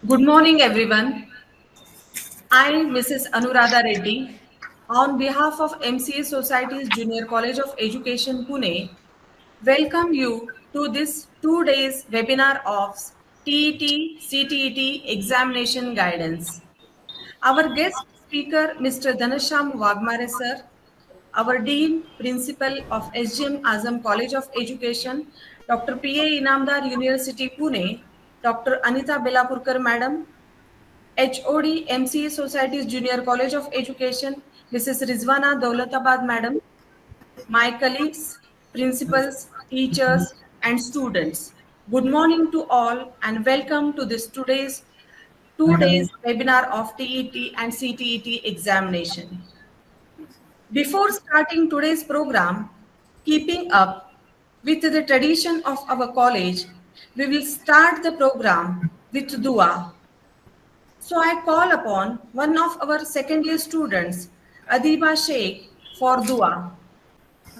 Good morning, everyone. I, Mrs. Anuradha Reddy, on behalf of MCA Society's Junior College of Education, Pune, welcome you to this 2 days webinar of TET CTET examination guidance. Our guest speaker, Mr. Dhanasham Wagmare sir, our Dean Principal of SGM Azam College of Education, Dr. P.A. Inamdar University, Pune, Dr. Anita Belapurkar Madam, HOD MCA Society's Junior College of Education, Mrs. Rizwana Daulatabad Madam, my colleagues, principals, teachers, and students. Good morning to all and welcome to this today's 2 days webinar of TET and CTET examination. Before starting today's program, keeping up with the tradition of our college, we will start the program with dua. So I call upon one of our second year students, Adiba Sheikh, for dua.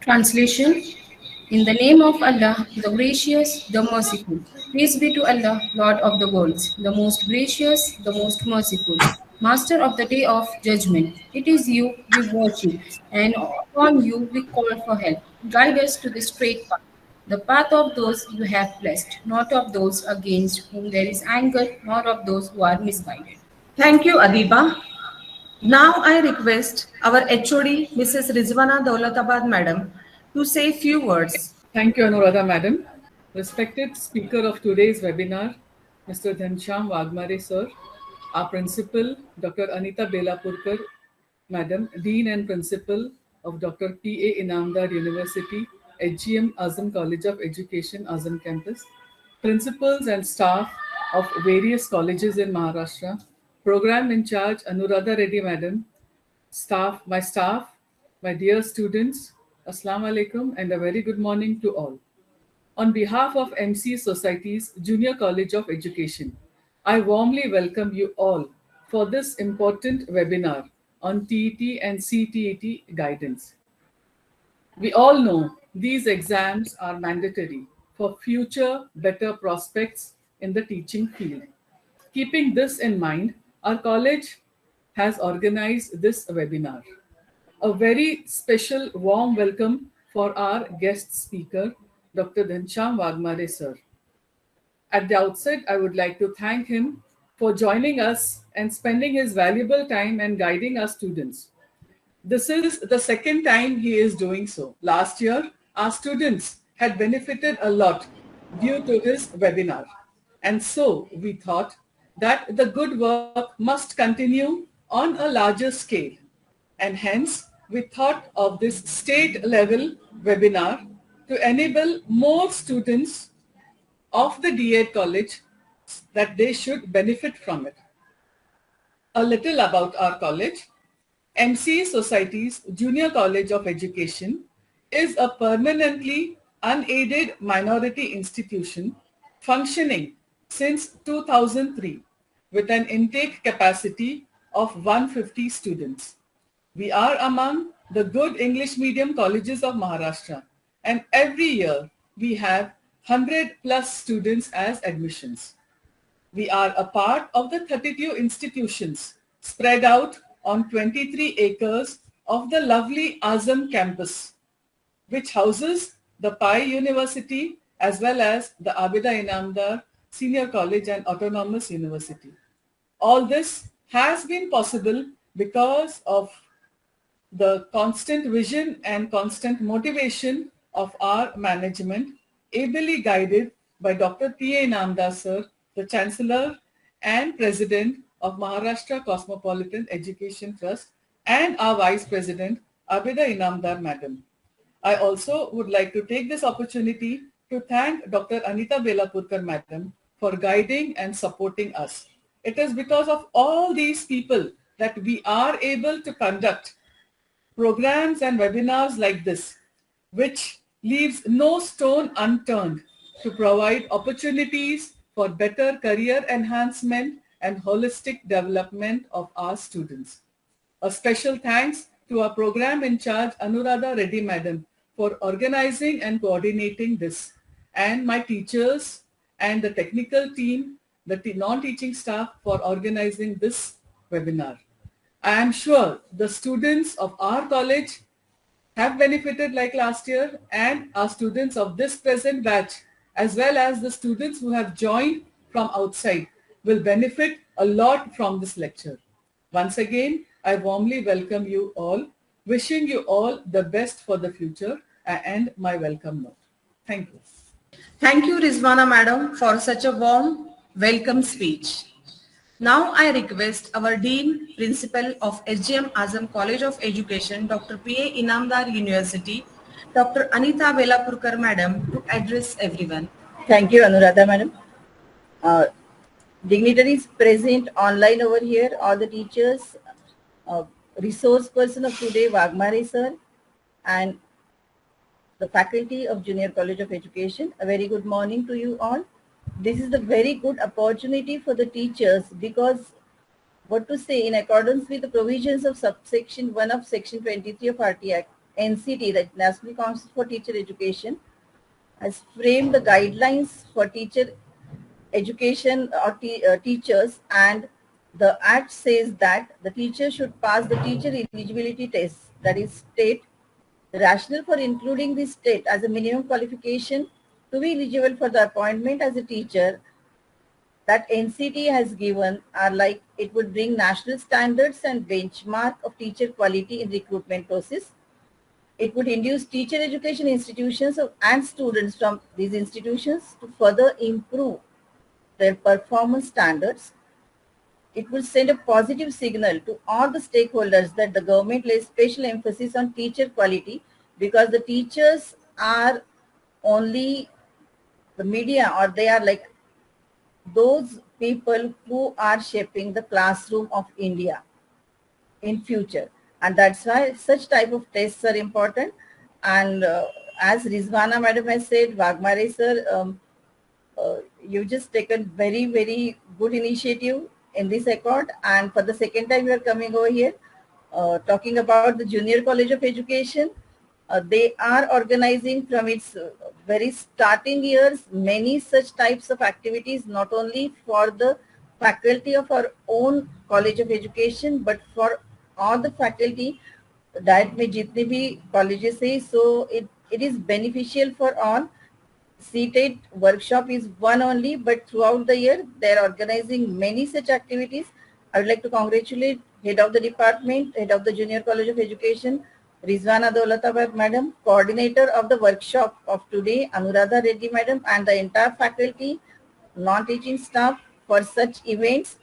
Translation: In the name of Allah, the gracious, the merciful. Praise be to Allah, Lord of the worlds, the most gracious, the most merciful, Master of the day of judgment. It is you we worship, and upon you we call for help. Guide us to the straight path, the path of those you have blessed, not of those against whom there is anger, nor of those who are misguided. Thank you, Adiba. Now I request our HOD, Mrs. Rizwana Daulatabad Madam, to say few words. Thank you, Anuradha Madam. Respected speaker of today's webinar, Mr. Dhansham Wagmare Sir, our Principal, Dr. Anita Belapurkar Madam, Dean and Principal of Dr. P.A. Inamdar University, HGM Azam College of Education, Azam Campus, principals and staff of various colleges in Maharashtra, program in charge Anuradha Reddy Madam, staff, my dear students, Assalamu alaikum and a very good morning to all. On behalf of MC Society's Junior College of Education, I warmly welcome you all for this important webinar on TET and CTET guidance. We all know these exams are mandatory for future better prospects in the teaching field. Keeping this in mind, our college has organized this webinar. A very special warm welcome for our guest speaker, Dr. Dhansham Wagmare sir. At the outset, I would like to thank him for joining us and spending his valuable time and guiding our students. This is the second time he is doing so. Last year, our students had benefited a lot due to his webinar. And so we thought that the good work must continue on a larger scale. And hence, we thought of this state level webinar to enable more students of the D.Ed college that they should benefit from it. A little about our college. MCA Society's Junior College of Education is a permanently unaided minority institution functioning since 2003 with an intake capacity of 150 students. We are among the good English medium colleges of Maharashtra, and every year we have 100 plus students as admissions. We are a part of the 32 institutions spread out on 23 acres of the lovely Azam campus, which houses the Pai University as well as the Abida Inamdar Senior College and Autonomous University. All this has been possible because of the constant vision and constant motivation of our management, ably guided by Dr. P.A. Inamdar sir, the Chancellor and President of Maharashtra Cosmopolitan Education Trust, and our Vice President, Abida Inamdar Madam. I also would like to take this opportunity to thank Dr. Anita Belapurkar Madam for guiding and supporting us. It is because of all these people that we are able to conduct programs and webinars like this, which leaves no stone unturned to provide opportunities for better career enhancement and holistic development of our students. A special thanks to our program in charge Anuradha Reddy Madam for organizing and coordinating this, and my teachers and the technical team, the non-teaching staff for organizing this webinar. I am sure the students of our college have benefited like last year, and our students of this present batch as well as the students who have joined from outside will benefit a lot from this lecture. Once again, I warmly welcome you all, wishing you all the best for the future, and my welcome note. Thank you. Thank you, Rizwana Madam, for such a warm welcome speech. Now I request our Dean Principal of SGM Azam College of Education, Dr. P.A. Inamdar University, Dr. Anita Belapurkar Madam, to address everyone. Thank you, Anuradha Madam. Dignitaries present online over here, all the teachers, resource person of today, Wagmare sir, and the faculty of Junior College of Education. A very good morning to you all. This is a very good opportunity for the teachers because, what to say, in accordance with the provisions of subsection 1 of section 23 of RT Act, NCT, that National Council for Teacher Education, has framed the guidelines for teacher education or teachers, and the act says that the teacher should pass the teacher eligibility test, that is state. The rationale for including this state as a minimum qualification to be eligible for the appointment as a teacher that NCT has given are like it would bring national standards and benchmark of teacher quality in recruitment process. It would induce teacher education institutions and students from these institutions to further improve their performance standards. It will send a positive signal to all the stakeholders that the government lays special emphasis on teacher quality, because the teachers are only the media, or they are like those people who are shaping the classroom of India in future. And that's why such type of tests are important. And as Rizwana Madam has said, Wagmare sir, you've just taken very, very good initiative in this accord. And for the second time, you are coming over here talking about the Junior College of Education. They are organizing from its very starting years many such types of activities, not only for the faculty of our own College of Education, but for all the faculty that mein jitne bhi colleges hai. So it is beneficial for all. CTET workshop is one only, but throughout the year they are organizing many such activities. I would like to congratulate head of the department, head of the Junior College of Education, Rizwana Daulatabad Madam, coordinator of the workshop of today, Anuradha Reddy Madam, and the entire faculty, non-teaching staff for such events.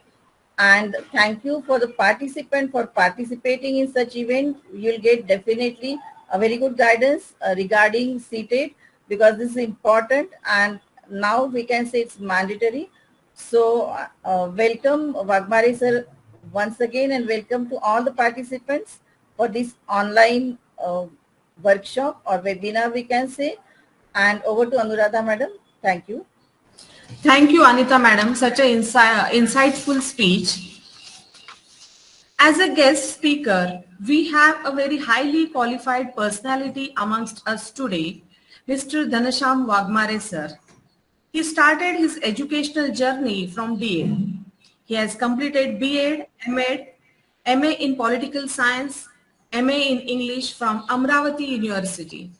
And thank you for the participant for participating in such event. You'll get definitely a very good guidance regarding CTET, because this is important and now we can say it's mandatory. So welcome Wagmare sir once again, and welcome to all the participants for this online workshop or webinar, we can say. And over to Anuradha Madam. Thank you. Thank you, Anita Madam, such an insightful speech. As a guest speaker, we have a very highly qualified personality amongst us today, Mr. Dhanasham Wagmare sir. He started his educational journey from DA. He has completed B.Ed, M.Ed, MA in Political Science, MA in English from Amravati University,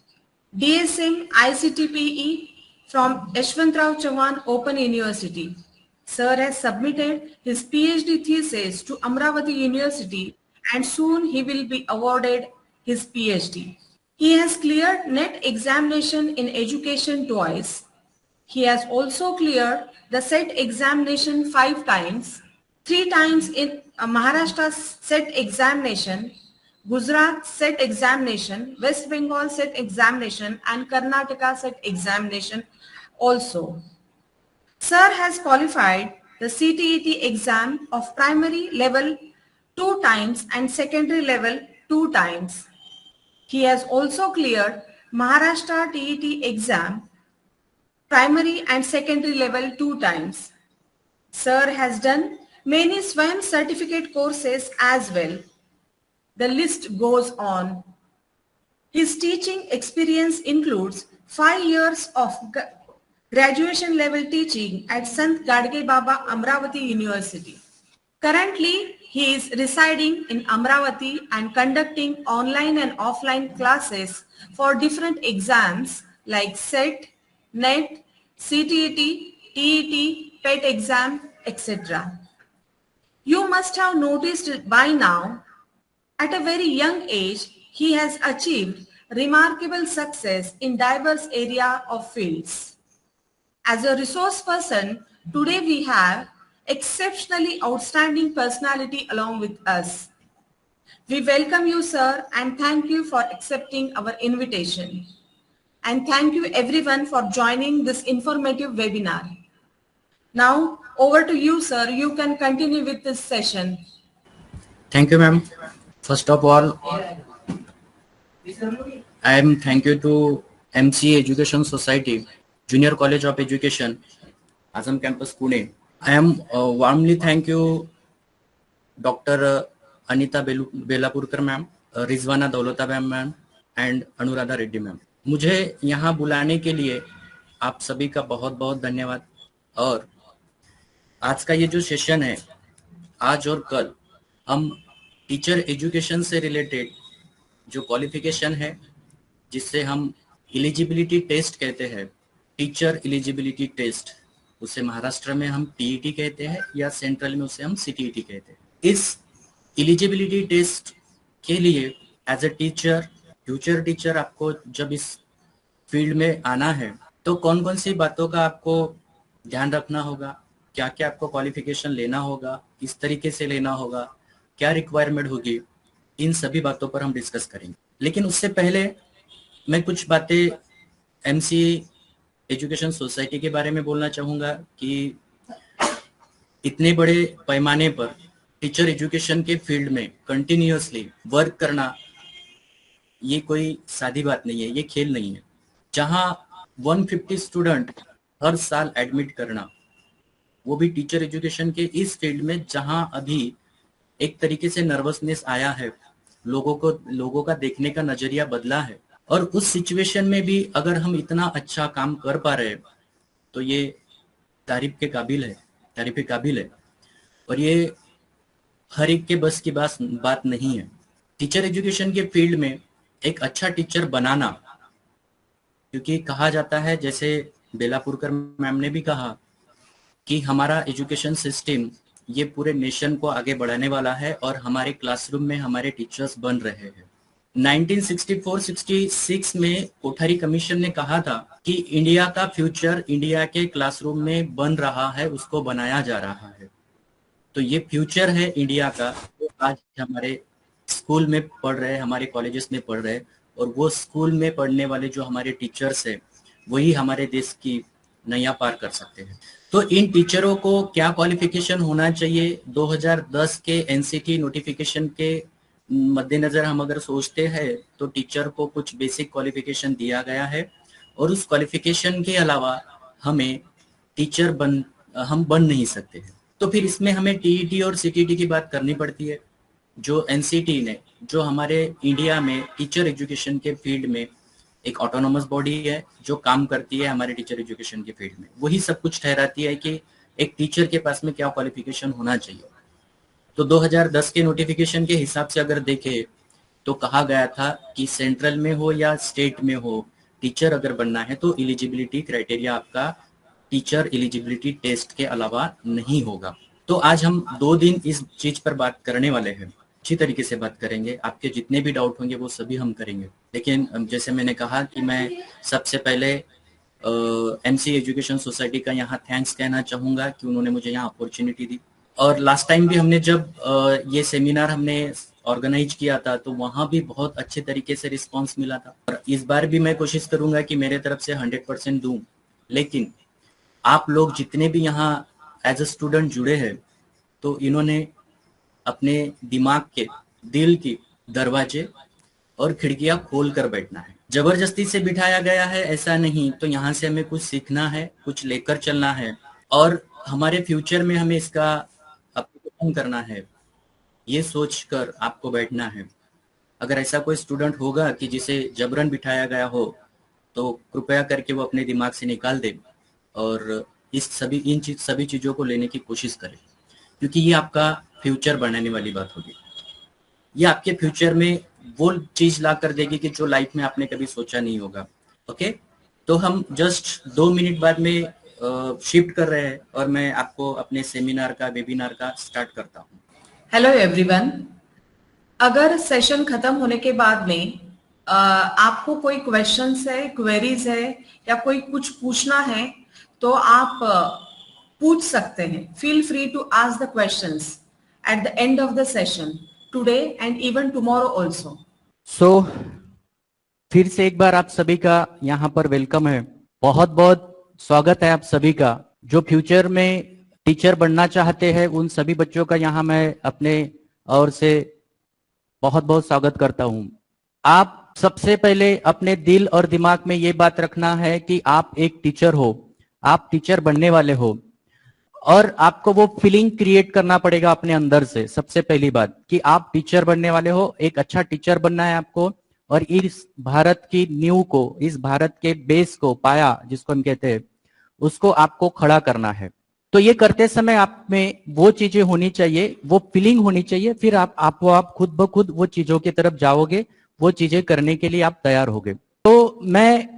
DSM ICT-PE from Yashwantrao Chauhan Open University. Sir has submitted his PhD thesis to Amravati University, and soon he will be awarded his PhD. He has cleared NET examination in education twice. He has also cleared the SET examination 5 times, 3 times in Maharashtra SET examination, Gujarat set examination, West Bengal set examination, and Karnataka set examination also. Sir has qualified the CTET exam of primary level 2 times and secondary level 2 times. He has also cleared Maharashtra TET exam primary and secondary level 2 times. Sir has done many Swayam certificate courses as well. The list goes on. His teaching experience includes 5 years of graduation level teaching at Sant Gadge Baba Amravati University. Currently, he is residing in Amravati and conducting online and offline classes for different exams like SET, NET, CTET, TET, PET exam, etc. You must have noticed by now, at a very young age, he has achieved remarkable success in diverse area of fields. As a resource person, today we have exceptionally outstanding personality along with us. We welcome you, sir, and thank you for accepting our invitation. And thank you everyone for joining this informative webinar. Now, over to you, sir. You can continue with this session. Thank you, ma'am. First of all, I am thank you to MCA Education Society, Junior College of Education, Azam Campus, Pune. I am warmly thank you, Dr. Anita Belapurkar ma'am, Rizwana Daulata ma'am, and Anuradha Reddy ma'am. मुझे यहाँ बुलाने के लिए आप सभी का बहुत बहुत धन्यवाद। और आज का ये जो सेशन है, आज और कल हम टीचर एजुकेशन से रिलेटेड जो क्वालिफिकेशन है, जिससे हम एलिजिबिलिटी टेस्ट कहते हैं, टीचर एलिजिबिलिटी टेस्ट, उसे महाराष्ट्र में हम टीईटी कहते हैं या सेंट्रल में उसे हम सीटीईटी कहते हैं। इस एलिजिबिलिटी टेस्ट के लिए as a teacher, future teacher, आपको जब इस फील्ड में आना है तो कौन कौन सी बातों का आपको ध्यान रखना होगा, क्या क्या आपको क्वालिफिकेशन लेना होगा, किस तरीके से लेना होगा, क्या रिक्वायरमेंट होगी, इन सभी बातों पर हम डिस्कस करेंगे। लेकिन उससे पहले मैं कुछ बातें एमसीए एजुकेशन सोसाइटी के बारे में बोलना चाहूँगा कि इतने बड़े पैमाने पर टीचर एजुकेशन के फील्ड में कंटिन्यूअसली वर्क करना ये कोई सादी बात नहीं है, ये खेल नहीं है। जहां 150 स्टूडेंट हर साल एडमिट करना, वो भी टीचर एजुकेशन के इस फील्ड में, जहां अभी एक तरीके से नर्वसनेस आया है, लोगों का देखने का नजरिया बदला है, और उस सिचुएशन में भी अगर हम इतना अच्छा काम कर पा रहे हैं तो ये तारीफ के काबिल है। और ये हर एक के बस की बात नहीं है। टीचर एजुकेशन के फील्ड में एक अच्छा टीचर बनाना, क्योंकि कहा जाता है, जैसे बेलापुरकर मैम ने भी कहा, कि हमारा एजुकेशन सिस्टम ये पूरे नेशन को आगे बढ़ाने वाला है और हमारे क्लासरूम में हमारे टीचर्स बन रहे हैं। 1964-66 में कोठारी कमीशन ने कहा था कि इंडिया का फ्यूचर इंडिया के क्लासरूम में बन रहा है, उसको बनाया जा रहा है। तो ये फ्यूचर है इंडिया का, तो आज हमारे स्कूल में पढ़ रहे हैं, हमारे कॉलेजेस में पढ़ रहे हैं, और वो स्कूल में पढ़ने वाले जो हमारे टीचर्स हैं वही हमारे देश की नैया पार कर सकते हैं। तो इन टीचरों को क्या क्वालिफिकेशन होना चाहिए, 2010 के एनसीटी नोटिफिकेशन के मद्देनजर हम अगर सोचते हैं तो टीचर को कुछ बेसिक क्वालिफिकेशन दिया गया है, और उस क्वालिफिकेशन के अलावा हमें टीचर हम बन नहीं सकते हैं। तो फिर इसमें हमें टीईटी और सीटीईटी की बात करनी पड़ती है। जो एनसीटी ने, जो हमारे इंडिया में टीचर एजुकेशन के फील्ड में एक ऑटोनोमस बॉडी है जो काम करती है हमारे टीचर एजुकेशन के फील्ड में, वही सब कुछ ठहराती है कि एक टीचर के पास में क्या क्वालिफिकेशन होना चाहिए। तो 2010 के नोटिफिकेशन के हिसाब से अगर देखें तो कहा गया था कि सेंट्रल में हो या स्टेट में हो, टीचर अगर बनना है तो एलिजिबिलिटी क्राइटेरिया आपका टीचर एलिजिबिलिटी टेस्ट के अलावा नहीं होगा। तो आज हम 2 दिन इस चीज पर बात करने वाले हैं, अच्छी तरीके से बात करेंगे। आपके जितने भी डाउट होंगे वो सभी हम करेंगे। लेकिन जैसे मैंने कहा कि मैं सबसे पहले एमसीए एजुकेशन सोसाइटी का यहाँ थैंक्स कहना चाहूँगा कि उन्होंने मुझे यहाँ अपॉर्चुनिटी दी। और लास्ट टाइम भी हमने जब ये सेमिनार हमने ऑर्गेनाइज किया था तो वहां भी बहुत अच्छे तरीके से रिस्पांस मिला था। और इस बार भी मैं कोशिश करूंगा कि मेरे तरफ से 100% दूं। लेकिन आप लोग जितने भी यहाँ एज अ स्टूडेंट जुड़े हैं तो इन्होंने अपने दिमाग के, दिल की दरवाजे और खिड़कियां खोल कर बैठना है। जबरदस्ती से बिठाया गया है ऐसा नहीं, तो यहाँ से हमें कुछ सीखना है, कुछ लेकर चलना है और हमारे फ्यूचर में हमें इसका अप्लीकेशन करना है, ये सोचकर आपको बैठना है। अगर ऐसा कोई स्टूडेंट होगा कि जिसे जबरन बिठाया गया हो तो कृपया करके वो अपने दिमाग से निकाल दे और इन सभी चीजों को लेने की कोशिश करें, क्योंकि ये आपका फ्यूचर बनाने वाली बात होगी। ये आपके फ्यूचर में वो चीज ला कर देगी कि जो लाइफ में आपने कभी सोचा नहीं होगा। ओके, तो हम जस्ट 2 मिनट बाद में शिफ्ट कर रहे हैं और मैं आपको अपने सेमिनार का, वेबिनार का स्टार्ट करता हूँ। हेलो एवरीवन, अगर सेशन खत्म होने के बाद में आपको कोई क्वेश्चंस है, क्वेरीज है या कोई कुछ पूछना है तो आप पूछ सकते हैं। Feel free to ask the questions at the end of the session today and even tomorrow also. So फिर से एक बार आप सभी का यहाँ पर वेलकम है। बहुत बहुत स्वागत है आप सभी का। जो फ्यूचर में टीचर बनना चाहते हैं उन सभी बच्चों का यहाँ मैं अपने ओर से बहुत बहुत स्वागत करता हूँ। आप सबसे पहले अपने दिल और दिमाग में ये बात रखना है कि आप एक टीचर हो, आप टीचर बनने वाले हो और आपको वो फीलिंग क्रिएट करना पड़ेगा अपने अंदर से। सबसे पहली बात कि आप टीचर बनने वाले हो, एक अच्छा टीचर बनना है आपको और इस भारत की नींव को, इस भारत के बेस को, पाया जिसको हम कहते हैं, उसको आपको खड़ा करना है। तो ये करते समय आप में वो चीजें होनी चाहिए, वो फीलिंग होनी चाहिए, फिर आप खुद ब खुद वो चीजों की तरफ जाओगे, वो चीजें करने के लिए आप तैयार होगे। तो मैं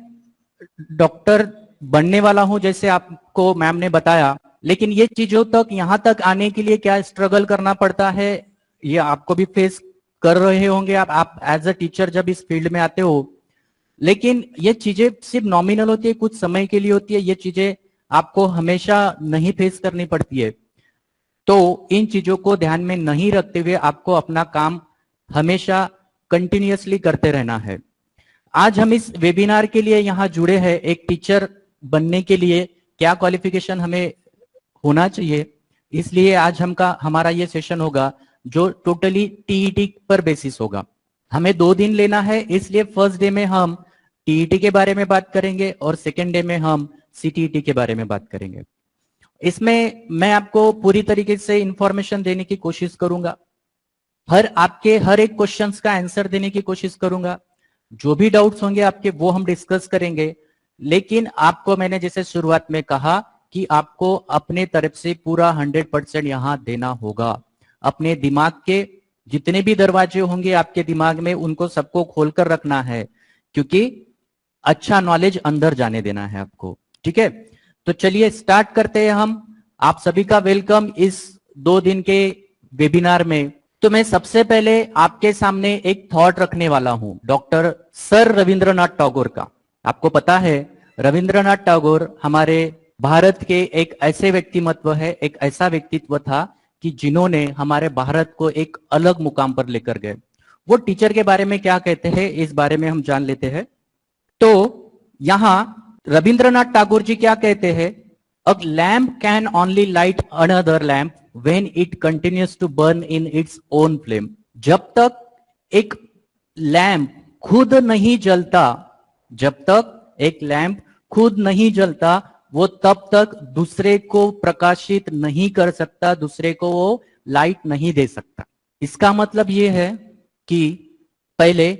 डॉक्टर बनने वाला हूं जैसे आपको मैम ने बताया, लेकिन ये चीजों तक, यहां तक आने के लिए क्या स्ट्रगल करना पड़ता है ये आपको भी फेस कर रहे होंगे आप एज अ टीचर जब इस फील्ड में आते हो। लेकिन ये चीजें सिर्फ नॉमिनल होती है, कुछ समय के लिए होती है, ये चीजें आपको हमेशा नहीं फेस करनी पड़ती है। तो इन चीजों को ध्यान में नहीं रखते हुए आपको अपना काम हमेशा कंटिन्यूअसली करते रहना है। आज हम इस वेबिनार के लिए यहाँ जुड़े हैं। एक टीचर बनने के लिए क्या क्वालिफिकेशन हमें होना चाहिए, इसलिए आज हमारा ये सेशन होगा जो टोटली टीईटी पर बेसिस होगा। हमें 2 दिन लेना है, इसलिए फर्स्ट डे में हम टीईटी के बारे में बात करेंगे और सेकेंड डे में हम सीटीईटी के बारे में बात करेंगे। इसमें मैं आपको पूरी तरीके से इंफॉर्मेशन देने की कोशिश करूंगा, आपके हर एक क्वेश्चंस का आंसर देने की कोशिश करूंगा। जो भी डाउट्स होंगे आपके वो हम डिस्कस करेंगे। लेकिन आपको मैंने जैसे शुरुआत में कहा कि आपको अपने तरफ से पूरा 100% यहां देना होगा। अपने दिमाग के जितने भी दरवाजे होंगे आपके दिमाग में, उनको सबको खोलकर रखना है, क्योंकि अच्छा नॉलेज अंदर जाने देना है आपको। ठीक है, तो चलिए स्टार्ट करते हैं हम। आप सभी का वेलकम इस 2 दिन के वेबिनार में। तो मैं सबसे पहले आपके सामने एक थॉट रखने वाला हूं डॉक्टर सर रविंद्रनाथ टैगोर का। आपको पता है रविंद्रनाथ टैगोर हमारे भारत के एक ऐसे व्यक्तिमत्व है, एक ऐसा व्यक्तित्व था कि जिन्होंने हमारे भारत को एक अलग मुकाम पर लेकर गए। वो टीचर के बारे में क्या कहते हैं इस बारे में हम जान लेते हैं। तो यहां रविंद्रनाथ टैगोर जी क्या कहते हैं, a lamp can only light another lamp when it continues to burn in its own flame. जब तक एक लैम्प खुद नहीं जलता, जब तक एक लैम्प खुद नहीं जलता, वो तब तक दूसरे को प्रकाशित नहीं कर सकता, दूसरे को वो लाइट नहीं दे सकता। इसका मतलब ये है कि पहले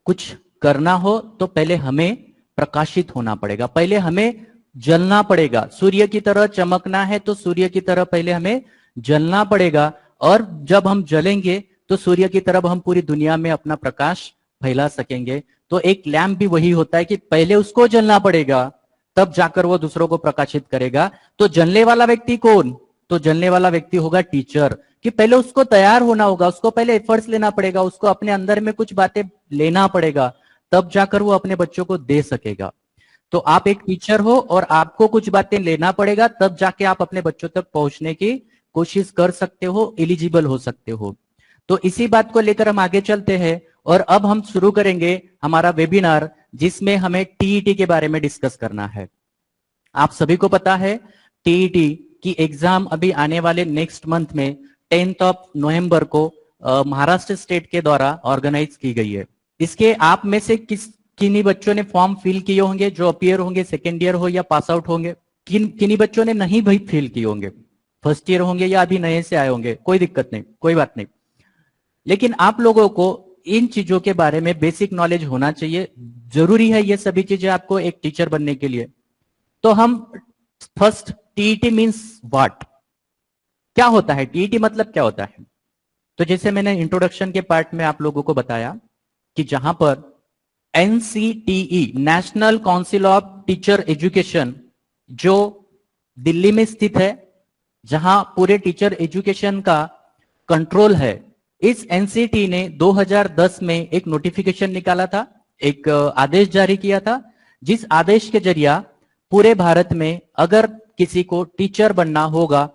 कुछ करना हो तो पहले हमें प्रकाशित होना पड़ेगा, पहले हमें जलना पड़ेगा। सूर्य की तरह चमकना है तो सूर्य की तरह पहले हमें जलना पड़ेगा, और जब हम जलेंगे तो सूर्य की तरह हम पूरी दुनिया में अपना प्रकाश फैला सकेंगे। तो एक लैम्प भी वही होता है कि पहले उसको जलना पड़ेगा, तब जाकर वो दूसरों को प्रकाशित करेगा। तो जलने वाला व्यक्ति कौन? तो जलने वाला व्यक्ति होगा टीचर, कि पहले उसको तैयार होना होगा, उसको पहले एफर्ट्स लेना पड़ेगा, उसको अपने अंदर में कुछ बातें लेना पड़ेगा, तब जाकर वो अपने बच्चों को दे सकेगा। तो आप एक टीचर हो और आपको कुछ बातें लेना पड़ेगा, तब जाके आप अपने बच्चों तक पहुंचने की कोशिश कर सकते हो, एलिजिबल हो सकते हो। तो इसी बात को लेकर हम आगे चलते हैं और अब हम शुरू करेंगे हमारा वेबिनार, जिसमें हमें टीईटी के बारे में डिस्कस करना है। आप सभी को पता है टीईटी की एग्जाम अभी आने वाले नेक्स्ट मंथ में 10 नवंबर को महाराष्ट्र स्टेट के द्वारा ऑर्गेनाइज की गई है। इसके आप में से किन्हीं बच्चों ने फॉर्म फिल किए होंगे जो अपीयर होंगे, सेकेंड ईयर हो या पास आउट होंगे? किन्हीं बच्चों ने नहीं भी फिल किए होंगे, फर्स्ट ईयर होंगे या अभी नए से आए होंगे, कोई दिक्कत नहीं, कोई बात नहीं। लेकिन आप लोगों को इन चीजों के बारे में बेसिक नॉलेज होना चाहिए, जरूरी है ये सभी चीजें आपको एक टीचर बनने के लिए। तो हम फर्स्ट, टीईटी मींस व्हाट, क्या होता है टीईटी, मतलब क्या होता है? तो जैसे मैंने इंट्रोडक्शन के पार्ट में आप लोगों को बताया कि जहां पर NCTE, national council of teacher education, जो दिल्ली में स्थित है, जहां पूरे टीचर एजुकेशन का कंट्रोल है, इस एनसीटी ने 2010 में एक नोटिफिकेशन निकाला था, एक आदेश जारी किया था, जिस आदेश के जरिए पूरे भारत में अगर किसी को टीचर बनना होगा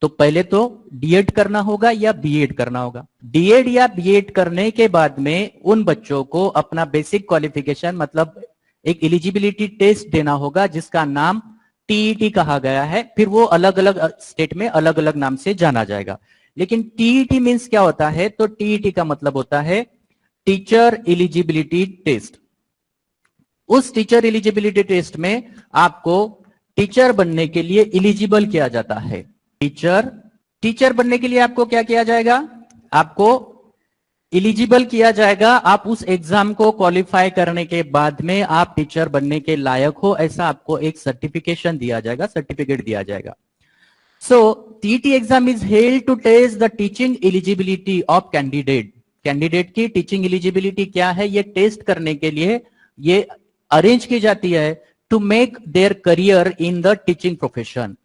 तो पहले तो डीएड करना होगा या बीएड करना होगा। डीएड या बीएड करने के बाद में उन बच्चों को अपना बेसिक क्वालिफिकेशन, मतलब एक एलिजिबिलिटी टेस्ट देना होगा, जिसका नाम टीईटी कहा गया है। फिर वो अलग अलग स्टेट में अलग अलग नाम से जाना जाएगा। लेकिन टीईटी मींस क्या होता है? तो टीईटी का मतलब होता है टीचर एलिजिबिलिटी टेस्ट। उस टीचर एलिजिबिलिटी टेस्ट में आपको टीचर बनने के लिए एलिजिबल किया जाता है। टीचर बनने के लिए आपको क्या किया जाएगा? आपको एलिजिबल किया जाएगा। आप उस एग्जाम को क्वालिफाई करने के बाद में आप टीचर बनने के लायक हो, ऐसा आपको एक सर्टिफिकेशन दिया जाएगा, सर्टिफिकेट दिया जाएगा। So, TET exam is held to test the teaching eligibility of candidate. Candidate की टीचिंग एलिजिबिलिटी क्या है, ये टेस्ट करने के लिए ये अरेंज की जाती है to make their career in the teaching profession.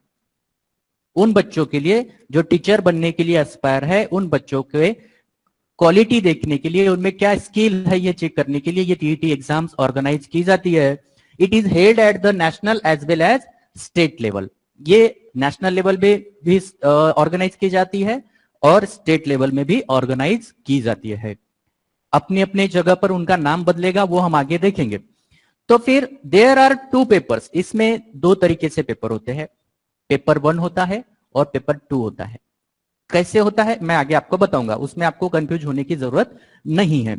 उन बच्चों के लिए जो टीचर बनने के लिए एस्पायर है, उन बच्चों के क्वालिटी देखने के लिए, उनमें क्या स्किल है, ये चेक करने के लिए ये टीईटी एग्जाम्स ऑर्गेनाइज की जाती है। It is held at the national as well as state level. ये नेशनल लेवल पे भी ऑर्गेनाइज की जाती है और स्टेट लेवल में भी ऑर्गेनाइज की जाती है। अपने अपने जगह पर उनका नाम बदलेगा, वो हम आगे देखेंगे। तो फिर देयर आर 2 पेपर्स, इसमें 2 तरीके से पेपर होते हैं। पेपर 1 होता है और पेपर 2 होता है। कैसे होता है मैं आगे आपको बताऊंगा, उसमें आपको कंफ्यूज होने की जरूरत नहीं है।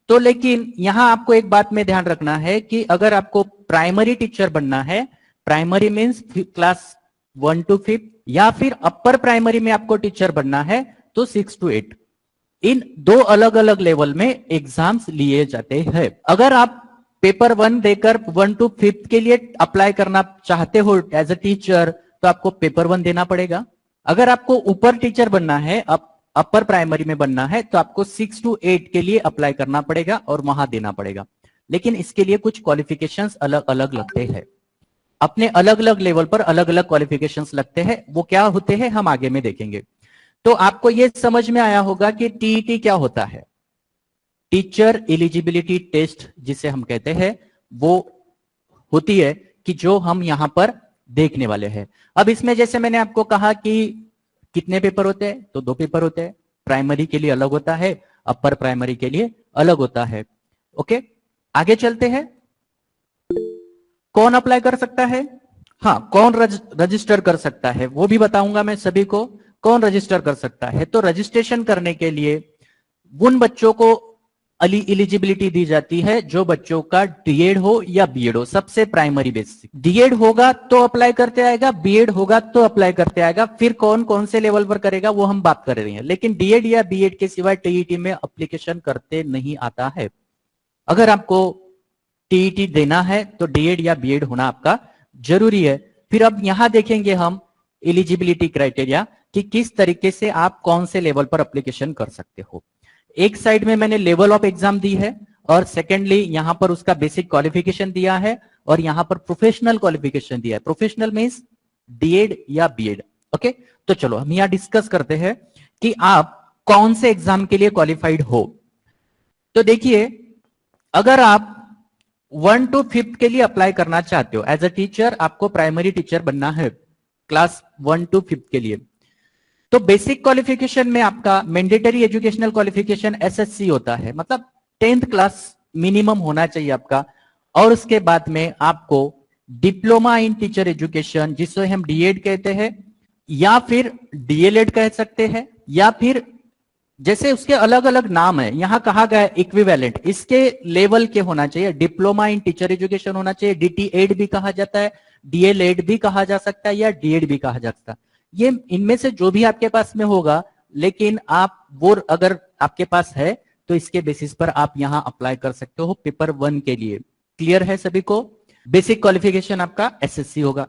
तो लेकिन यहां आपको एक बात में ध्यान रखना है कि अगर आपको प्राइमरी टीचर बनना है, प्राइमरी मीन्स क्लास 1 to 5, या फिर अपर प्राइमरी में आपको टीचर बनना है तो 6 to 8, इन 2 अलग अलग लेवल में एग्जाम्स लिए जाते हैं। अगर आप पेपर 1 देकर 1 to 5 के लिए अप्लाई करना चाहते हो एज अ टीचर, तो आपको पेपर 1 देना पड़ेगा। अगर आपको ऊपर टीचर बनना है, अपर प्राइमरी में बनना है, तो आपको 6 to 8 के लिए अप्लाई करना पड़ेगा और वहां देना पड़ेगा। लेकिन इसके लिए कुछ क्वालिफिकेशंस अलग अलग लगते हैं, अपने अलग अलग लेवल पर अलग अलग क्वालिफिकेशंस लगते हैं। वो क्या होते हैं हम आगे में देखेंगे। तो आपको ये समझ में आया होगा कि टीईटी क्या होता है। टीचर एलिजिबिलिटी टेस्ट जिसे हम कहते हैं, वो होती है कि जो हम यहां पर देखने वाले हैं। अब इसमें जैसे मैंने आपको कहा कि कितने पेपर होते हैं, तो 2 पेपर होते हैं। प्राइमरी के लिए अलग होता है, अपर प्राइमरी के लिए अलग होता है। ओके, आगे चलते हैं। कौन अप्लाई कर सकता है? हाँ, कौन रजिस्टर कर सकता है वो भी बताऊंगा मैं सभी को। कौन रजिस्टर कर सकता है? तो रजिस्ट्रेशन करने के लिए उन बच्चों को एलिजिबिलिटी दी जाती है जो बच्चों का डीएड हो या बीएड हो। सबसे प्राइमरी बेसिक, डीएड होगा तो अप्लाई करते आएगा, बीएड होगा तो अप्लाई करते आएगा। फिर कौन कौन से लेवल पर करेगा वो हम बात कर रहे हैं। लेकिन डीएड या बीएड के सिवाय टीईटी में एप्लीकेशन करते नहीं आता है। अगर आपको टीईटी देना है तो डीएड या बीएड होना आपका जरूरी है। फिर अब यहां देखेंगे हम एलिजिबिलिटी क्राइटेरिया कि किस तरीके से आप कौन से लेवल पर एप्लीकेशन कर सकते हो। एक साइड में मैंने लेवल ऑफ एग्जाम दी है और सेकेंडली यहां पर उसका बेसिक क्वालिफिकेशन दिया है और यहां पर प्रोफेशनल क्वालिफिकेशन दिया है। प्रोफेशनल मींस डीएड या बीएड। ओके, तो चलो हम यहां डिस्कस करते हैं कि आप कौन से एग्जाम के लिए क्वालिफाइड हो। तो देखिए, अगर आप 1 to 5 के लिए अप्लाई करना चाहते हो एज अ टीचर, आपको प्राइमरी टीचर बनना है क्लास 1 to 5 के लिए, तो बेसिक क्वालिफिकेशन में आपका मैंडेटरी एजुकेशनल क्वालिफिकेशन एसएससी होता है, मतलब 10th क्लास मिनिमम होना चाहिए आपका। और उसके बाद में आपको डिप्लोमा इन टीचर एजुकेशन, जिसे हम डीएड कहते हैं, या फिर डीएलएड कह सकते हैं, या फिर जैसे उसके अलग अलग नाम है, यहां कहा गया है इक्विवेलेंट, इसके लेवल के होना चाहिए। डिप्लोमा इन टीचर एजुकेशन होना चाहिए, डीटीएड भी कहा जाता है, डीएलएड भी कहा जा सकता है, या डीएड भी कहा जा सकता है। ये इनमें से जो भी आपके पास में होगा, लेकिन आप वो अगर आपके पास है तो इसके बेसिस पर आप यहां अप्लाई कर सकते हो पेपर 1 के लिए। क्लियर है सभी को? बेसिक क्वालिफिकेशन आपका एसएससी होगा।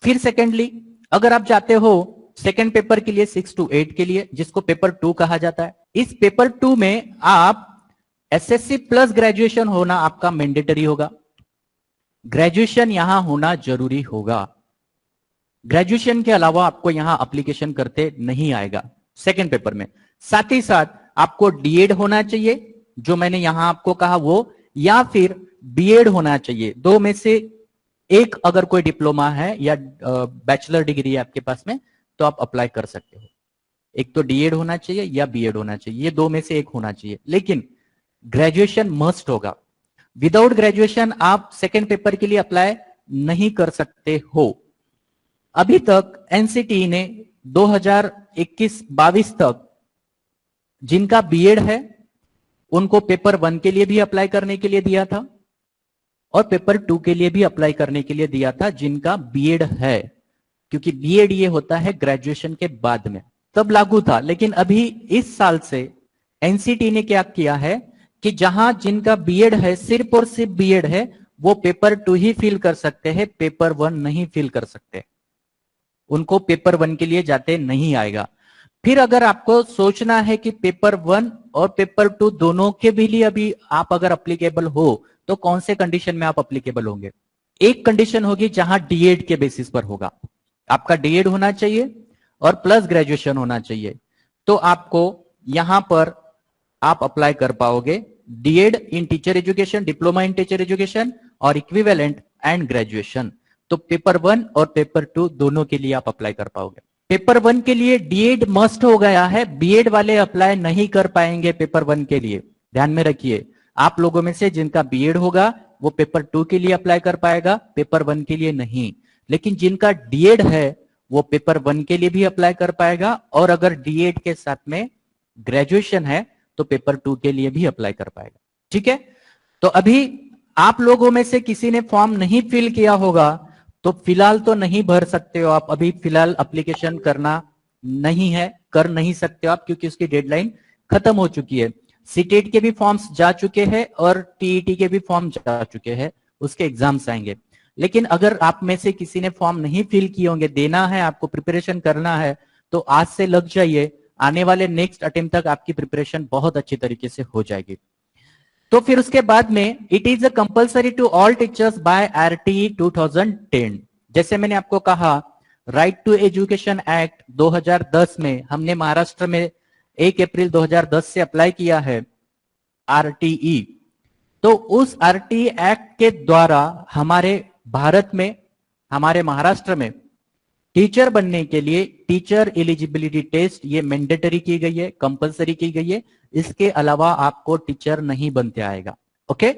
फिर सेकेंडली अगर आप जाते हो सेकेंड पेपर के लिए 6 to 8 के लिए, जिसको पेपर 2 कहा जाता है, इस पेपर 2 में आप एसएससी प्लस ग्रेजुएशन होना आपका मैंडेटरी होगा। ग्रेजुएशन यहां होना जरूरी होगा। ग्रेजुएशन के अलावा आपको यहां एप्लीकेशन करते नहीं आएगा सेकेंड पेपर में। साथ ही साथ आपको डीएड होना चाहिए, जो मैंने यहां आपको कहा वो, या फिर बीएड होना चाहिए। दो में से एक अगर कोई डिप्लोमा है या बैचलर डिग्री है आपके पास में तो आप अप्लाई कर सकते हो। एक तो डीएड होना चाहिए या बीएड होना चाहिए, ये दो में से एक होना चाहिए, लेकिन ग्रेजुएशन मस्ट होगा। विदाउट ग्रेजुएशन आप सेकेंड पेपर के लिए अप्लाई नहीं कर सकते हो। अभी तक एनसीटी ने 2021-22 तक जिनका बीएड है उनको पेपर 1 के लिए भी अप्लाई करने के लिए दिया था, और पेपर 2 के लिए भी अप्लाई करने के लिए दिया था जिनका बीएड है, क्योंकि बीएड ये होता है ग्रेजुएशन के बाद में, तब लागू था। लेकिन अभी इस साल से एनसीटी ने क्या किया है कि जहां जिनका बीएड है, सिर्फ और सिर्फ बीएड है, वो पेपर 2 ही फिल कर सकते हैं, पेपर 1 नहीं फिल कर सकते। उनको पेपर 1 के लिए जाते नहीं आएगा। फिर अगर आपको सोचना है कि पेपर 1 और पेपर 2 दोनों के भी लिए अभी आप अगर अप्लीकेबल हो, तो कौन से कंडीशन में आप अप्लीकेबल होंगे? एक कंडीशन होगी जहां डीएड के बेसिस पर होगा, आपका डीएड होना चाहिए और प्लस ग्रेजुएशन होना चाहिए, तो आपको यहां पर आप अप्लाई कर पाओगे DEd in teacher education, diploma in teacher education और इक्विवेलेंट एंड ग्रेजुएशन। तो पेपर 1 और पेपर 2 दोनों के लिए आप अप्लाई कर पाओगे। पेपर 1 के लिए डीएड मस्ट हो गया है, बीएड वाले अप्लाई नहीं कर पाएंगे पेपर 1 के लिए, ध्यान में रखिए। आप लोगों में से जिनका बीएड होगा वो पेपर 2 के लिए अप्लाई कर पाएगा, पेपर 1 के लिए नहीं। लेकिन जिनका डीएड है वो पेपर 1 के लिए भी अप्लाई कर पाएगा, और अगर डीएड के साथ में ग्रेजुएशन है तो पेपर 2 के लिए भी अप्लाई कर पाएगा। ठीक है, तो अभी आप लोगों में से किसी ने फॉर्म नहीं फिल किया होगा तो फिलहाल तो नहीं भर सकते हो आप, अभी फिलहाल एप्लीकेशन करना नहीं है, कर नहीं सकते हो आप, क्योंकि उसकी डेडलाइन खत्म हो चुकी है। सीटेट के भी फॉर्म्स जा चुके हैं और टीईटी के भी फॉर्म जा चुके हैं, उसके एग्जाम्स आएंगे। लेकिन अगर आप में से किसी ने फॉर्म नहीं फिल किए होंगे, देना है आपको, प्रिपरेशन करना है, तो आज से लग जाइए, आने वाले नेक्स्ट अटेम्प्ट तक आपकी प्रिपरेशन बहुत अच्छी तरीके से हो जाएगी। तो फिर उसके बाद में it is a compulsory to all teachers by RTE 2010। जैसे मैंने आपको कहा, राइट टू एजुकेशन एक्ट 2010 में हमने महाराष्ट्र में 1 अप्रैल 2010 से अप्लाई किया है आरटीई। तो उस आरटीई एक्ट के द्वारा हमारे भारत में, हमारे महाराष्ट्र में टीचर बनने के लिए टीचर एलिजिबिलिटी टेस्ट ये मैंडेटरी की गई है, कंपलसरी की गई है। इसके अलावा आपको टीचर नहीं बनते आएगा। ओके,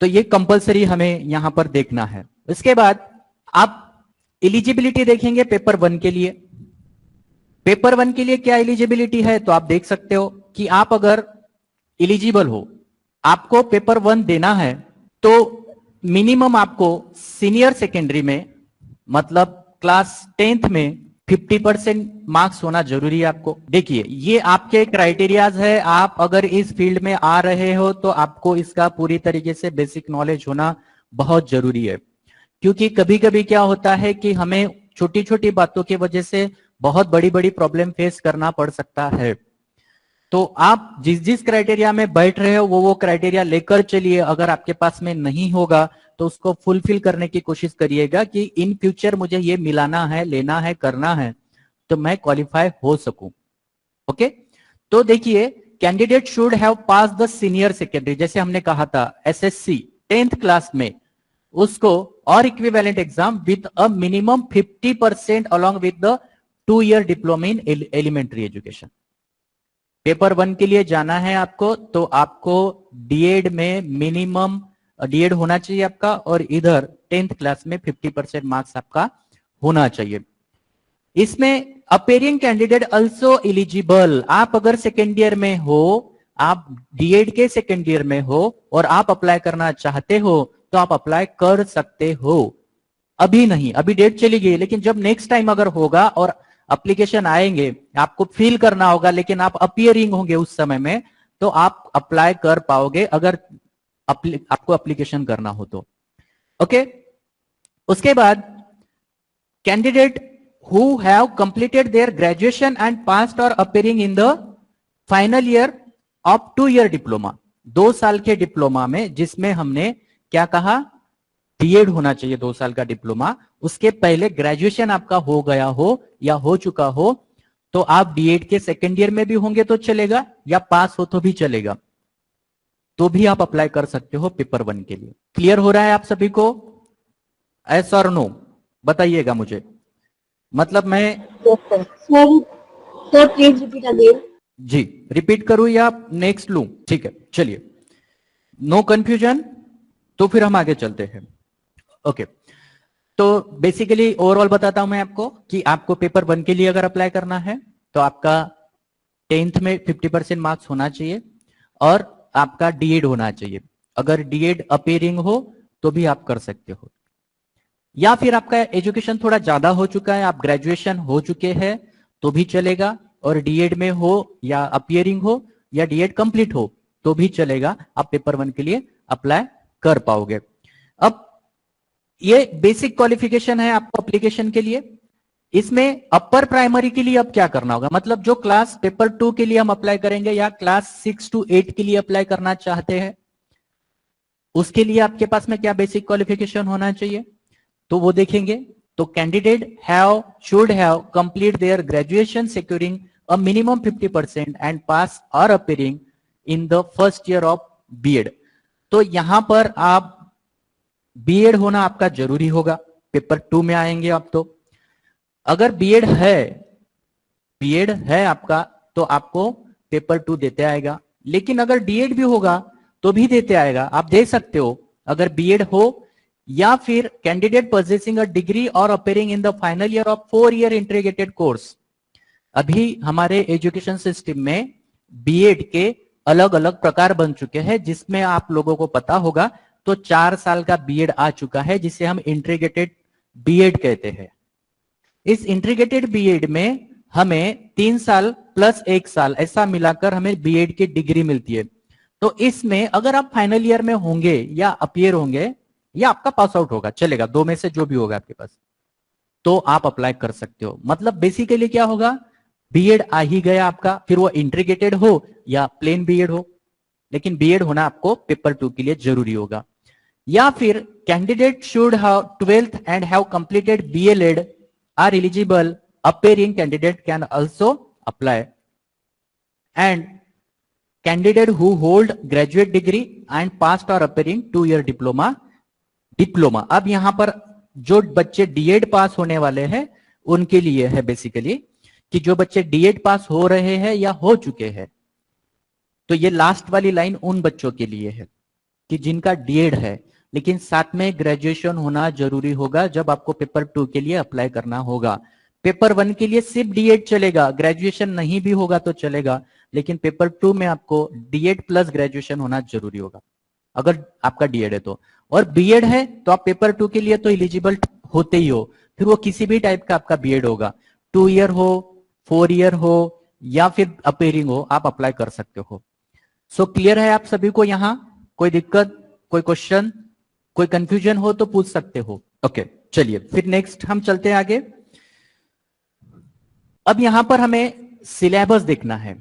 तो ये कंपलसरी हमें यहां पर देखना है। इसके बाद आप एलिजिबिलिटी देखेंगे पेपर 1 के लिए। पेपर 1 के लिए क्या एलिजिबिलिटी है, तो आप देख सकते हो कि आप अगर एलिजिबल हो, आपको पेपर 1 देना है, तो मिनिमम आपको सीनियर सेकेंडरी में, मतलब क्लास 10th में 50% मार्क्स होना जरूरी है आपको। देखिए, ये आपके क्राइटेरियाज है। आप अगर इस फील्ड में आ रहे हो तो आपको इसका पूरी तरीके से बेसिक नॉलेज होना बहुत जरूरी है, क्योंकि कभी कभी क्या होता है कि हमें छोटी छोटी बातों की वजह से बहुत बड़ी बड़ी प्रॉब्लम फेस करना पड़ सकता है। तो आप जिस जिस क्राइटेरिया में बैठ रहे हो वो क्राइटेरिया लेकर चलिए। अगर आपके पास में नहीं होगा तो उसको फुलफिल करने की कोशिश करिएगा कि इन फ्यूचर मुझे ये मिलाना है, लेना है, करना है, तो मैं क्वालिफाई हो सकूं। ओके, तो देखिए, candidate should have pass the senior secondary, जैसे हमने कहा था एसएससी 10th क्लास में, उसको और equivalent exam with a minimum 50% along with the 2 year diploma in elementary education. Paper 1 के लिए जाना है आपको, तो आपको डीएड में मिनिमम डीएड होना चाहिए आपका, और इधर 10th क्लास में 50% मार्क्स आपका होना चाहिए। इसमें अपेयरिंग कैंडिडेट अल्सो एलिजिबल, आप अगर सेकेंड ईयर में हो, आप डीएड के सेकेंड ईयर में हो और आप अप्लाई करना चाहते हो तो आप अप्लाई कर सकते हो। अभी नहीं, अभी डेट चली गई, लेकिन जब नेक्स्ट टाइम अगर होगा और एप्लीकेशन आएंगे, आपको फिल करना होगा, लेकिन आप अपियरिंग होंगे उस समय में, तो आप अप्लाई कर पाओगे अगर आपको एप्लीकेशन करना हो तो। ओके, उसके बाद candidate who have completed their graduation and passed or appearing in the final year of 2 year diploma, 2 साल के डिप्लोमा में, जिसमें हमने क्या कहा, बीएड होना चाहिए 2 साल का डिप्लोमा, उसके पहले ग्रेजुएशन आपका हो गया हो या हो चुका हो, तो आप डीएड के सेकेंड ईयर में भी होंगे तो चलेगा, या पास हो तो भी चलेगा, तो भी आप अप्लाई कर सकते हो पेपर 1 के लिए। क्लियर हो रहा है आप सभी को? एस और नो बताइएगा मुझे। मतलब मैं सर प्लीज रिपीट अगेन। जी रिपीट करूं या नेक्स्ट लूं? ठीक है, चलिए, नो कंफ्यूजन, तो फिर हम आगे चलते हैं। ओके, तो बेसिकली ओवरऑल बताता हूं मैं आपको कि आपको पेपर 1 के लिए अगर अप्लाई करना है तो आपका 10th में 50% मार्क्स होना चाहिए और आपका डीएड होना चाहिए। अगर डीएड अपेयरिंग हो तो भी आप कर सकते हो, या फिर आपका एजुकेशन थोड़ा ज्यादा हो चुका है, आप ग्रेजुएशन हो चुके हैं तो भी चलेगा, और डीएड में हो या अपियरिंग हो या डीएड कंप्लीट हो तो भी चलेगा, आप पेपर 1 के लिए अप्लाई कर पाओगे। अब ये बेसिक क्वालिफिकेशन है आपको एप्लीकेशन के लिए। इसमें अपर प्राइमरी के लिए अब क्या करना होगा, मतलब जो क्लास पेपर 2 के लिए हम अप्लाई करेंगे या क्लास 6 to 8 के लिए अप्लाई करना चाहते हैं, उसके लिए आपके पास में क्या बेसिक क्वालिफिकेशन होना चाहिए, तो वो देखेंगे। तो candidate should have complete their graduation securing a minimum 50% and pass और appearing in the first year of BEd. तो यहां पर आप बीएड होना आपका जरूरी होगा, पेपर 2 में आएंगे आप। तो अगर बीएड है आपका तो आपको पेपर 2 देते आएगा, लेकिन अगर डीएड भी होगा तो भी देते आएगा, आप दे सकते हो अगर बीएड हो, या फिर कैंडिडेट पोजेसिंग अ डिग्री और appearing in the final year of 4 year integrated course. अभी हमारे एजुकेशन सिस्टम में बीएड के अलग अलग प्रकार बन चुके हैं, जिसमें आप लोगों को पता होगा तो 4 साल का बीएड आ चुका है, जिसे हम इंटीग्रेटेड बीएड कहते हैं। इस इंटीग्रेटेड बीएड में हमें 3 साल प्लस 1 साल ऐसा मिलाकर हमें बीएड की डिग्री मिलती है। तो इसमें अगर आप फाइनल ईयर में होंगे या अपीयर होंगे या आपका पास आउट होगा, चलेगा, 2 में से जो भी होगा आपके पास, तो आप अप्लाई कर सकते हो। मतलब बेसिकली क्या होगा, बीएड आ ही गया आपका, फिर वो इंटीग्रेटेड हो या प्लेन बीएड हो, लेकिन बीएड होना आपको पेपर 2 के लिए जरूरी होगा। या फिर candidate should have 12th and have completed BElEd or eligible, appearing candidate can also apply, and candidate who hold graduate degree and passed or appearing 2 year diploma। अब यहां पर जो बच्चे डीएड पास होने वाले हैं उनके लिए है बेसिकली, कि जो बच्चे डीएड पास हो रहे हैं या हो चुके हैं, तो ये लास्ट वाली लाइन उन बच्चों के लिए है कि जिनका डीएड है लेकिन साथ में ग्रेजुएशन होना जरूरी होगा जब आपको पेपर 2 के लिए अप्लाई करना होगा। पेपर 1 के लिए सिर्फ डीएड चलेगा, ग्रेजुएशन नहीं भी होगा तो चलेगा, लेकिन पेपर 2 में आपको डीएड प्लस ग्रेजुएशन होना जरूरी होगा अगर आपका डीएड है तो। और बीएड है तो आप पेपर 2 के लिए तो एलिजिबल होते ही हो, फिर वो किसी भी टाइप का आपका बीएड होगा, 2 ईयर हो, 4 ईयर हो या फिर अपेयरिंग हो, आप अप्लाई कर सकते हो। सो क्लियर है आप सभी को? यहां कोई दिक्कत, कोई क्वेश्चन, कोई कंफ्यूजन हो तो पूछ सकते हो। ओके, चलिए फिर नेक्स्ट हम चलते हैं आगे। अब यहां पर हमें सिलेबस देखना है,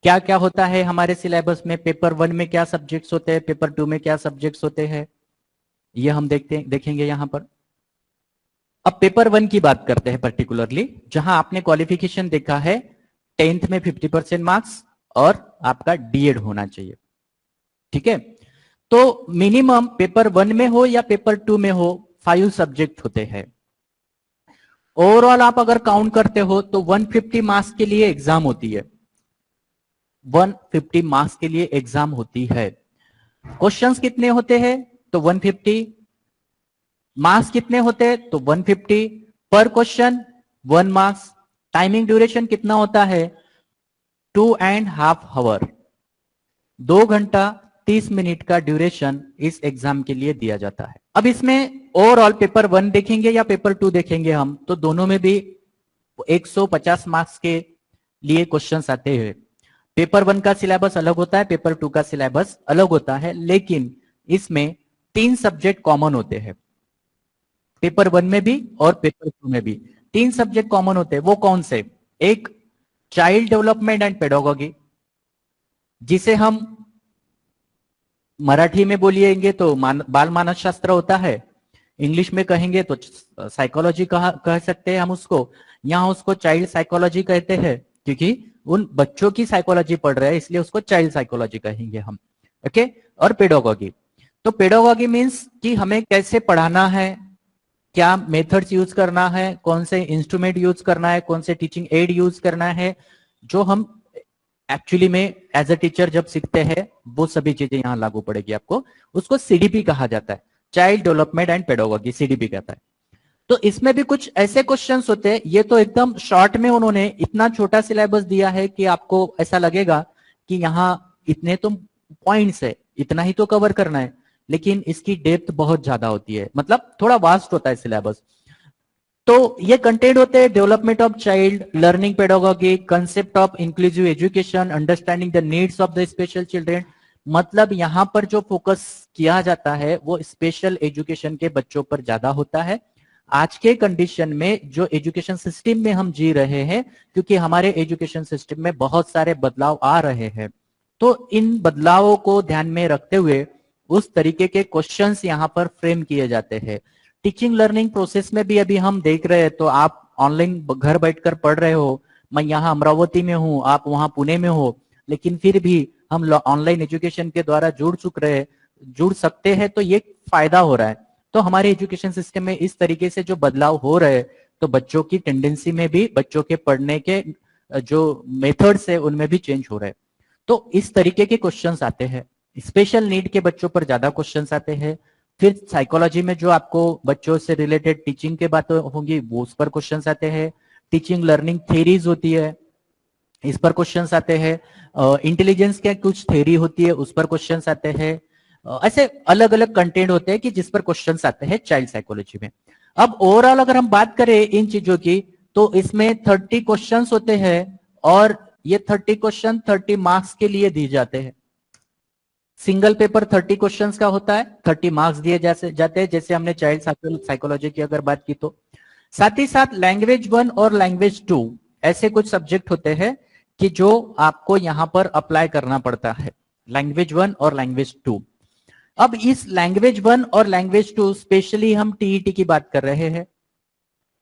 क्या क्या होता है हमारे सिलेबस में, पेपर 1 में क्या सब्जेक्ट्स होते हैं, पेपर 2 में क्या सब्जेक्ट्स होते हैं, ये हम देखेंगे यहां पर। अब पेपर 1 की बात करते हैं पर्टिकुलरली, जहां आपने क्वालिफिकेशन देखा है 10th में 50% मार्क्स और आपका डीएड होना चाहिए, ठीक है। तो मिनिमम पेपर 1 में हो या पेपर 2 में हो 5 सब्जेक्ट होते हैं। ओवरऑल आप अगर काउंट करते हो तो 150 मार्क्स के लिए एग्जाम होती है, 150 मार्क्स के लिए एग्जाम होती है। क्वेश्चंस कितने होते हैं तो 150, मार्क्स कितने होते हैं तो 150 पर क्वेश्चन 1 मार्क्स। टाइमिंग ड्यूरेशन कितना होता है 2.5 आवर, 2 घंटा 30 मिनट का ड्यूरेशन इस एग्जाम के लिए दिया जाता है। अब इसमें ओवरऑल पेपर 1 देखेंगे या पेपर 2 देखेंगे हम, तो दोनों में भी 150 मार्क्स के लिए क्वेश्चंस आते हैं। पेपर 1 का सिलेबस अलग होता है, पेपर 2 का सिलेबस अलग होता है, लेकिन इसमें 3 सब्जेक्ट कॉमन होते हैं। पेपर 1 में भी और पेपर 2 में भी 3 सब्जेक्ट कॉमन होते हैं। वो कौन से? एक चाइल्ड डेवलपमेंट एंड पेडागोगी, जिसे हम मराठी में बोलिएंगे तो बाल मानस शास्त्र होता है, इंग्लिश में कहेंगे तो साइकोलॉजी कह सकते हैं हम उसको। यहाँ उसको चाइल्ड साइकोलॉजी कहते हैं, क्योंकि उन बच्चों की साइकोलॉजी पढ़ रहे हैं, इसलिए उसको चाइल्ड साइकोलॉजी कहेंगे हम। ओके, और पेडागोगी, तो पेडागोगी मीन्स कि हमें कैसे पढ़ाना है, क्या मेथड्स यूज करना है, कौन से इंस्ट्रूमेंट यूज करना है, कौन से टीचिंग एड यूज करना है, जो हम एक्चुअली में एज अ टीचर जब सीखते हैं वो सभी चीजें यहाँ लागू पड़ेगी आपको। उसको सीडीपी कहा जाता है, child development and pedagogy, CDP कहता है। तो इसमें भी कुछ ऐसे क्वेश्चंस होते हैं, ये तो एकदम शॉर्ट में उन्होंने इतना छोटा सिलेबस दिया है कि आपको ऐसा लगेगा कि यहाँ इतने तो पॉइंट्स है, इतना ही तो कवर करना है, लेकिन इसकी डेप्थ बहुत ज्यादा होती है, मतलब थोड़ा वास्ट होता है सिलेबस। तो ये कंटेंट होते हैं development of child, learning pedagogy, concept of inclusive education, understanding the needs of the special children. मतलब यहाँ पर जो फोकस किया जाता है वो स्पेशल एजुकेशन के बच्चों पर ज्यादा होता है। आज के कंडीशन में जो एजुकेशन सिस्टम में हम जी रहे हैं, क्योंकि हमारे एजुकेशन सिस्टम में बहुत सारे बदलाव आ रहे हैं, तो इन बदलावों को ध्यान में रखते हुए उस तरीके के क्वेश्चंस यहाँ पर फ्रेम किए जाते हैं। टीचिंग लर्निंग प्रोसेस में भी अभी हम देख रहे हैं, तो आप ऑनलाइन घर बैठकर पढ़ रहे हो, मैं यहाँ अमरावती में हूँ, आप वहाँ पुणे में हो, लेकिन फिर भी हम ऑनलाइन एजुकेशन के द्वारा जुड़ सकते हैं, तो ये फायदा हो रहा है। तो हमारे एजुकेशन सिस्टम में इस तरीके से जो बदलाव हो रहे हैं, तो बच्चों की टेंडेंसी में भी, बच्चों के पढ़ने के जो मेथड्स है उनमें भी चेंज हो रहे हैं। तो इस तरीके के क्वेश्चंस आते हैं। स्पेशल नीड के बच्चों पर ज्यादा क्वेश्चंस आते हैं। फिर साइकोलॉजी में जो आपको बच्चों से रिलेटेड टीचिंग के बातें होंगी वो उस पर क्वेश्चंस आते हैं। टीचिंग लर्निंग थेरीज होती है, इस पर क्वेश्चंस आते हैं। इंटेलिजेंस के कुछ थेरी होती है, उस पर क्वेश्चंस आते हैं। ऐसे अलग अलग कंटेंट होते हैं कि जिस पर क्वेश्चंस आते हैं चाइल्ड साइकोलॉजी में। अब ओवरऑल अगर हम बात करें इन चीजों की, तो इसमें 30 क्वेश्चंस होते हैं, और ये 30 क्वेश्चन 30 मार्क्स के लिए दिए जाते हैं। सिंगल पेपर 30 क्वेश्चंस का होता है, 30 मार्क्स दिए जाते हैं, जैसे हमने चाइल्ड साइकोलॉजी की अगर बात की तो। साथ ही साथ लैंग्वेज 1 और लैंग्वेज 2 ऐसे कुछ सब्जेक्ट होते हैं कि जो आपको यहां पर अप्लाई करना पड़ता है, लैंग्वेज 1 और लैंग्वेज 2। अब इस लैंग्वेज 1 और लैंग्वेज 2 स्पेशली हम टीईटी की बात कर रहे हैं।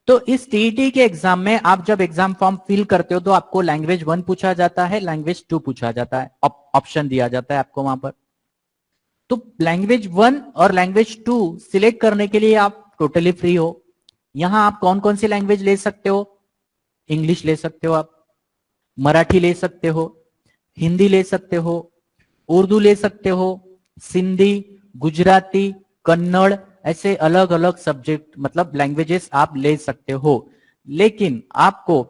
तो इस टीईटी के एग्जाम में आप जब एग्जाम फॉर्म फिल करते हो तो आपको लैंग्वेज 1 पूछा जाता है, लैंग्वेज 2 पूछा जाता है, ऑप्शन दिया जाता है आपको वहां पर। तो लैंग्वेज 1 और लैंग्वेज 2 सिलेक्ट करने के लिए आप टोटली फ्री हो। यहां आप कौन कौन सी लैंग्वेज ले सकते हो? इंग्लिश ले सकते हो, आप मराठी ले सकते हो, हिंदी ले सकते हो, उर्दू ले सकते हो, सिंधी, गुजराती, कन्नड़, ऐसे अलग अलग सब्जेक्ट मतलब लैंग्वेजेस आप ले सकते हो। लेकिन आपको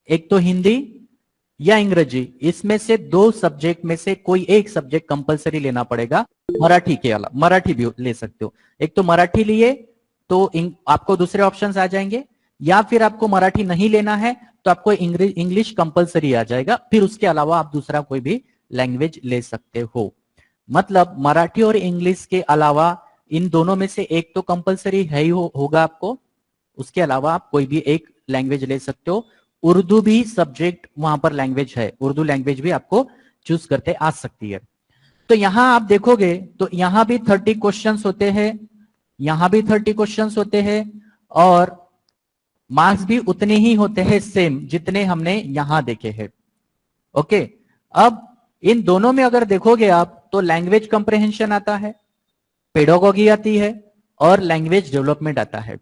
एक तो हिंदी या अंग्रेजी, इसमें से 2 सब्जेक्ट में से कोई एक सब्जेक्ट कंपलसरी लेना पड़ेगा। मराठी के अलावा मराठी भी ले सकते हो। एक तो मराठी लिए तो आपको दूसरे ऑप्शंस आ जाएंगे, या फिर आपको मराठी नहीं लेना है तो आपको इंग्लिश कंपलसरी आ जाएगा। फिर उसके अलावा आप दूसरा कोई भी लैंग्वेज ले सकते हो। मतलब मराठी और इंग्लिश के अलावा इन दोनों में से एक तो कंपलसरी है ही होगा आपको, उसके अलावा आप कोई भी एक लैंग्वेज ले सकते हो। उर्दू भी सब्जेक्ट वहां पर लैंग्वेज है, उर्दू लैंग्वेज भी आपको चूज करते आ सकती है। तो यहां आप देखोगे तो यहां भी 30 क्वेश्चंस होते हैं, यहां भी 30 क्वेश्चंस होते हैं, और मार्क्स भी उतने ही होते हैं सेम जितने हमने यहां देखे हैं। ओके, अब इन दोनों में अगर देखोगे आप तो लैंग्वेज कंप्रहेंशन आता है, पेडागोगी आती है, और लैंग्वेज डेवलपमेंट आता है।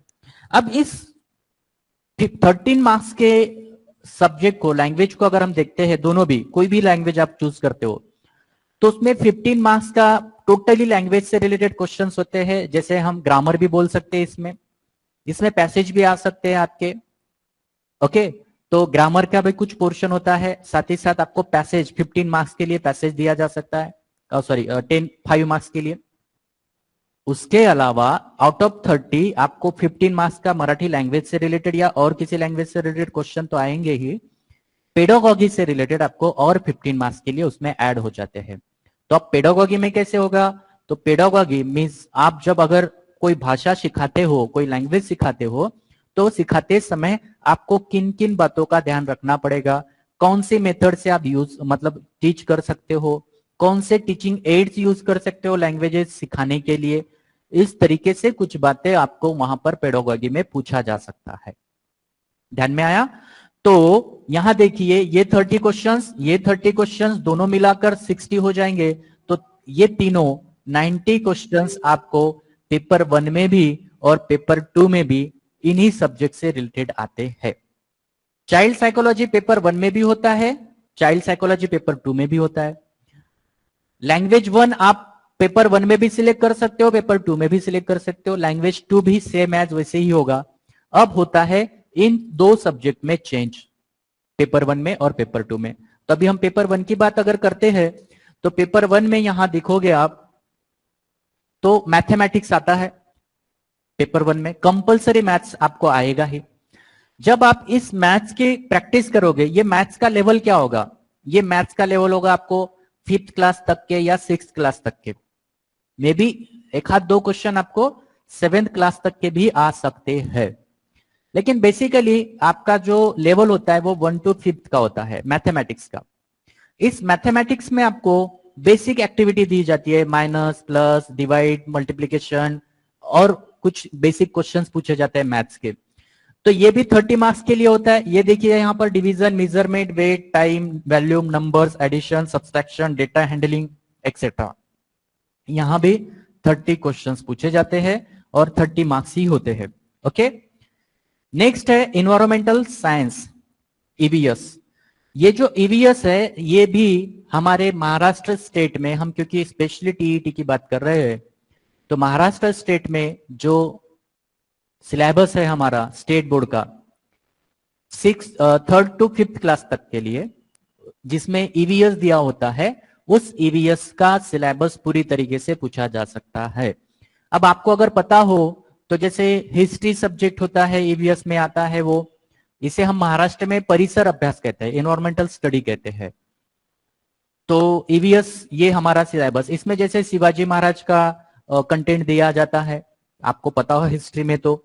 अब इस 13 मार्क्स के सब्जेक्ट को, लैंग्वेज को अगर हम देखते हैं, दोनों भी, कोई भी लैंग्वेज आप चूज करते हो, तो उसमें 15 मार्क्स का टोटली लैंग्वेज से रिलेटेड क्वेश्चंस होते हैं। जैसे हम ग्रामर भी बोल सकते हैं, इसमें पैसेज भी आ सकते हैं आपके। ओके, तो ग्रामर का भी कुछ पोर्शन होता है, साथ ही साथ आपको पैसेज 15 मार्क्स के लिए पैसेज दिया जा सकता है, सॉरी 5 मार्क्स के लिए। उसके अलावा आउट ऑफ 30 आपको 15 मार्क्स का मराठी लैंग्वेज से रिलेटेड या और किसी लैंग्वेज से रिलेटेड क्वेश्चन तो आएंगे ही, पेडागॉजी से रिलेटेड आपको और 15 मार्क्स के लिए उसमें ऐड हो जाते हैं। तो अब पेडागॉजी में कैसे होगा? तो पेडागॉजी मीन्स आप जब अगर कोई भाषा सिखाते हो, कोई लैंग्वेज सिखाते हो, तो सिखाते समय आपको किन किन बातों का ध्यान रखना पड़ेगा, कौन सी मेथड से आप यूज मतलब टीच कर सकते हो, कौन से टीचिंग एड्स यूज कर सकते हो लैंग्वेजेस सिखाने के लिए, इस तरीके से कुछ बातें आपको वहां पर पेडागॉजी में पूछा जा सकता है। ध्यान में आया? तो यहां देखिए, ये 30 क्वेश्चंस, ये 30 क्वेश्चंस दोनों मिलाकर 60 हो जाएंगे। तो ये तीनों 90 क्वेश्चंस आपको पेपर 1 में भी और पेपर 2 में भी इन्हीं सब्जेक्ट से रिलेटेड आते हैं। चाइल्ड साइकोलॉजी पेपर 1 में भी होता है, चाइल्ड साइकोलॉजी पेपर 2 में भी होता है। लैंग्वेज 1 आप पेपर 1 में भी सिलेक्ट कर सकते हो, पेपर 2 में भी सिलेक्ट कर सकते हो। लैंग्वेज 2 भी सेम एज वैसे ही होगा। अब होता है इन दो सब्जेक्ट में चेंज, पेपर 1 में और पेपर 2 में। तो अभी हम पेपर 1 की बात अगर करते हैं, तो पेपर 1 में यहां देखोगे आप, तो मैथमेटिक्स आता है पेपर 1 में, कंपलसरी मैथ्स आपको आएगा ही। जब आप इस मैथ्स की प्रैक्टिस करोगे, ये मैथ्स का लेवल क्या होगा? ये मैथ्स का लेवल होगा आपको 5th क्लास तक के या 6th क्लास तक के, मे बी एक आध दो क्वेश्चन आपको 7th क्लास तक के भी आ सकते हैं। लेकिन बेसिकली आपका जो लेवल होता है वो 1 to 5th का होता है मैथमेटिक्स का। इस मैथमेटिक्स में आपको बेसिक एक्टिविटी दी जाती है, माइनस, प्लस, डिवाइड, मल्टीप्लीकेशन और कुछ बेसिक क्वेश्चंस पूछे जाते हैं मैथ्स के। तो ये भी 30 मार्क्स के लिए होता है। ये देखिए यहाँ पर division, measurement, weight, time, volume, numbers, addition, subtraction, data handling etcetera. यहां भी 30 क्वेश्चंस पूछे जाते हैं और 30 मार्क्स ही होते हैं। ओके, नेक्स्ट है इन्वायरमेंटल साइंस, ईवीएस। ये जो ईवीएस है, ये भी हमारे महाराष्ट्र स्टेट में, हम क्योंकि स्पेशली टीईटी की बात कर रहे हैं, तो महाराष्ट्र स्टेट में जो सिलेबस है हमारा स्टेट बोर्ड का 3rd to 5th क्लास तक के लिए, जिसमें ईवीएस दिया होता है, उस ईवीएस का सिलेबस पूरी तरीके से पूछा जा सकता है। अब आपको अगर पता हो तो जैसे हिस्ट्री सब्जेक्ट होता है, ईवीएस में आता है वो, इसे हम महाराष्ट्र में परिसर अभ्यास कहते हैं, एनवायरमेंटल स्टडी कहते हैं। तो ईवीएस ये हमारा सिलेबस, इसमें जैसे शिवाजी महाराज का कंटेंट दिया जाता है, आपको पता हो हिस्ट्री में, तो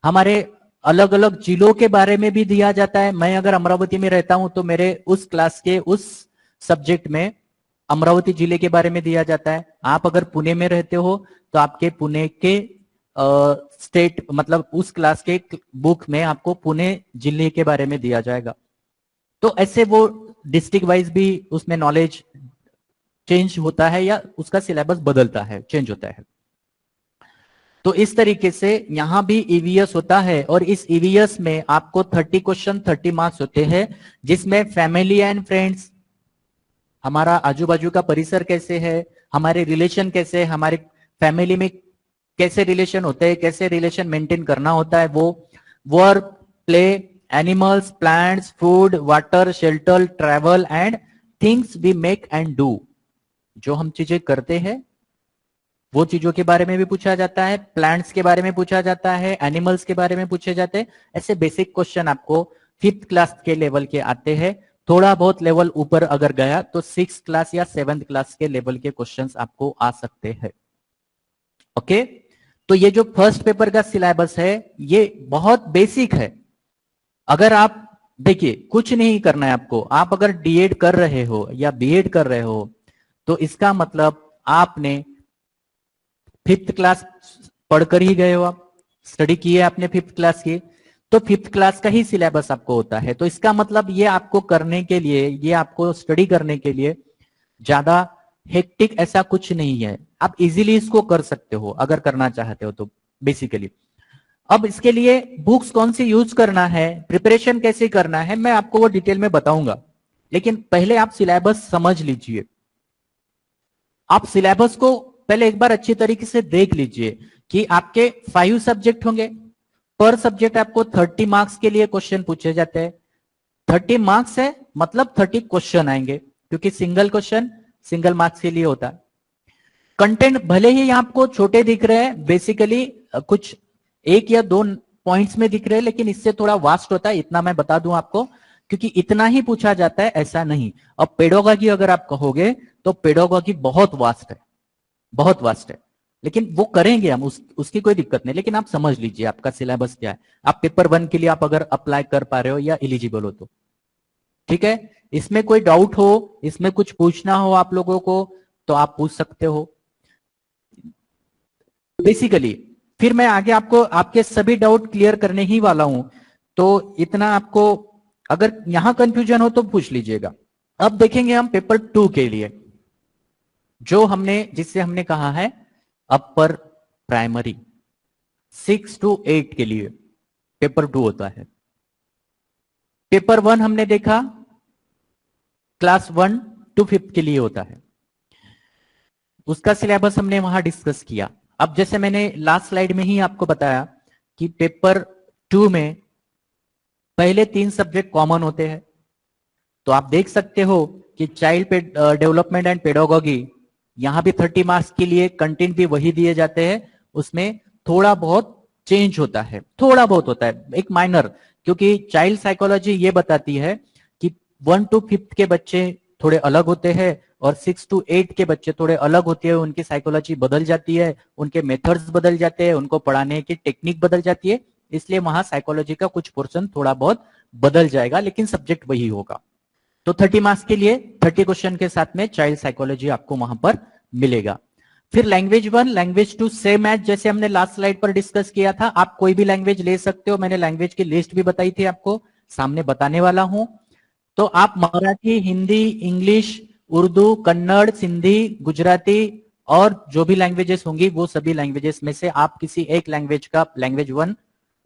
हमारे अलग अलग जिलों के बारे में भी दिया जाता है। मैं अगर अमरावती में रहता हूं तो मेरे उस क्लास के उस सब्जेक्ट में अमरावती जिले के बारे में दिया जाता है। आप अगर पुणे में रहते हो तो आपके पुणे के स्टेट मतलब उस क्लास के बुक में आपको पुणे जिले के बारे में दिया जाएगा। तो ऐसे वो डिस्ट्रिक्ट वाइज भी उसमें नॉलेज चेंज होता है या उसका सिलेबस बदलता है, चेंज होता है। तो इस तरीके से यहां भी ईवीएस होता है और इस ईवीएस में आपको 30 क्वेश्चन 30 मार्क्स होते हैं, जिसमें फैमिली एंड फ्रेंड्स, हमारा आजू बाजू का परिसर कैसे है, हमारे रिलेशन कैसे, हमारे फैमिली में कैसे रिलेशन होते हैं, कैसे रिलेशन मेंटेन करना होता है, वो work, play, animals, plants, food, water, shelter, travel and things we make and do, जो हम चीजें करते हैं वो चीजों के बारे में भी पूछा जाता है, प्लांट्स के बारे में पूछा जाता है, एनिमल्स के बारे में पूछे जाते हैं। ऐसे बेसिक क्वेश्चन आपको 5th क्लास के लेवल के आते हैं। थोड़ा बहुत लेवल ऊपर अगर गया तो 6th क्लास या 7th क्लास के लेवल के क्वेश्चंस आपको आ सकते हैं। ओके, तो ये जो फर्स्ट पेपर का सिलेबस है ये बहुत बेसिक है। अगर आप देखिए, कुछ नहीं करना है आपको, आप अगर डीएड कर रहे हो या बीएड कर रहे हो तो इसका मतलब आपने 5th क्लास पढ़कर ही गए हो, आप स्टडी की है आपने 5th क्लास की, तो 5th क्लास का ही सिलेबस आपको होता है। तो इसका मतलब ये आपको करने के लिए, ये आपको स्टडी करने के लिए ज्यादा हेक्टिक ऐसा कुछ नहीं है, आप इजीली इसको कर सकते हो अगर करना चाहते हो तो। बेसिकली अब इसके लिए बुक्स कौन सी यूज करना है, प्रिपरेशन कैसे करना है, मैं आपको वो डिटेल में बताऊंगा, लेकिन पहले आप सिलेबस समझ लीजिए। आप सिलेबस को पहले एक बार अच्छी तरीके से देख लीजिए कि आपके 5 सब्जेक्ट होंगे, पर सब्जेक्ट आपको 30 मार्क्स के लिए क्वेश्चन पूछे जाते हैं। 30 मार्क्स है मतलब 30 क्वेश्चन आएंगे, क्योंकि सिंगल क्वेश्चन सिंगल मार्क्स के लिए होता है। कंटेंट भले ही आपको छोटे दिख रहे हैं, बेसिकली कुछ 1 या 2 पॉइंट्स में दिख रहे हैं, लेकिन इससे थोड़ा वास्ट होता है, इतना मैं बता दूं आपको, क्योंकि इतना ही पूछा जाता है ऐसा नहीं। अब पेडोगॉजी अगर आप कहोगे तो पेडोगॉजी बहुत वास्ट है, बहुत वास्ट है, लेकिन वो करेंगे हम, उसकी कोई दिक्कत नहीं, लेकिन आप समझ लीजिए आपका सिलेबस क्या है। आप पेपर 1 के लिए आप अगर अप्लाई कर पा रहे हो या एलिजिबल हो तो ठीक है। इसमें कोई डाउट हो, इसमें कुछ पूछना हो आप लोगों को तो आप पूछ सकते हो। बेसिकली फिर मैं आगे आपको आपके सभी डाउट क्लियर करने ही वाला हूं, तो इतना आपको अगर यहां कंफ्यूजन हो तो पूछ लीजिएगा। अब देखेंगे हम पेपर 2 के लिए, जो जिससे हमने कहा है अपर प्राइमरी 6 to 8 के लिए पेपर 2 होता है। पेपर 1 हमने देखा क्लास 1 to 5 के लिए होता है, उसका सिलेबस हमने वहां डिस्कस किया। अब जैसे मैंने लास्ट स्लाइड में ही आपको बताया कि पेपर 2 में पहले 3 सब्जेक्ट कॉमन होते हैं, तो आप देख सकते हो कि चाइल्ड डेवलपमेंट एंड पेडागोगी, यहां भी 30 मार्क्स के लिए कंटेंट भी वही दिए जाते हैं, उसमें थोड़ा बहुत चेंज होता है, थोड़ा बहुत होता है, एक माइनर, क्योंकि चाइल्ड साइकोलॉजी ये बताती है कि 1 to 5 के बच्चे थोड़े अलग होते हैं और 6 to 8 के बच्चे थोड़े अलग होते हैं, उनकी साइकोलॉजी बदल जाती है, उनके मेथड्स बदल जाते हैं, उनको पढ़ाने की टेक्निक बदल जाती है, इसलिए वहां साइकोलॉजी का कुछ पोर्शन थोड़ा बहुत बदल जाएगा, लेकिन सब्जेक्ट वही होगा। तो 30 मार्क्स के लिए 30 क्वेश्चन के साथ में चाइल्ड साइकोलॉजी आपको वहां पर मिलेगा। फिर लैंग्वेज 1, लैंग्वेज 2 सेम एज जैसे हमने लास्ट स्लाइड पर डिस्कस किया था, आप कोई भी लैंग्वेज ले सकते हो, मैंने लैंग्वेज की लिस्ट भी बताई थी, आपको सामने बताने वाला हूं। तो आप मराठी, हिंदी, इंग्लिश, उर्दू, कन्नड़, सिंधी, गुजराती और जो भी लैंग्वेजेस होंगी वो सभी लैंग्वेजेस में से आप किसी एक लैंग्वेज का लैंग्वेज 1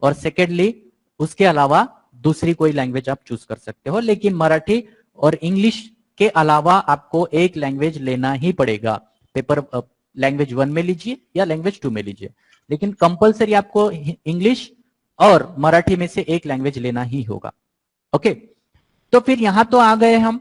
और सेकेंडली उसके अलावा दूसरी कोई लैंग्वेज आप चूज कर सकते हो, लेकिन मराठी और इंग्लिश के अलावा आपको एक लैंग्वेज लेना ही पड़ेगा। पेपर लैंग्वेज 1 में लीजिए या लैंग्वेज 2 में लीजिए, लेकिन कंपलसरी आपको इंग्लिश और मराठी में से एक लैंग्वेज लेना ही होगा। ओके, तो फिर यहां तो आ गए हम,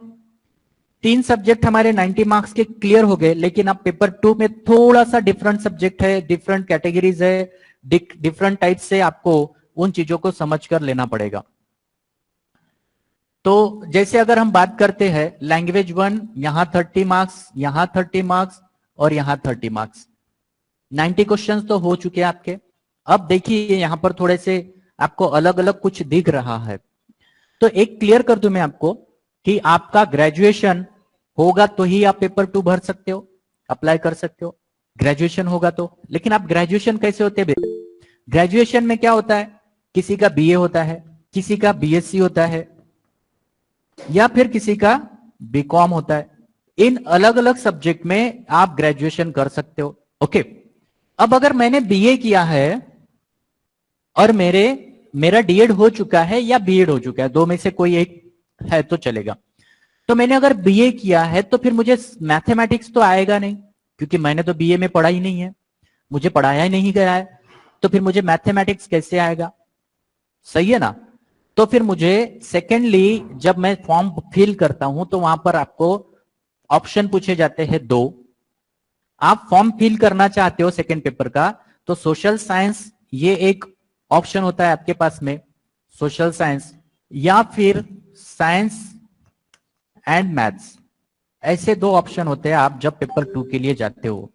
3 सब्जेक्ट हमारे 90 मार्क्स के क्लियर हो गए, लेकिन अब पेपर 2 में थोड़ा सा डिफरेंट सब्जेक्ट है, डिफरेंट कैटेगरीज है, डिफरेंट टाइप से आपको उन चीजों को समझ कर लेना पड़ेगा। तो जैसे अगर हम बात करते हैं लैंग्वेज 1, यहां 30 मार्क्स, यहां 30 मार्क्स और यहां 30 मार्क्स, 90 क्वेश्चंस तो हो चुके हैं आपके। अब देखिए यहां पर थोड़े से आपको अलग अलग कुछ दिख रहा है, तो एक क्लियर कर दूं मैं आपको कि आपका ग्रेजुएशन होगा तो ही आप पेपर 2 भर सकते हो, अप्लाई कर सकते हो, ग्रेजुएशन होगा तो। लेकिन आप ग्रेजुएशन कैसे होते हैं? ग्रेजुएशन में क्या होता है, किसी का बीए होता है, किसी का बीएससी होता है, या फिर किसी का बीकॉम होता है। इन अलग अलग सब्जेक्ट में आप ग्रेजुएशन कर सकते हो। ओके, अब अगर मैंने बीए किया है और मेरा डीएड हो चुका है या बीएड हो चुका है, 2 में से कोई एक है तो चलेगा, तो मैंने अगर बीए किया है तो फिर मुझे मैथमेटिक्स तो आएगा नहीं, क्योंकि मैंने तो बीए में पढ़ा ही नहीं है, मुझे पढ़ाया ही नहीं गया है, तो फिर मुझे मैथमेटिक्स कैसे आएगा? सही है ना? तो फिर मुझे सेकेंडली जब मैं फॉर्म फिल करता हूं तो वहां पर आपको ऑप्शन पूछे जाते हैं 2। आप फॉर्म फिल करना चाहते हो सेकेंड पेपर का, तो सोशल साइंस ये एक ऑप्शन होता है आपके पास में, सोशल साइंस, या फिर साइंस एंड मैथ्स, ऐसे 2 ऑप्शन होते हैं। आप जब पेपर 2 के लिए जाते हो,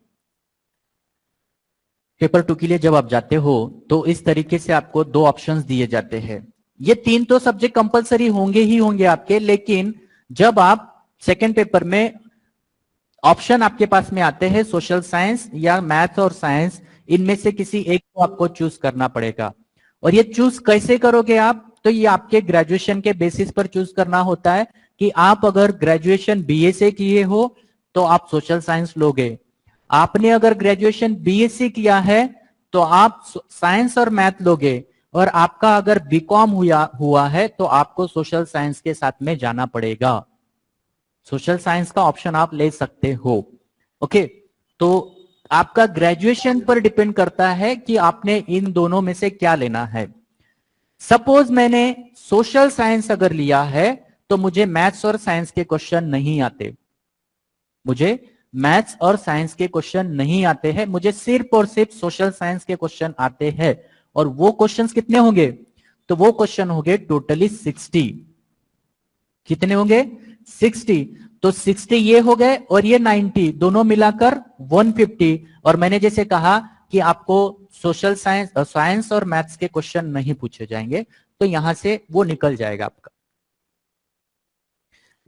पेपर 2 के लिए जब आप जाते हो तो इस तरीके से आपको 2 ऑप्शंस दिए जाते हैं। ये 3 तो सब्जेक्ट कंपलसरी होंगे ही होंगे आपके, लेकिन जब आप सेकेंड पेपर में ऑप्शन आपके पास में आते हैं सोशल साइंस या मैथ्स और साइंस, इनमें से किसी एक को आपको चूज करना पड़ेगा। और ये चूज कैसे करोगे आप? तो ये आपके ग्रेजुएशन के बेसिस पर चूज करना होता है कि आप अगर ग्रेजुएशन बीए से किए हो तो आप सोशल साइंस लोगे, आपने अगर ग्रेजुएशन बीएससी किया है तो आप साइंस और मैथ लोगे, और आपका अगर बीकॉम हुआ है तो आपको सोशल साइंस के साथ में जाना पड़ेगा। सोशल साइंस का ऑप्शन आप ले सकते हो। ओके, तो आपका ग्रेजुएशन पर डिपेंड करता है कि आपने इन दोनों में से क्या लेना है। सपोज मैंने सोशल साइंस अगर लिया है तो मुझे मैथ्स और साइंस के क्वेश्चन नहीं आते, मुझे मैथ्स और साइंस के क्वेश्चन नहीं आते हैं, मुझे सिर्फ और सिर्फ सोशल साइंस के क्वेश्चन आते हैं। और वो क्वेश्चंस कितने होंगे? तो वो क्वेश्चन होंगे टोटली 60। कितने होंगे? 60। तो 60 ये हो गए और ये 90, दोनों मिलाकर 150। और मैंने जैसे कहा कि आपको सोशल साइंस और मैथ्स के क्वेश्चन नहीं पूछे जाएंगे, तो यहां से वो निकल जाएगा आपका।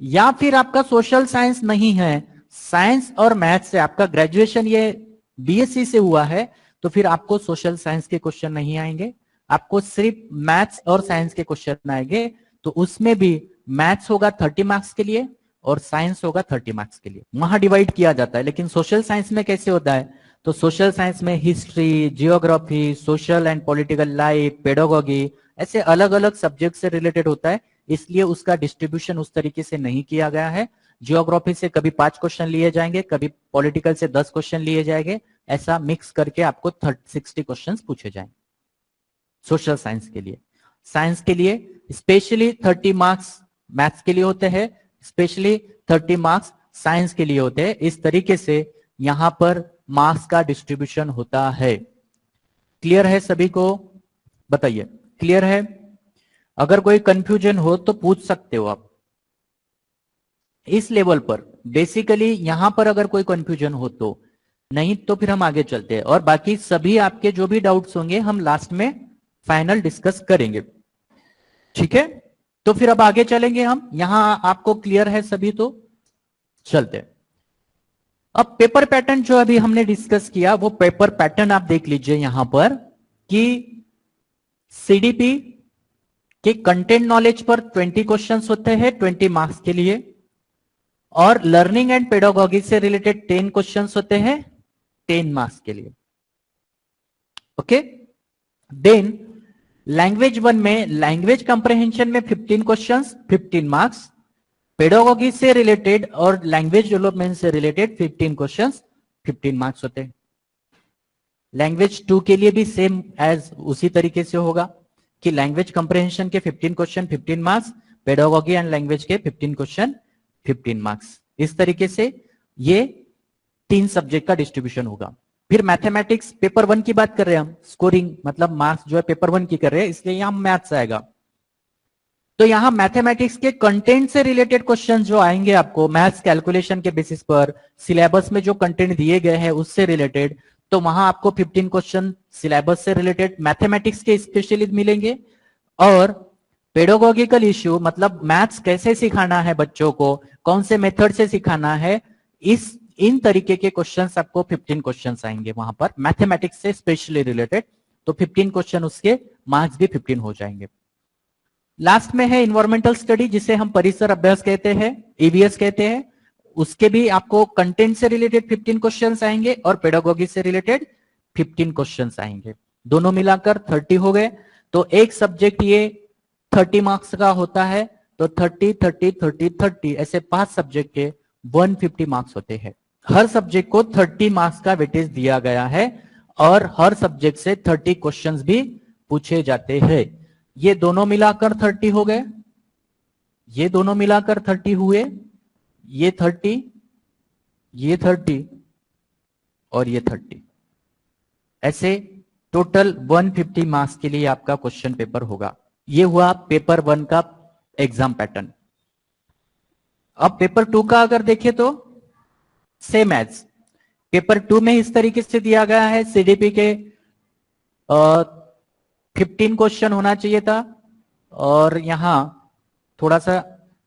या फिर आपका सोशल साइंस नहीं है, साइंस और मैथ्स से आपका ग्रेजुएशन ये बीएससी से हुआ है, तो फिर आपको सोशल साइंस के क्वेश्चन नहीं आएंगे, आपको सिर्फ मैथ्स और साइंस के क्वेश्चन आएंगे। तो उसमें भी मैथ्स होगा 30 मार्क्स के लिए और साइंस होगा 30 मार्क्स के लिए, वहां डिवाइड किया जाता है। लेकिन सोशल साइंस में कैसे होता है? तो सोशल साइंस में history, geography, social and political life, pedagogy, ऐसे अलग अलग सब्जेक्ट से रिलेटेड होता है, इसलिए उसका डिस्ट्रीब्यूशन उस तरीके से नहीं किया गया है। जियोग्राफी से कभी 5 क्वेश्चन लिए जाएंगे, कभी पॉलिटिकल से 10 क्वेश्चन लिए जाएंगे, ऐसा मिक्स करके आपको 60 क्वेश्चंस पूछे जाएंगे सोशल साइंस के लिए। साइंस के लिए स्पेशली 30 मार्क्स मैथ्स के लिए होते हैं, स्पेशली 30 मार्क्स साइंस के लिए होते हैं। इस तरीके से यहां पर मार्क्स का डिस्ट्रीब्यूशन होता है। क्लियर है सभी को? बताइए, क्लियर है? अगर कोई कंफ्यूजन हो तो पूछ सकते हो आप इस लेवल पर। बेसिकली यहां पर अगर कोई कंफ्यूजन हो तो, नहीं तो फिर हम आगे चलते हैं। और बाकी सभी आपके जो भी डाउट्स होंगे हम लास्ट में फाइनल डिस्कस करेंगे, ठीक है? तो फिर अब आगे चलेंगे हम। यहां आपको क्लियर है सभी? तो चलते हैं। अब पेपर पैटर्न जो अभी हमने डिस्कस किया, वो पेपर पैटर्न आप देख लीजिए यहां पर कि सीडीपी के कंटेंट नॉलेज पर 20 क्वेश्चंस होते हैं 20 मार्क्स के लिए, और लर्निंग एंड पेडागोगी से रिलेटेड 10 क्वेश्चंस होते हैं 10 मार्क्स के लिए। ओके, देन लैंग्वेज 1 में लैंग्वेज कंप्रहेंशन में 15 क्वेश्चंस 15 मार्क्स, पेडागोगी से रिलेटेड और लैंग्वेज डेवलपमेंट से रिलेटेड 15 क्वेश्चंस 15 मार्क्स होते हैं। लैंग्वेज 2 के लिए भी सेम एज उसी तरीके से होगा कि लैंग्वेज कंप्रहेंशन के 15 question 15 marks, pedagogy and language के 15 क्वेश्चन 15 मार्क्स। इस तरीके से ये 3 सब्जेक्ट का डिस्ट्रीब्यूशन होगा। फिर मैथमेटिक्स पेपर 1 की बात कर रहे हैं हम, स्कोरिंग मतलब मार्क्स जो है पेपर 1 की कर रहे हैं, इसलिए यहां मैथ्स आएगा। तो यहां मैथमेटिक्स के कंटेंट से रिलेटेड क्वेश्चन जो आएंगे आपको मैथ्स कैलकुलेशन के बेसिस पर, सिलेबस में जो कंटेंट दिए गए हैं उससे रिलेटेड, तो वहां आपको 15 क्वेश्चन सिलेबस से रिलेटेड मैथमेटिक्स के स्पेशली मिलेंगे। और पेडागोगिकल इश्यू मतलब मैथ्स कैसे सिखाना है बच्चों को, कौन से मेथड से सिखाना है, इन तरीके के क्वेश्चंस आपको 15 क्वेश्चंस आएंगे वहां पर मैथमेटिक्स से स्पेशली रिलेटेड। तो 15 क्वेश्चन, उसके मार्क्स भी 15 हो जाएंगे। लास्ट में है इन्वायरमेंटल स्टडी, जिसे हम परिसर अभ्यास कहते हैं, ईवीएस कहते हैं। उसके भी आपको कंटेंट से रिलेटेड 15 क्वेश्चंस आएंगे और पेडागोगी से रिलेटेड 15 क्वेश्चंस आएंगे, दोनों मिलाकर 30 हो गए। तो एक सब्जेक्ट ये 30 मार्क्स का होता है, तो 30 30 30 30 ऐसे 5 सब्जेक्ट के 150 मार्क्स होते हैं। हर सब्जेक्ट को 30 मार्क्स का वेटेज दिया गया है और हर सब्जेक्ट से 30 क्वेश्चंस भी पूछे जाते हैं। ये दोनों मिलाकर 30 हो गए, ये दोनों मिलाकर 30 हुए, ये 30, ये 30 और ये 30, ऐसे टोटल 150 मार्क्स के लिए आपका क्वेश्चन पेपर होगा। ये हुआ पेपर 1 का एग्जाम पैटर्न। अब पेपर 2 का अगर देखें तो सेम एज पेपर 2 में इस तरीके से दिया गया है, सीडीपी के 15 क्वेश्चन होना चाहिए था और यहां थोड़ा सा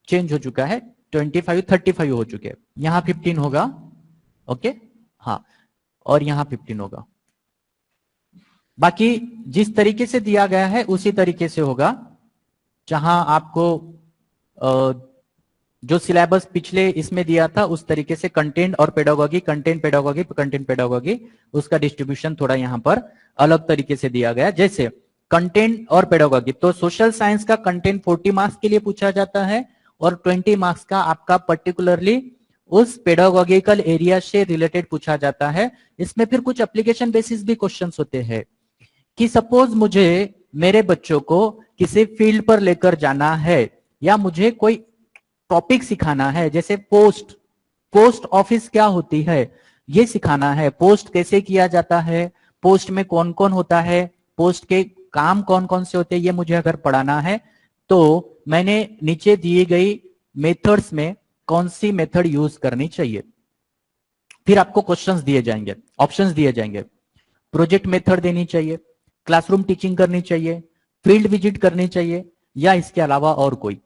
चेंज हो चुका है, 25 35 हो चुके हैं, यहां 15 होगा। ओके, हाँ, और यहां 15 होगा। बाकी जिस तरीके से दिया गया है उसी तरीके से होगा, जहां आपको जो सिलेबस पिछले इसमें दिया था उस तरीके से कंटेंट और pedagogy, content pedagogy, content pedagogy, उसका डिस्ट्रीब्यूशन थोड़ा यहाँ पर अलग तरीके से दिया गया। जैसे कंटेंट और पेडागोगी, तो सोशल साइंस का कंटेंट 40 मार्क्स के लिए पूछा जाता है और 20 मार्क्स का आपका पर्टिकुलरली उस पेडागोगिकल एरिया से रिलेटेड पूछा जाता है। इसमें फिर कुछ एप्लीकेशन बेसिस भी क्वेश्चंस होते हैं कि सपोज मुझे मेरे बच्चों को किसी फील्ड पर लेकर जाना है या मुझे कोई टॉपिक सिखाना है, जैसे पोस्ट ऑफिस क्या होती है ये सिखाना है, पोस्ट कैसे किया जाता है, पोस्ट में कौन कौन होता है, पोस्ट के काम कौन कौन से होते हैं, ये मुझे अगर पढ़ाना है तो मैंने नीचे दिए गई मेथड्स में कौन सी मेथड यूज करनी चाहिए। फिर आपको क्वेश्चंस दिए जाएंगे, ऑप्शंस दिए जाएंगे, प्रोजेक्ट मेथड देनी चाहिए, क्लासरूम टीचिंग करनी चाहिए, फील्ड विजिट करनी चाहिए या इसके अलावा और कोई।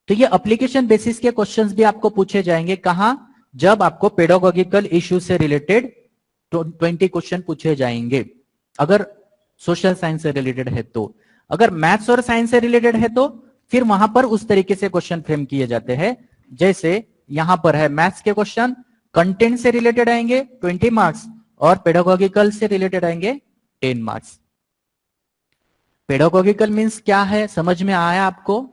तो ये एप्लीकेशन बेसिस के क्वेश्चंस भी आपको पूछे जाएंगे। कहां? जब आपको पेडागोगिकल इश्यू से रिलेटेड 20 क्वेश्चन पूछे जाएंगे, अगर सोशल साइंस से रिलेटेड है तो। अगर मैथ्स और साइंस से रिलेटेड है तो फिर वहां पर उस तरीके से क्वेश्चन फ्रेम किए जाते हैं। जैसे यहां पर है मैथ्स के क्वेश्चन, कंटेंट से रिलेटेड आएंगे 20 मार्क्स और पेडागोगिकल से रिलेटेड आएंगे 10 मार्क्स। पेडागोगिकल मीन्स क्या है, समझ में आया आपको?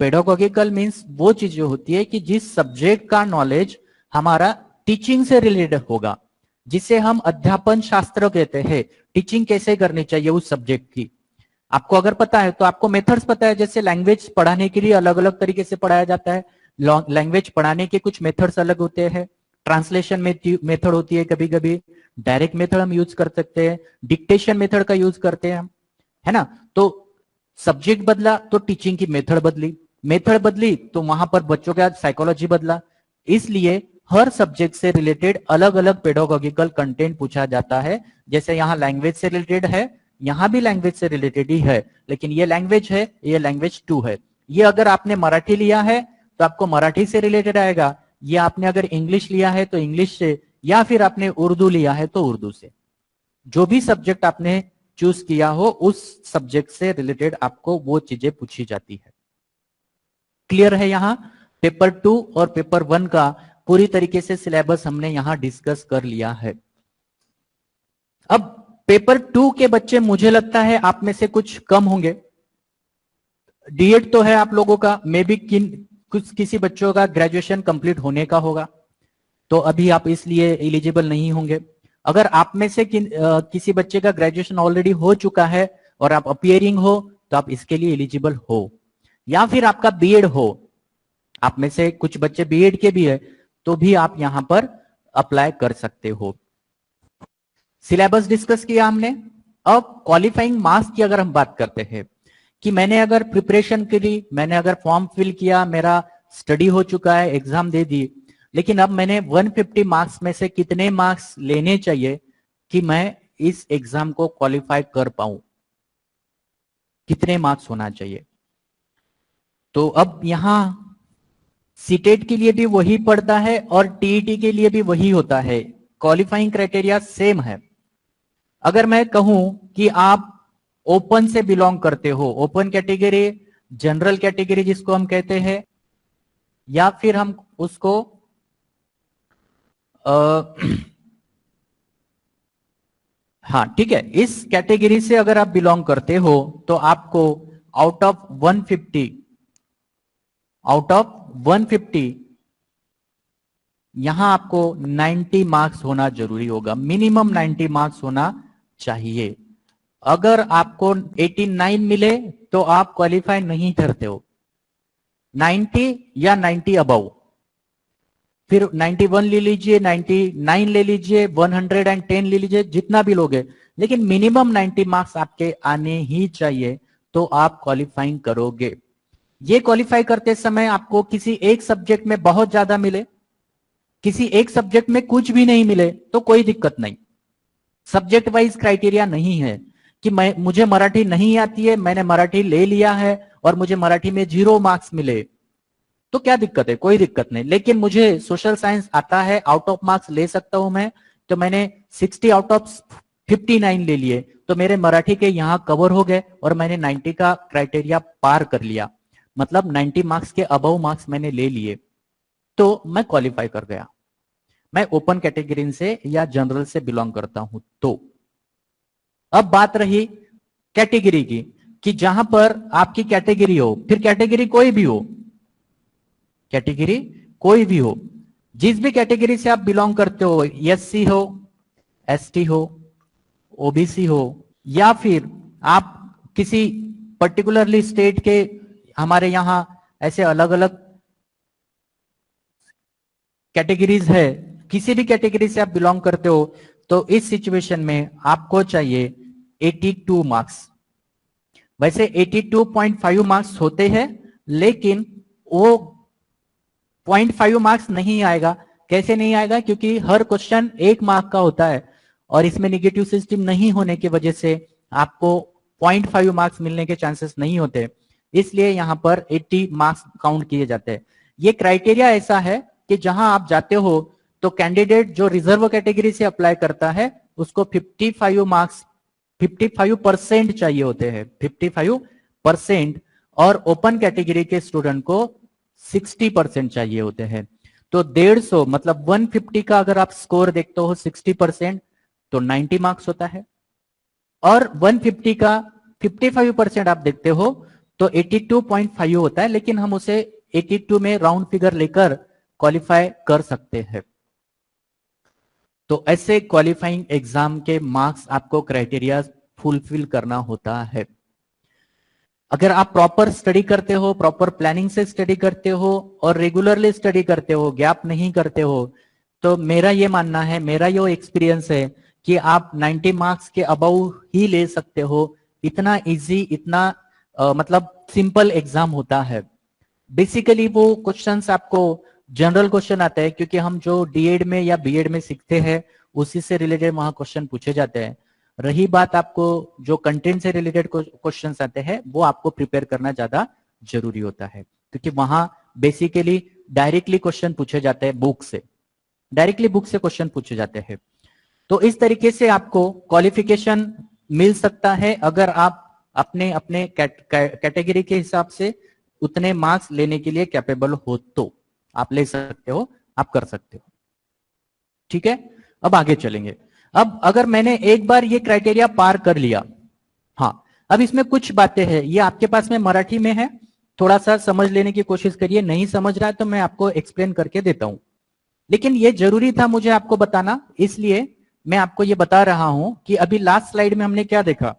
पेडागोगिकल मीन्स वो चीज जो होती है कि जिस सब्जेक्ट का नॉलेज हमारा टीचिंग से रिलेटेड होगा, जिसे हम अध्यापन शास्त्र कहते हैं। टीचिंग कैसे करनी चाहिए उस सब्जेक्ट की आपको अगर पता है तो आपको मेथड्स पता है। जैसे लैंग्वेज पढ़ाने के लिए अलग अलग तरीके से पढ़ाया जाता है, लैंग्वेज पढ़ाने के कुछ मेथड्स अलग होते हैं, ट्रांसलेशन मेथड होती है, कभी कभी डायरेक्ट मेथड हम यूज कर सकते हैं, डिक्टेशन मेथड का यूज करते हैं हम, है ना। तो सब्जेक्ट बदला तो टीचिंग की मेथड बदली, मेथड बदली तो वहां पर बच्चों का साइकोलॉजी बदला। इसलिए हर सब्जेक्ट से रिलेटेड अलग अलग पेडागोगिकल कंटेंट पूछा जाता है। जैसे यहाँ लैंग्वेज से रिलेटेड है, यहां भी लैंग्वेज से रिलेटेड ही है, लेकिन ये लैंग्वेज है, ये लैंग्वेज 2 है। ये अगर आपने मराठी लिया है तो आपको मराठी से रिलेटेड आएगा, ये आपने अगर इंग्लिश लिया है तो इंग्लिश से, या फिर आपने उर्दू लिया है तो उर्दू से। जो भी सब्जेक्ट आपने चूज किया हो उस सब्जेक्ट से रिलेटेड आपको वो चीजें पूछी जाती है। क्लियर है? यहां पेपर 2 और पेपर 1 का पूरी तरीके से सिलेबस हमने यहां डिस्कस कर लिया है। अब पेपर 2 के बच्चे मुझे लगता है आप में से कुछ कम होंगे। डीएड तो है आप लोगों का, मे बी किसी बच्चों का ग्रेजुएशन कंप्लीट होने का होगा, तो अभी आप इसलिए एलिजिबल नहीं होंगे। अगर आप में से किसी बच्चे का ग्रेजुएशन ऑलरेडी हो चुका है और आप अपीयरिंग हो तो आप इसके लिए एलिजिबल हो, या फिर आपका बीएड हो, आप में से कुछ बच्चे बीएड के भी है तो भी आप यहां पर अप्लाई कर सकते हो। सिलेबस डिस्कस किया हमने। अब क्वालिफाइंग मार्क्स की अगर हम बात करते हैं कि मैंने अगर प्रिपरेशन करी, मैंने अगर फॉर्म फिल किया, मेरा स्टडी हो चुका है, एग्जाम दे दी, लेकिन अब मैंने 150 मार्क्स में से कितने मार्क्स लेने चाहिए कि मैं इस एग्जाम को क्वालिफाई कर पाऊं, कितने मार्क्स होना चाहिए। तो अब यहां सीटेट के लिए भी वही पड़ता है और टीईटी के लिए भी वही होता है, क्वालिफाइंग क्राइटेरिया सेम है। अगर मैं कहूं कि आप ओपन से बिलोंग करते हो, ओपन कैटेगरी, जनरल कैटेगरी जिसको हम कहते हैं, या फिर हम उसको हाँ ठीक है, इस कैटेगरी से अगर आप बिलोंग करते हो तो आपको आउट ऑफ 150 यहां आपको 90 मार्क्स होना जरूरी होगा, मिनिमम 90 मार्क्स होना चाहिए। अगर आपको 89 मिले तो आप क्वालिफाई नहीं करते हो, 90 या 90 अबव, फिर 91 ले लीजिए, 99 ले लीजिए, 110 ले लीजिए, जितना भी लोगे, लेकिन मिनिमम 90 मार्क्स आपके आने ही चाहिए तो आप क्वालिफाइंग करोगे। ये क्वालिफाई करते समय आपको किसी एक सब्जेक्ट में बहुत ज्यादा मिले, किसी एक सब्जेक्ट में कुछ भी नहीं मिले तो कोई दिक्कत नहीं। सब्जेक्ट वाइज क्राइटेरिया नहीं है कि मुझे मराठी नहीं आती है, मैंने मराठी ले लिया है और मुझे मराठी में 0 मार्क्स मिले तो क्या दिक्कत है, कोई दिक्कत नहीं। लेकिन मुझे सोशल साइंस आता है, आउट ऑफ मार्क्स ले सकता हूं मैं, तो मैंने 60 आउट ऑफ 59 ले लिए तो मेरे मराठी के यहां कवर हो गए और मैंने 90 का क्राइटेरिया पार कर लिया। मतलब 90 मार्क्स के अबव मार्क्स मैंने ले लिए तो मैं क्वालिफाई कर गया। मैं ओपन कैटेगरी से या जनरल से बिलोंग करता हूं तो। अब बात रही कैटेगरी की कि जहां पर आपकी कैटेगरी हो, फिर कैटेगरी कोई भी हो, कैटेगरी कोई भी हो, जिस भी कैटेगरी से आप बिलोंग करते हो, एससी हो, एसटी हो, ओबीसी हो, या फिर आप किसी पर्टिकुलरली स्टेट के, हमारे यहां ऐसे अलग अलग कैटेगरीज है, किसी भी कैटेगरी से आप बिलोंग करते हो तो इस सिचुएशन में आपको चाहिए 82 मार्क्स। वैसे 82.5 मार्क्स होते हैं, लेकिन वो 0.5 मार्क्स नहीं आएगा। कैसे नहीं आएगा? क्योंकि हर क्वेश्चन 1 मार्क का होता है और इसमें निगेटिव सिस्टम नहीं होने की वजह से आपको 0.5 मार्क्स मिलने के चांसेस नहीं होते, इसलिए यहां पर 80 मार्क्स काउंट किए जाते हैं। ये क्राइटेरिया ऐसा है कि जहां आप जाते हो तो कैंडिडेट जो रिजर्व कैटेगरी से अप्लाई करता है उसको 55 मार्क्स 55% चाहिए होते हैं, 55%, और ओपन कैटेगरी के स्टूडेंट को 60% चाहिए होते हैं। तो 150 मतलब 150 का अगर आप स्कोर देखते हो 60% तो 90 मार्क्स होता है, और 150 का 55% आप देखते हो तो 82.5 होता है, लेकिन हम उसे 82 में राउंड फिगर लेकर क्वालिफाई कर सकते हैं। तो ऐसे क्वालिफाइंग एग्जाम के मार्क्स आपको क्राइटेरिया फुलफिल करना होता है। अगर आप प्रॉपर स्टडी करते हो, प्रॉपर प्लानिंग से स्टडी करते हो और रेगुलरली स्टडी करते हो, गैप नहीं करते हो, तो मेरा ये मानना है, मेरा ये एक्सपीरियंस है कि आप 90 मार्क्स के अबव ही ले सकते हो। इतना इजी, इतना मतलब सिंपल एग्जाम होता है। बेसिकली वो क्वेश्चंस आपको जनरल क्वेश्चन आते हैं, क्योंकि हम जो डीएड में या बीएड में सीखते हैं उसी से रिलेटेड वहां क्वेश्चन पूछे जाते हैं। रही बात आपको जो कंटेंट से रिलेटेड क्वेश्चंस आते हैं वो आपको प्रिपेयर करना ज्यादा जरूरी होता है, क्योंकि वहां बेसिकली डायरेक्टली क्वेश्चन पूछे जाते हैं बुक से, डायरेक्टली बुक से क्वेश्चन पूछे जाते हैं। तो इस तरीके से आपको क्वालिफिकेशन मिल सकता है अगर आप अपने अपने कैटेगरी के हिसाब से उतने मार्क्स लेने के लिए कैपेबल हो तो आप ले सकते हो, आप कर सकते हो। ठीक है, अब आगे चलेंगे। अब अगर मैंने एक बार ये क्राइटेरिया पार कर लिया, हाँ, अब इसमें कुछ बातें हैं, ये आपके पास में मराठी में है, थोड़ा सा समझ लेने की कोशिश करिए। नहीं समझ रहा है तो मैं आपको एक्सप्लेन करके देता हूं, लेकिन ये जरूरी था मुझे आपको बताना, इसलिए मैं आपको ये बता रहा हूं कि अभी लास्ट स्लाइड में हमने क्या देखा।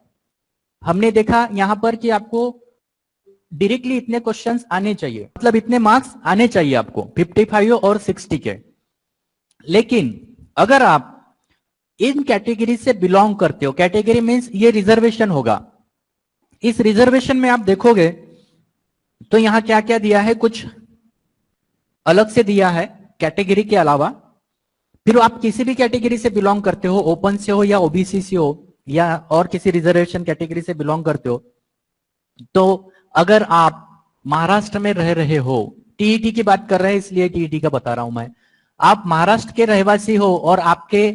हमने देखा यहां पर कि आपको डायरेक्टली इतने क्वेश्चंस आने चाहिए, मतलब इतने मार्क्स आने चाहिए आपको 55 और 60 के। लेकिन अगर आप इन कैटेगरी से बिलोंग करते हो, कैटेगरी मींस ये रिजर्वेशन होगा, इस रिजर्वेशन में आप देखोगे तो यहां क्या क्या दिया है, कुछ अलग से दिया है कैटेगरी के अलावा। फिर आप किसी भी कैटेगरी से बिलोंग करते हो, ओपन से हो या ओबीसी से हो या और किसी रिजर्वेशन कैटेगरी से बिलोंग करते हो, तो अगर आप महाराष्ट्र में रह रहे हो, टीईटी की बात कर रहे हैं इसलिए टीईटी का बता रहा हूं मैं, आप महाराष्ट्र के रहवासी हो और आपके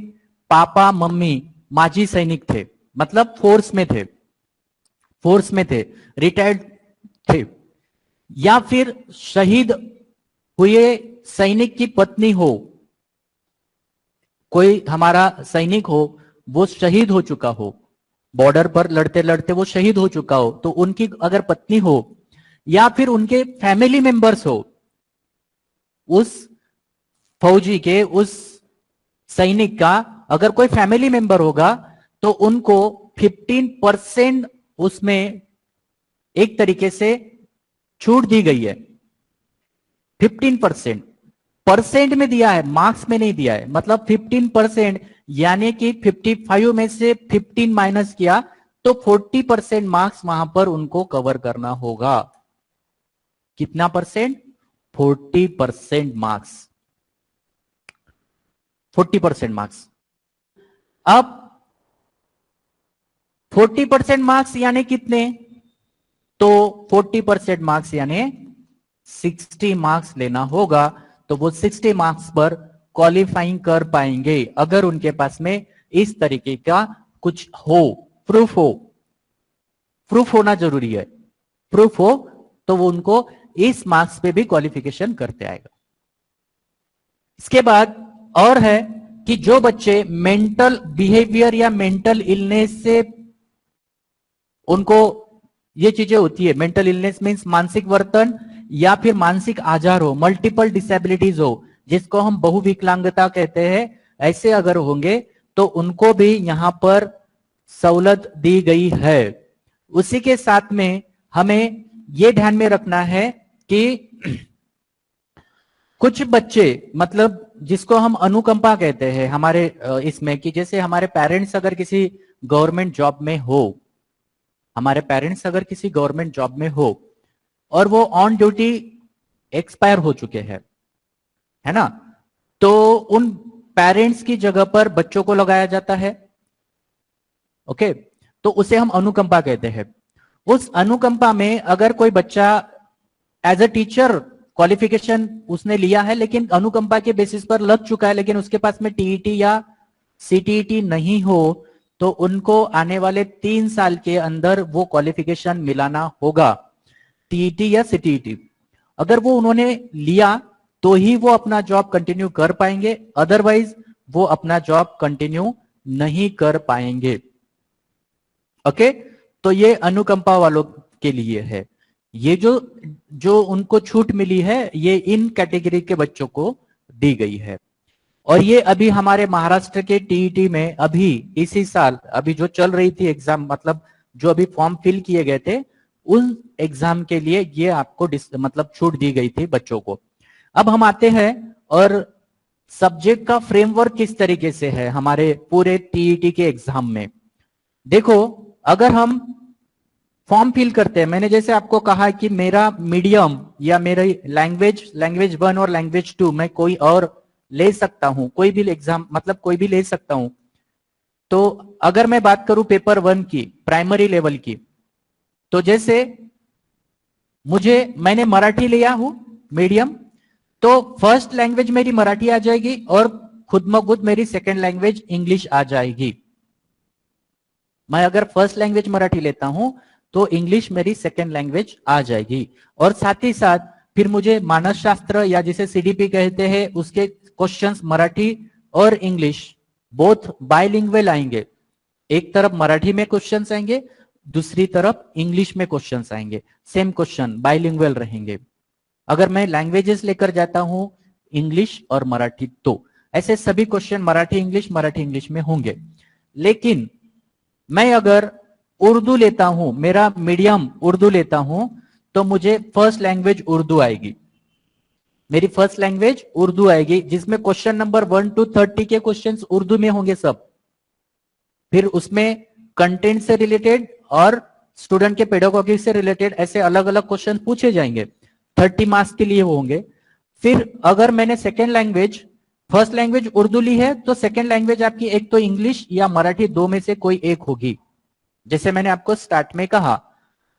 पापा मम्मी माजी सैनिक थे, मतलब फोर्स में थे, रिटायर्ड थे, या फिर शहीद हुए सैनिक की पत्नी हो, कोई हमारा सैनिक हो वो शहीद हो चुका हो, बॉर्डर पर लड़ते लड़ते वो शहीद हो चुका हो, तो उनकी अगर पत्नी हो या फिर उनके फैमिली मेंबर्स हो, उस फौजी के, उस सैनिक का अगर कोई फैमिली मेंबर होगा तो उनको 15% उसमें एक तरीके से छूट दी गई है। 15% परसेंट में दिया है, मार्क्स में नहीं दिया है, मतलब 15%, यानी कि 55 में से 15 माइनस किया तो 40% मार्क्स वहां पर उनको कवर करना होगा। कितना परसेंट? 40% marks, 40% marks. अब 40% मार्क्स यानी कितने? तो 40% मार्क्स यानी 60 मार्क्स लेना होगा, तो वो 60 मार्क्स पर क्वालिफाइंग कर पाएंगे अगर उनके पास में इस तरीके का कुछ हो, प्रूफ होना जरूरी है, प्रूफ हो तो वो उनको इस मार्क्स पे भी क्वालिफिकेशन करते आएगा। इसके बाद और है कि जो बच्चे मेंटल बिहेवियर या मेंटल इलनेस से उनको ये चीजें होती है, मेंटल इलनेस मीन्स मानसिक वर्तन या फिर मानसिक आजार हो, मल्टीपल डिसेबिलिटीज हो, जिसको हम बहुविकलांगता कहते हैं, ऐसे अगर होंगे तो उनको भी यहां पर सहूलत दी गई है। उसी के साथ में हमें ये ध्यान में रखना है कि कुछ बच्चे मतलब जिसको हम अनुकंपा कहते हैं हमारे इसमें, कि जैसे हमारे पेरेंट्स अगर किसी गवर्नमेंट जॉब में हो, हमारे पेरेंट्स अगर किसी गवर्नमेंट जॉब में हो और वो ऑन ड्यूटी एक्सपायर हो चुके हैं, है ना, तो उन पेरेंट्स की जगह पर बच्चों को लगाया जाता है। ओके, तो उसे हम अनुकंपा कहते हैं। उस अनुकंपा में अगर कोई बच्चा एज अ टीचर क्वालिफिकेशन उसने लिया है लेकिन अनुकंपा के बेसिस पर लग चुका है, लेकिन उसके पास में टीईटी या सीटीईटी नहीं हो, तो उनको आने वाले 3 साल के अंदर वो क्वालिफिकेशन मिलाना होगा, टीईटी या सीटीईटी। अगर वो उन्होंने लिया तो ही वो अपना जॉब कंटिन्यू कर पाएंगे, अदरवाइज वो अपना जॉब कंटिन्यू नहीं कर पाएंगे। ओके, तो ये अनुकंपा वालों के लिए है। ये जो उनको छूट मिली है ये इन कैटेगरी के बच्चों को दी गई है। और ये अभी हमारे महाराष्ट्र के टीईटी में अभी इसी साल अभी जो चल रही थी एग्जाम, मतलब जो अभी फॉर्म फिल किए गए थे उन एग्जाम के लिए ये आपको मतलब छूट दी गई थी बच्चों को। अब हम आते हैं और सब्जेक्ट का फ्रेमवर्क किस तरीके से है हमारे पूरे टीईटी के एग्जाम में। देखो, अगर हम फॉर्म फिल करते हैं, मैंने जैसे आपको कहा कि मेरा मीडियम या मेरी लैंग्वेज 1 और लैंग्वेज 2 मैं कोई और ले सकता हूं, कोई भी एग्जाम मतलब कोई भी ले सकता हूं। तो अगर मैं बात करूं पेपर 1 की, प्राइमरी लेवल की, तो जैसे मैंने मराठी लिया हूं मीडियम, तो फर्स्ट लैंग्वेज मेरी मराठी आ जाएगी और खुद म खुद मेरी सेकेंड लैंग्वेज इंग्लिश आ जाएगी। मैं अगर फर्स्ट लैंग्वेज मराठी लेता हूं तो इंग्लिश मेरी सेकेंड लैंग्वेज आ जाएगी। और साथ ही साथ फिर मुझे मानस शास्त्र या जिसे सीडीपी कहते हैं उसके क्वेश्चंस मराठी और इंग्लिश बोथ बायलिंगुअल आएंगे। एक तरफ मराठी में क्वेश्चंस आएंगे, दूसरी तरफ इंग्लिश में क्वेश्चंस आएंगे, सेम क्वेश्चन बायलिंगुअल रहेंगे। अगर मैं लैंग्वेजेस लेकर जाता हूं इंग्लिश और मराठी, तो ऐसे सभी क्वेश्चन मराठी इंग्लिश में होंगे। लेकिन मैं अगर उर्दू लेता हूं, मेरा मीडियम उर्दू लेता हूं, तो मुझे फर्स्ट लैंग्वेज उर्दू आएगी, मेरी फर्स्ट लैंग्वेज उर्दू आएगी, जिसमें क्वेश्चन नंबर 1 to 30 के क्वेश्चंस उर्दू में होंगे सब। फिर उसमें कंटेंट से रिलेटेड और स्टूडेंट के पेडागोजी से रिलेटेड ऐसे अलग अलग क्वेश्चन पूछे जाएंगे, 30 मार्क्स के लिए होंगे। फिर अगर मैंने second language, first language Urdu ली है, तो सेकेंड लैंग्वेज आपकी एक तो इंग्लिश या मराठी, दो में से कोई एक होगी। जैसे मैंने आपको स्टार्ट में कहा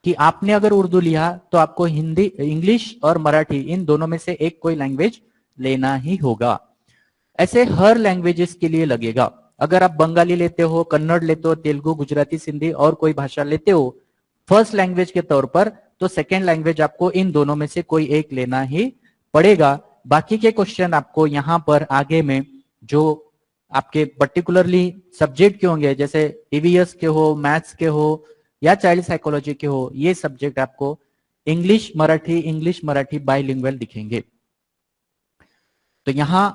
कि आपने अगर उर्दू लिया तो आपको हिंदी, इंग्लिश और मराठी इन दोनों में से एक कोई लैंग्वेज लेना ही होगा। ऐसे हर लैंग्वेजेस के लिए लगेगा। अगर आप बंगाली लेते हो, कन्नड़ लेते हो, तेलुगु, गुजराती, सिंधी और कोई भाषा लेते हो फर्स्ट लैंग्वेज के तौर पर, तो सेकेंड लैंग्वेज आपको इन दोनों में से कोई एक लेना ही पड़ेगा। बाकी के क्वेश्चन आपको यहां पर आगे में जो आपके पर्टिकुलरली सब्जेक्ट के होंगे, जैसे ईवीएस के हो, मैथ्स के हो या चाइल्ड साइकोलॉजी के हो, ये सब्जेक्ट आपको इंग्लिश मराठी बाइलिंगुअल दिखेंगे। तो यहां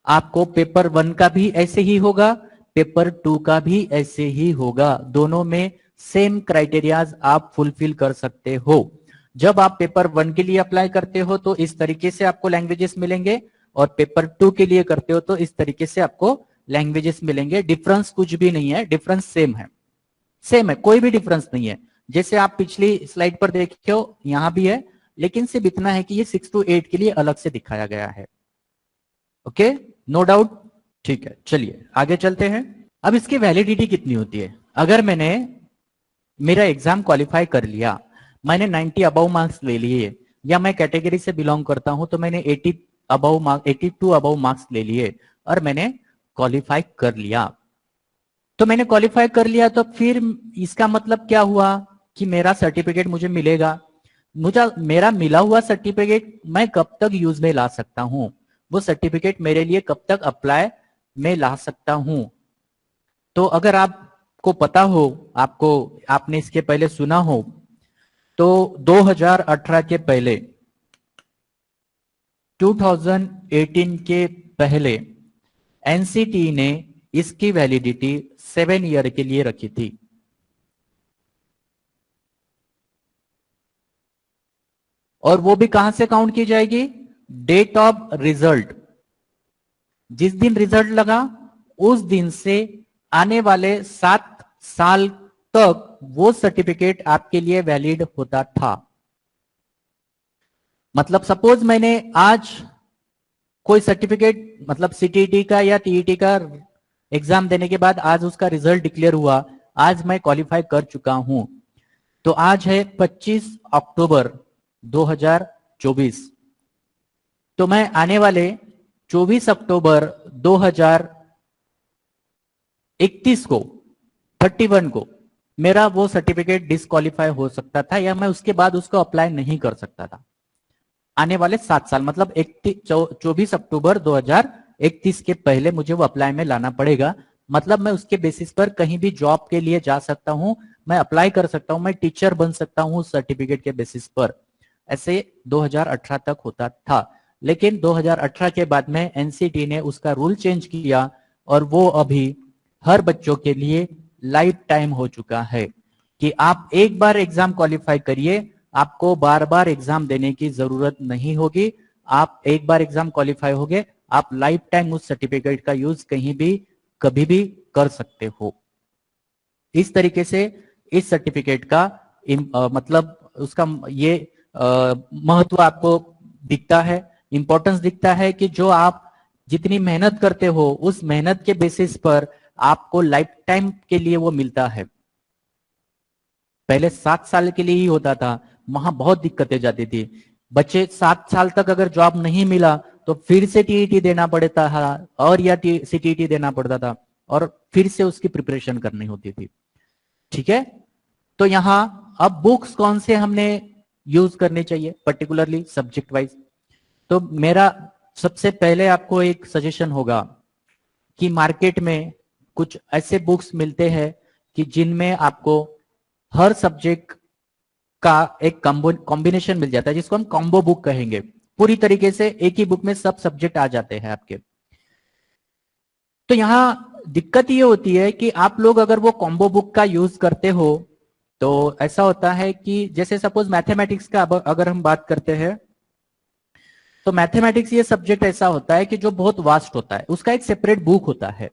आपको पेपर 1 का भी ऐसे ही होगा, पेपर 2 का भी ऐसे ही होगा। दोनों में सेम क्राइटेरियाज आप फुलफिल कर सकते हो। जब आप पेपर 1 के लिए अप्लाई करते हो तो इस तरीके से आपको लैंग्वेजेस मिलेंगे, और पेपर 2 के लिए करते हो तो इस तरीके से आपको लैंग्वेजेस मिलेंगे। डिफरेंस कुछ भी नहीं है, डिफरेंस सेम है, कोई भी डिफरेंस नहीं है। जैसे आप पिछली स्लाइड पर देखे हो यहां भी है, लेकिन सिर्फ इतना है कि ये 6 to 8 के लिए अलग से दिखाया गया है। ओके, नो डाउट, ठीक है। चलिए आगे चलते हैं। अब इसकी वैलिडिटी कितनी होती है? अगर मैंने मेरा एग्जाम क्वालिफाई कर लिया, मैंने 90 अबव मार्क्स ले लिए, या मैं कैटेगरी से बिलोंग करता हूं तो मैंने 82 अबव मार्क्स ले लिए और मैंने क्वालिफाई कर लिया, तो मैंने क्वालिफाई कर लिया, तो फिर इसका मतलब क्या हुआ कि मेरा सर्टिफिकेट मुझे मिलेगा। मुझे मेरा मिला हुआ सर्टिफिकेट मैं कब तक यूज में ला सकता हूं, वो सर्टिफिकेट मेरे लिए कब तक अप्लाई में ला सकता हूं। तो अगर आपको पता हो, आपने इसके पहले सुना हो, तो 2018 के पहले 2018 के पहले एनसीटी ने इसकी वैलिडिटी 7 ईयर के लिए रखी थी। और वो भी कहां से काउंट की जाएगी? Date of result. जिस दिन रिजल्ट लगा उस दिन से आने वाले 7 साल तक वो सर्टिफिकेट आपके लिए वैलिड होता था। मतलब सपोज मैंने आज कोई सर्टिफिकेट, मतलब सीटीटी का या टीईटी का एग्जाम देने के बाद आज उसका रिजल्ट डिक्लेयर हुआ, आज मैं क्वालिफाई कर चुका हूं, तो आज है 25 अक्टूबर 2024। तो मैं आने वाले 24 अक्टूबर 2031 को 31 को मेरा वो सर्टिफिकेट डिस्क्वालीफाई हो सकता था, या मैं उसके बाद उसको अप्लाई नहीं कर सकता था। आने वाले 7 साल मतलब 24 अक्टूबर 2031 के पहले मुझे वो अप्लाई में लाना पड़ेगा। मतलब मैं उसके बेसिस पर कहीं भी जॉब के लिए जा सकता हूं, मैं अप्लाई कर सकता हूं, मैं टीचर बन सकता हूं उस सर्टिफिकेट के बेसिस पर। ऐसे 2018 तक होता था, लेकिन 2018 के बाद में एनसीटी ने उसका रूल चेंज किया और वो अभी हर बच्चों के लिए लाइफ टाइम हो चुका है कि आप एक बार एग्जाम क्वालिफाई करिए, आपको बार बार एग्जाम देने की जरूरत नहीं होगी। आप एक बार एग्जाम क्वालिफाई हो गए, आप लाइफ टाइम उस सर्टिफिकेट का यूज कहीं भी कभी भी कर सकते हो। इस तरीके से इस सर्टिफिकेट का मतलब उसका ये महत्व आपको दिखता है, इंपॉर्टेंस दिखता है कि जो आप जितनी मेहनत करते हो उस मेहनत के बेसिस पर आपको लाइफ टाइम के लिए वो मिलता है। पहले 7 साल के लिए ही होता था, वहां बहुत दिक्कतें जाती थी। बच्चे 7 साल तक अगर जॉब नहीं मिला तो फिर से टीईटी देना पड़ता था, और या सीटीटी देना पड़ता था, और फिर से उसकी प्रिपरेशन करनी होती थी। ठीक है, तो यहां अब बुक्स कौन से हमने यूज करने चाहिए पर्टिकुलरली सब्जेक्ट वाइज। तो मेरा सबसे पहले आपको एक सजेशन होगा कि मार्केट में कुछ ऐसे बुक्स मिलते हैं कि जिनमें आपको हर सब्जेक्ट का एक कॉम्बिनेशन मिल जाता है, जिसको हम कॉम्बो बुक कहेंगे। पूरी तरीके से एक ही बुक में सब सब्जेक्ट आ जाते हैं आपके। तो यहां दिक्कत ये होती है कि आप लोग अगर वो कॉम्बो बुक का यूज करते हो तो ऐसा होता है कि जैसे सपोज मैथमेटिक्स का अगर हम बात करते हैं, तो मैथमेटिक्स ये सब्जेक्ट ऐसा होता है कि जो बहुत वास्ट होता है, उसका एक सेपरेट बुक होता है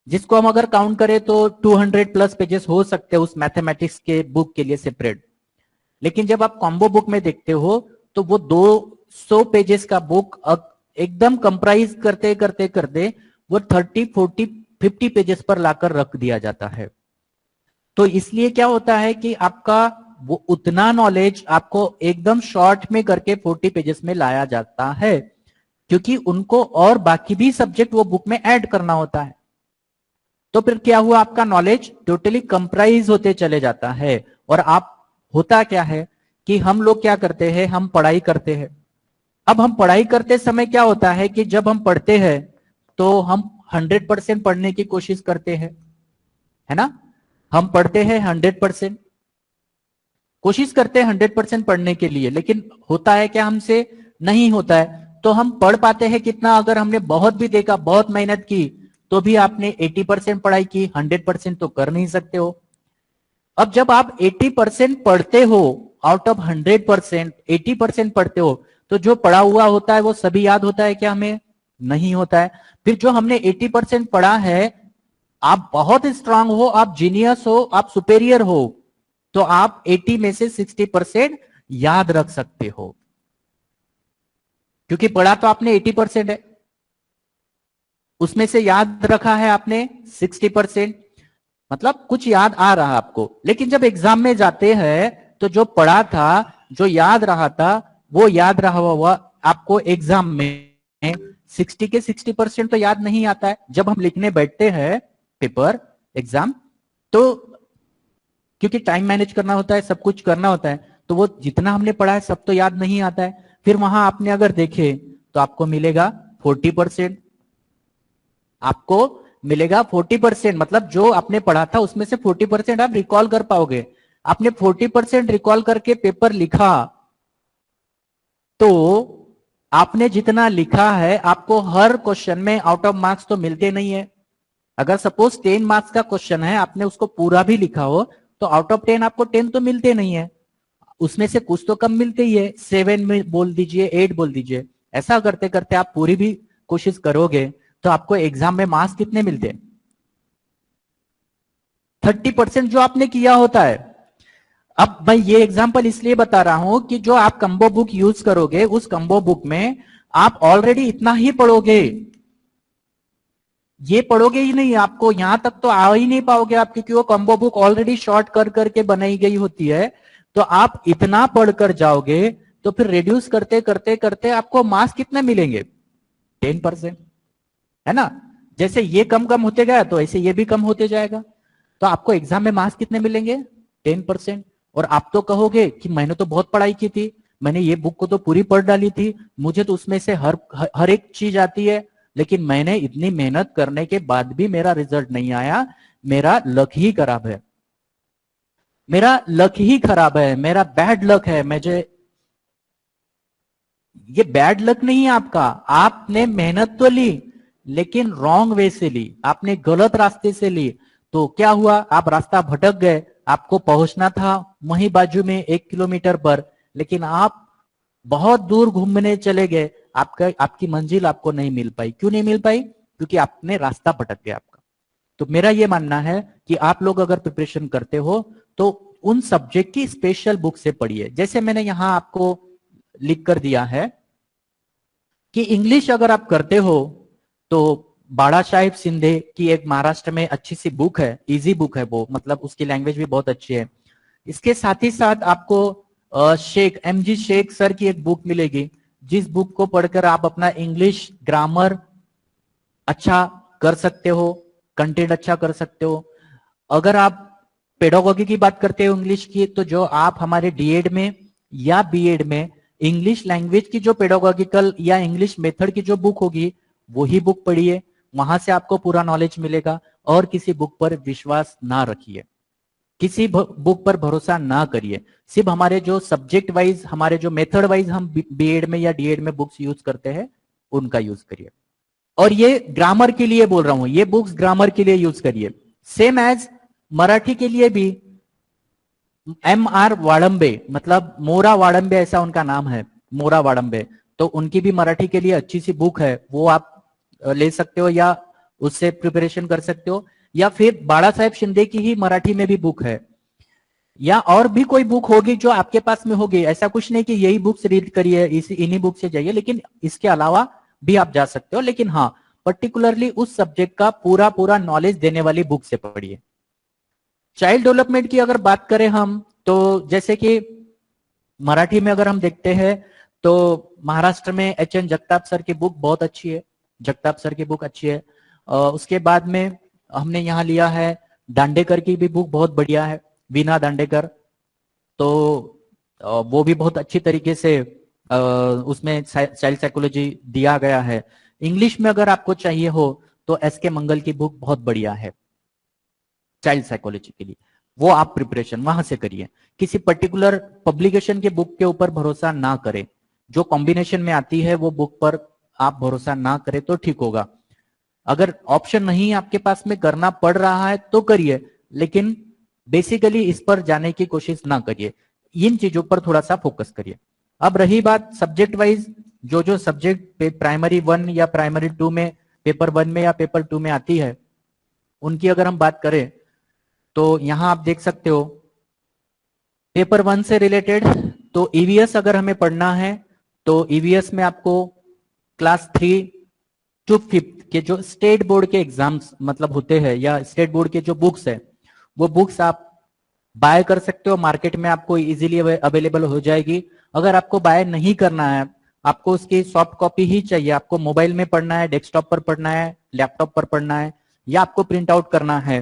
जिसको हम अगर काउंट करें तो 200 प्लस पेजेस हो सकते हैं उस मैथमेटिक्स के बुक के लिए सेपरेट। लेकिन जब आप कॉम्बो बुक में देखते हो तो वो 200 पेजेस का बुक एकदम कंप्राइज करते करते करते वो 30, 40, 50 पेजेस पर लाकर रख दिया जाता है। तो इसलिए क्या होता है कि आपका वो उतना नॉलेज आपको एकदम शॉर्ट में करके 40 पेजेस में लाया जाता है, क्योंकि उनको और बाकी भी सब्जेक्ट वो बुक में ऐड करना होता है। तो फिर क्या हुआ, आपका नॉलेज टोटली कंप्राइज होते चले जाता है। और आप होता क्या है कि हम लोग क्या करते हैं, हम पढ़ाई करते हैं। अब हम पढ़ाई करते समय क्या होता है कि जब हम पढ़ते हैं तो हम 100% पढ़ने की कोशिश करते हैं, है ना। हम पढ़ते हैं 100%, कोशिश करते हैं 100% पढ़ने के लिए, लेकिन होता है क्या, हमसे नहीं होता है। तो हम पढ़ पाते हैं कितना, अगर हमने बहुत भी देखा, बहुत मेहनत की, तो भी आपने 80% पढ़ाई की, 100% तो कर नहीं सकते हो। अब जब आप 80% पढ़ते हो, आउट ऑफ 100% 80% पढ़ते हो, तो जो पढ़ा हुआ होता है वो सभी याद होता है क्या? हमें नहीं होता है। फिर जो हमने 80% पढ़ा है, आप बहुत स्ट्रांग हो, आप जीनियस हो, आप सुपेरियर हो, तो आप 80 में से 60% याद रख सकते हो, क्योंकि पढ़ा तो आपने 80% है, उसमें से याद रखा है आपने 60%, मतलब कुछ याद आ रहा आपको। लेकिन जब एग्जाम में जाते हैं तो जो पढ़ा था, जो याद रहा था, वो याद रहा हुआ आपको एग्जाम में 60 के 60% तो याद नहीं आता है। जब हम लिखने बैठते हैं पेपर एग्जाम, तो क्योंकि टाइम मैनेज करना होता है, सब कुछ करना होता है, तो वो जितना हमने पढ़ा है सब तो याद नहीं आता है। फिर वहां आपने अगर देखे तो आपको मिलेगा 40%, आपको मिलेगा 40%, मतलब जो आपने पढ़ा था उसमें से 40% आप रिकॉल कर पाओगे। आपने 40% रिकॉल करके पेपर लिखा तो आपने जितना लिखा है आपको हर क्वेश्चन में आउट ऑफ मार्क्स तो मिलते नहीं है। अगर सपोज 10 मार्क्स का क्वेश्चन है, आपने उसको पूरा भी लिखा हो तो आउट ऑफ 10 आपको 10 तो मिलते नहीं है, उसमें से कुछ तो कम मिलते ही है। 7 में बोल दीजिए, 8 बोल दीजिए, ऐसा करते करते आप पूरी भी कोशिश करोगे तो आपको एग्जाम में मार्क्स कितने मिलते हैं? 30% जो आपने किया होता है। अब मैं ये एग्जांपल इसलिए बता रहा हूं कि जो आप कंबो बुक यूज करोगे उस कंबो बुक में आप ऑलरेडी इतना ही पढ़ोगे, ये पढ़ोगे ही नहीं, आपको यहां तक तो आ ही नहीं पाओगे आप, क्योंकि वो कंबो बुक ऑलरेडी शॉर्ट कर करके बनाई गई होती है। तो आप इतना पढ़कर जाओगे तो फिर रिड्यूस करते करते करते आपको मार्क्स कितने मिलेंगे? 10%, है ना। जैसे ये कम कम होते गया तो ऐसे ये भी कम होते जाएगा, तो आपको एग्जाम में मार्क्स कितने मिलेंगे? 10%। और आप तो कहोगे कि मैंने तो बहुत पढ़ाई की थी, मैंने ये बुक को तो पूरी पढ़ डाली थी, मुझे तो उसमें से हर एक चीज आती है, लेकिन मैंने इतनी मेहनत करने के बाद भी मेरा रिजल्ट नहीं आया, मेरा लक ही खराब है, मेरा लक ही खराब है, मेरा बैड लक है। मुझे ये बैड लक नहीं है आपका, आपने मेहनत तो ली लेकिन रॉन्ग वे से ली, आपने गलत रास्ते से ली। तो क्या हुआ? आप रास्ता भटक गए, आपको पहुंचना था वहीं बाजू में 1 किलोमीटर पर, लेकिन आप बहुत दूर घूमने चले गए, आपकी मंजिल आपको नहीं मिल पाई। क्यों नहीं मिल पाई? क्योंकि आपने रास्ता भटक गया आपका। तो मेरा ये मानना है कि आप लोग अगर प्रिपरेशन करते हो तो उन सब्जेक्ट की स्पेशल बुक से पढ़िए। जैसे मैंने यहां आपको लिख कर दिया है कि इंग्लिश अगर आप करते हो तो बाड़ा साहिब सिंधे की एक महाराष्ट्र में अच्छी सी बुक है, इजी बुक है वो, मतलब उसकी लैंग्वेज भी बहुत अच्छी है। इसके साथ ही साथ आपको शेख MG शेख सर की एक बुक मिलेगी, जिस बुक को पढ़कर आप अपना इंग्लिश ग्रामर अच्छा कर सकते हो, कंटेंट अच्छा कर सकते हो। अगर आप पेडागोगी की बात करते हो इंग्लिश की, तो जो आप हमारे डीएड में या बीएड में इंग्लिश लैंग्वेज की जो पेडागोगिकल या इंग्लिश मेथड की जो बुक होगी वही बुक पढ़िए, वहां से आपको पूरा नॉलेज मिलेगा। और किसी बुक पर विश्वास ना रखिए, किसी बुक पर भरोसा ना करिए, सिर्फ हमारे जो सब्जेक्ट वाइज, हमारे जो मेथड वाइज हम बीएड में या डीएड में बुक्स यूज करते हैं उनका यूज करिए। और ये ग्रामर के लिए बोल रहा हूं, ये बुक्स ग्रामर के लिए यूज करिए। सेम एज मराठी के लिए भी MR वाड़ंबे, मतलब मोरा वाड़ंबे ऐसा उनका नाम है, मोरा वाड़ंबे, तो उनकी भी मराठी के लिए अच्छी सी बुक है, वो आप ले सकते हो या उससे प्रिपरेशन कर सकते हो। या फिर बाड़ा साहेब शिंदे की ही मराठी में भी बुक है, या और भी कोई बुक होगी जो आपके पास में होगी। ऐसा कुछ नहीं कि यही बुक्स रीड करिए, इन्हीं बुक से जाइए, लेकिन इसके अलावा भी आप जा सकते हो। लेकिन हाँ, पर्टिकुलरली उस सब्जेक्ट का पूरा पूरा नॉलेज देने वाली बुक से पढ़िए। चाइल्ड डेवलपमेंट की अगर बात करें हम, तो जैसे कि मराठी में अगर हम देखते हैं तो महाराष्ट्र में HN जगताप सर की बुक बहुत अच्छी है, जगताप सर की बुक अच्छी है। उसके बाद में हमने यहाँ लिया है दांडेकर की भी बुक बहुत बढ़िया है, वीना दांडेकर, तो वो भी बहुत अच्छी तरीके से उसमें चाइल्ड साइकोलॉजी दिया गया है। इंग्लिश में अगर आपको चाहिए हो तो SK मंगल की बुक बहुत बढ़िया है चाइल्ड साइकोलॉजी के लिए, वो आप प्रिपरेशन वहां से करिए। किसी पर्टिकुलर पब्लिकेशन के बुक के ऊपर भरोसा ना करें, जो कॉम्बिनेशन में आती है वो बुक पर आप भरोसा ना करें तो ठीक होगा। अगर ऑप्शन नहीं आपके पास में करना पड़ रहा है तो करिए, लेकिन बेसिकली इस पर जाने की कोशिश ना करिए, इन चीजों पर थोड़ा सा फोकस करिए। अब रही बात सब्जेक्ट वाइज, जो जो सब्जेक्ट प्राइमरी 1 या प्राइमरी 2 में, पेपर 1 में या पेपर 2 में आती है, उनकी अगर हम बात करें तो यहां आप देख सकते हो पेपर 1 से रिलेटेड तो EVS अगर हमें पढ़ना है तो EVS में आपको क्लास 3 to 5th के जो स्टेट बोर्ड के एग्जाम्स मतलब होते हैं, या स्टेट बोर्ड के जो बुक्स है, वो बुक्स आप बाय कर सकते हो, मार्केट में आपको इजीली अवेलेबल हो जाएगी। अगर आपको बाय नहीं करना है, आपको उसकी सॉफ्ट कॉपी ही चाहिए, आपको मोबाइल में पढ़ना है, डेस्कटॉप पर पढ़ना है, लैपटॉप पर पढ़ना है, या आपको प्रिंट आउट करना है,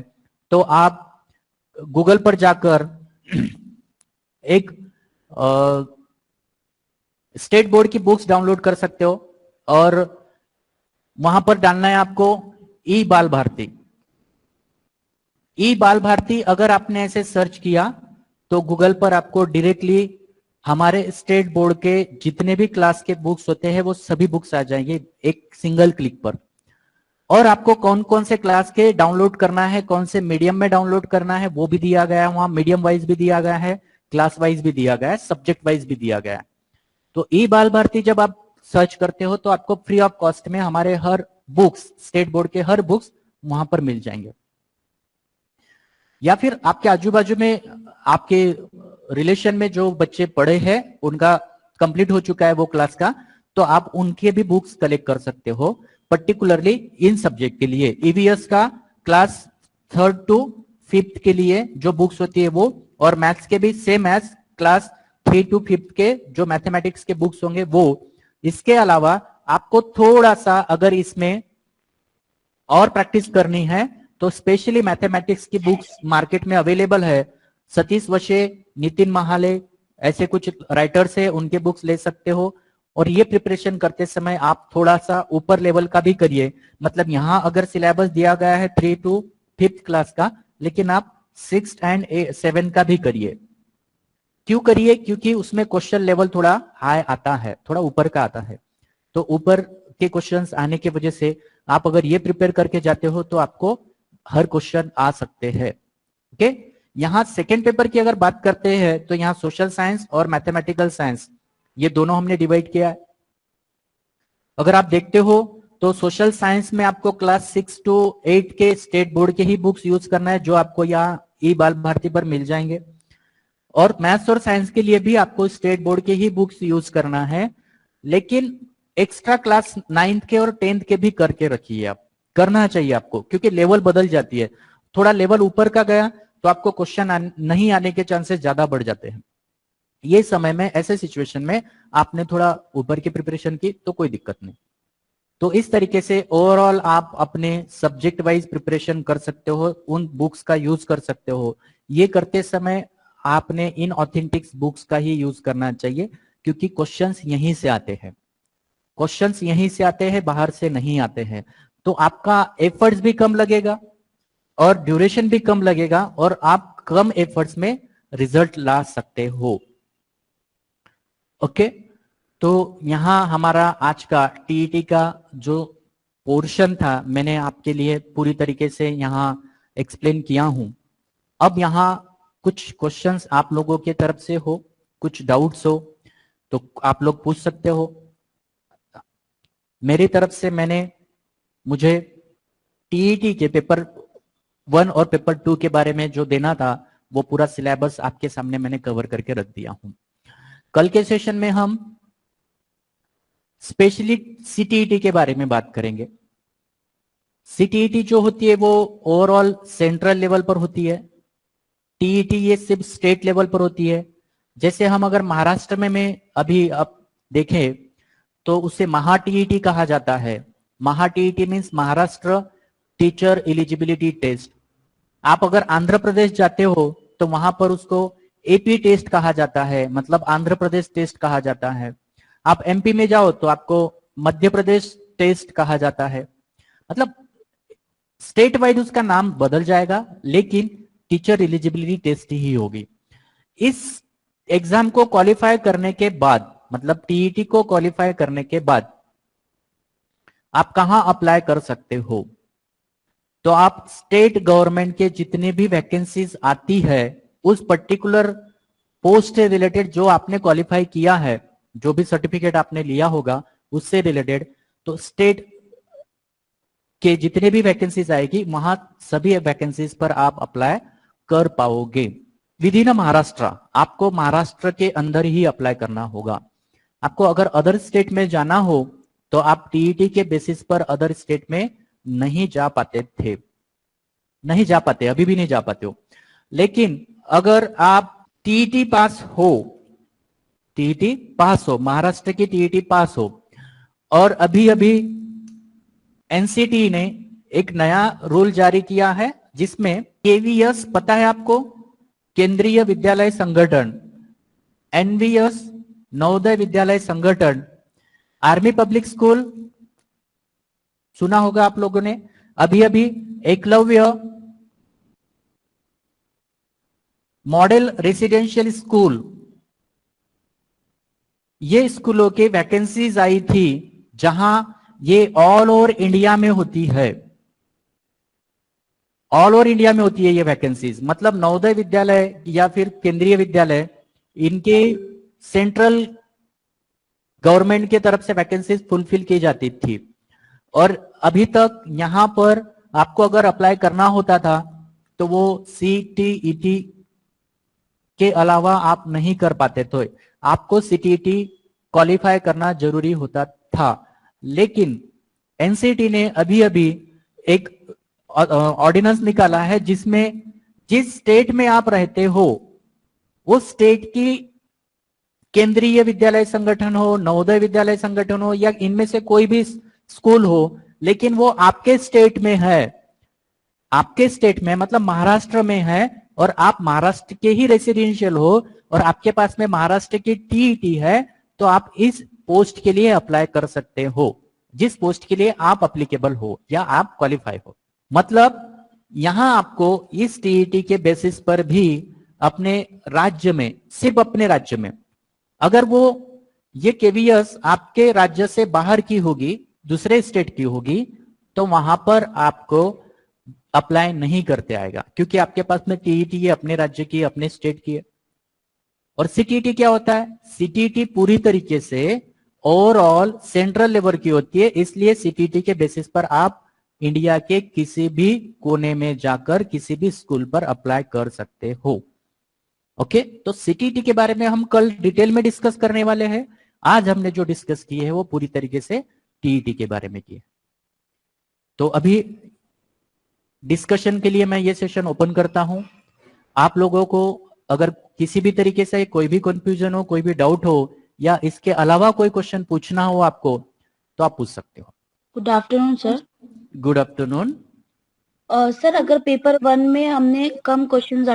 तो आप गूगल पर जाकर एक स्टेट बोर्ड की बुक्स डाउनलोड कर सकते हो और वहां पर डालना है आपको ई बाल भारती। ई बाल भारती अगर आपने ऐसे सर्च किया तो गूगल पर आपको डायरेक्टली हमारे स्टेट बोर्ड के जितने भी क्लास के बुक्स होते हैं वो सभी बुक्स आ जाएंगे एक सिंगल क्लिक पर। और आपको कौन कौन से क्लास के डाउनलोड करना है, कौन से मीडियम में डाउनलोड करना है वो भी दिया गया है। वहां मीडियम वाइज भी दिया गया है, क्लास वाइज भी दिया गया है, सब्जेक्ट वाइज भी दिया गया है। तो ई बाल भारती जब आप सर्च करते हो तो आपको फ्री ऑफ कॉस्ट में हमारे हर बुक्स, स्टेट बोर्ड के हर बुक्स वहां पर मिल जाएंगे। या फिर आपके आजू बाजू में, आपके रिलेशन में जो बच्चे पढ़े हैं, उनका कंप्लीट हो चुका है वो क्लास का, तो आप उनके भी बुक्स कलेक्ट कर सकते हो, पर्टिकुलरली इन सब्जेक्ट के लिए। ईवीएस का क्लास 3rd to 5th के लिए जो बुक्स होती है वो, और मैथ्स के भी same as class 3 to 5th के जो मैथमेटिक्स के बुक्स होंगे वो। इसके अलावा आपको थोड़ा सा अगर इसमें और प्रैक्टिस करनी है तो स्पेशली मैथमेटिक्स की बुक्स मार्केट में अवेलेबल है। सतीश वशे, नितिन महाले, ऐसे कुछ राइटर्स है, उनके बुक्स ले सकते हो। और ये प्रिपरेशन करते समय आप थोड़ा सा ऊपर लेवल का भी करिए। मतलब यहाँ अगर सिलेबस दिया गया है 3 to 5th क्लास का, लेकिन आप 6th and 7th का भी करिए। क्यों करिए? क्योंकि उसमें क्वेश्चन लेवल थोड़ा हाई आता है, थोड़ा ऊपर का आता है। तो ऊपर के क्वेश्चंस आने की वजह से आप अगर ये प्रिपेयर करके जाते हो तो आपको हर क्वेश्चन आ सकते हैं। ओके, यहाँ सेकेंड पेपर की अगर बात करते हैं तो यहाँ सोशल साइंस और मैथमेटिकल साइंस ये दोनों हमने डिवाइड किया है। अगर आप देखते हो तो सोशल साइंस में आपको क्लास 6 to 8 के स्टेट बोर्ड के ही बुक्स यूज करना है, जो आपको यहाँ ई बाल भारती पर मिल जाएंगे। और मैथ्स और साइंस के लिए भी आपको स्टेट बोर्ड के ही बुक्स यूज करना है, लेकिन एक्स्ट्रा क्लास 9th के और 10th के भी करके रखिए। आप करना चाहिए आपको, क्योंकि लेवल बदल जाती है। थोड़ा लेवल ऊपर का गया तो आपको क्वेश्चन नहीं आने के चांसेस ज्यादा बढ़ जाते हैं। ये समय में, ऐसे सिचुएशन में आपने थोड़ा ऊपर की प्रिपरेशन की तो कोई दिक्कत नहीं। तो इस तरीके से ओवरऑल आप अपने सब्जेक्ट वाइज प्रिपरेशन कर सकते हो, उन बुक्स का यूज कर सकते हो। ये करते समय आपने इन ऑथेंटिक्स बुक्स का ही यूज करना चाहिए, क्योंकि क्वेश्चंस यहीं से आते हैं। क्वेश्चंस यहीं से आते हैं, बाहर से नहीं आते हैं। तो आपका एफर्ट्स भी कम लगेगा और ड्यूरेशन भी कम लगेगा, और आप कम एफर्ट्स में रिजल्ट ला सकते हो। ओके, तो यहां हमारा आज का टीईटी का जो पोर्शन था मैंने आपके लिए पूरी तरीके से यहां एक्सप्लेन किया हूं। अब यहां कुछ क्वेश्चंस आप लोगों की तरफ से हो, कुछ डाउट्स हो तो आप लोग पूछ सकते हो। मेरी तरफ से मुझे टीईटी के पेपर 1 और पेपर 2 के बारे में जो देना था वो पूरा सिलेबस आपके सामने मैंने कवर करके रख दिया हूं। कल के सेशन में हम स्पेशली सीटीईटी के बारे में बात करेंगे। सीटीईटी जो होती है वो ओवरऑल सेंट्रल लेवल पर होती है। टीईटी ये सिर्फ स्टेट लेवल पर होती है। जैसे हम अगर महाराष्ट्र में अभी अब देखें तो उसे महा टीईटी कहा जाता है। Maha TET means Maharashtra teacher eligibility test. आप अगर आंध्र प्रदेश जाते हो तो वहां पर उसको एपी टेस्ट कहा जाता है, मतलब आंध्र प्रदेश टेस्ट कहा जाता है। आप एमपी में जाओ तो आपको मध्य प्रदेश टेस्ट कहा जाता है। मतलब स्टेट वाइड उसका नाम बदल जाएगा, लेकिन टीचर एलिजिबिलिटी टेस्ट ही होगी। इस एग्जाम को क्वालिफाई करने के बाद, मतलब टीईटी को क्वालिफाई करने के बाद आप कहां अप्लाई कर सकते हो? तो आप स्टेट गवर्नमेंट के जितने भी वैकेंसीज आती है उस पर्टिकुलर पोस्ट से रिलेटेड जो आपने क्वालिफाई किया है, जो भी सर्टिफिकेट आपने लिया होगा उससे रिलेटेड, तो स्टेट के जितने भी वैकेंसीज आएगी वहां सभी वैकेंसीज पर आप अप्लाई कर पाओगे। विद इन महाराष्ट्र, आपको महाराष्ट्र के अंदर ही अप्लाई करना होगा। आपको अगर अदर स्टेट में जाना हो तो आप टीईटी के बेसिस पर अदर स्टेट में नहीं जा पाते थे, नहीं जा पाते, अभी भी नहीं जा पाते हो। लेकिन अगर आप टीईटी पास हो, टीईटी पास हो, महाराष्ट्र की टीईटी पास हो, और अभी अभी एनसीटी ने एक नया रूल जारी किया है जिसमें केवीएस, पता है आपको, केंद्रीय विद्यालय संगठन, एनवीएस नवोदय विद्यालय संगठन, आर्मी पब्लिक स्कूल सुना होगा आप लोगों ने, अभी अभी एकलव्य मॉडल रेसिडेंशियल स्कूल, ये स्कूलों की वैकेंसीज आई थी, जहां ये ऑल ओवर इंडिया में होती है, ऑल ओवर इंडिया में होती है ये वैकेंसीज। मतलब नवोदय विद्यालय या फिर केंद्रीय विद्यालय, इनके सेंट्रल गवर्नमेंट की तरफ से वैकेंसीज फुलफिल की जाती थी। और अभी तक यहां पर आपको अगर अप्लाई करना होता था तो वो सीटीईटी के अलावा आप नहीं कर पाते थे, आपको सीटीईटी क्वालिफाई करना जरूरी होता था। लेकिन एनसीटी ने अभी अभी एक ऑर्डिनेंस निकाला है जिसमें जिस स्टेट में आप रहते हो उस स्टेट की केंद्रीय विद्यालय संगठन हो, नवोदय विद्यालय संगठन हो, या इनमें से कोई भी स्कूल हो, लेकिन वो आपके स्टेट में है, आपके स्टेट में मतलब महाराष्ट्र में है, और आप महाराष्ट्र के ही रेसिडेंशियल हो और आपके पास में महाराष्ट्र की टीईटी है, तो आप इस पोस्ट के लिए अप्लाई कर सकते हो, जिस पोस्ट के लिए आप अप्लीकेबल हो या आप क्वालिफाई हो। मतलब यहां आपको इस टीईटी के बेसिस पर भी अपने राज्य में, सिर्फ अपने राज्य में, अगर वो ये केवीएस आपके राज्य से बाहर की होगी, दूसरे स्टेट की होगी, तो वहां पर आपको अप्लाई नहीं करते आएगा, क्योंकि आपके पास में टीईटी है अपने राज्य की, अपने स्टेट की है। और सीटीईटी क्या होता है? सीटीईटी पूरी तरीके से ओवरऑल सेंट्रल लेवल की होती है, इसलिए सीटीईटी के बेसिस पर आप इंडिया के किसी भी कोने में जाकर किसी भी स्कूल पर अप्लाई कर सकते हो। ओके, तो सीटीईटी के बारे में हम कल डिटेल में डिस्कस करने वाले हैं। आज हमने जो डिस्कस किए है वो पूरी तरीके से टीईटी के बारे में किए। तो अभी डिस्कशन के लिए मैं ये सेशन ओपन करता हूं। आप लोगों को अगर किसी भी तरीके से कोई भी कंफ्यूजन हो, कोई भी डाउट हो, या इसके अलावा कोई क्वेश्चन पूछना हो आपको, तो आप पूछ सकते हो। Good afternoon sir. Good afternoon. Sir अगर पेपर 1 में हमने कम क्वेश्चंस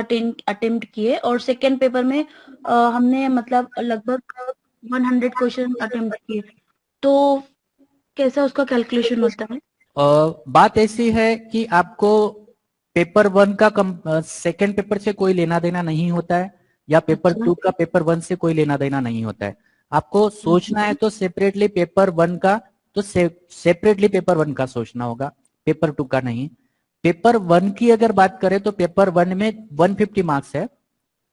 अटेम्प्ट किए और सेकेंड पेपर में हमने मतलब लगभग 100 क्वेश्चन अटेम्प्ट किए, तो कैसा उसका कैलकुलेशन होता है? बात ऐसी है कि आपको पेपर 1 का सेकेंड पेपर से कोई लेना देना नहीं होता है, या पेपर 2 का पेपर 1 से कोई लेना देना नहीं होता है। आपको सोचना है तो सेपरेटली पेपर 1 का, तो सेपरेटली पेपर 1 का सोचना होगा, पेपर 2 का नहीं। पेपर 1 की अगर बात करें तो पेपर 1 में 150 मार्क्स है,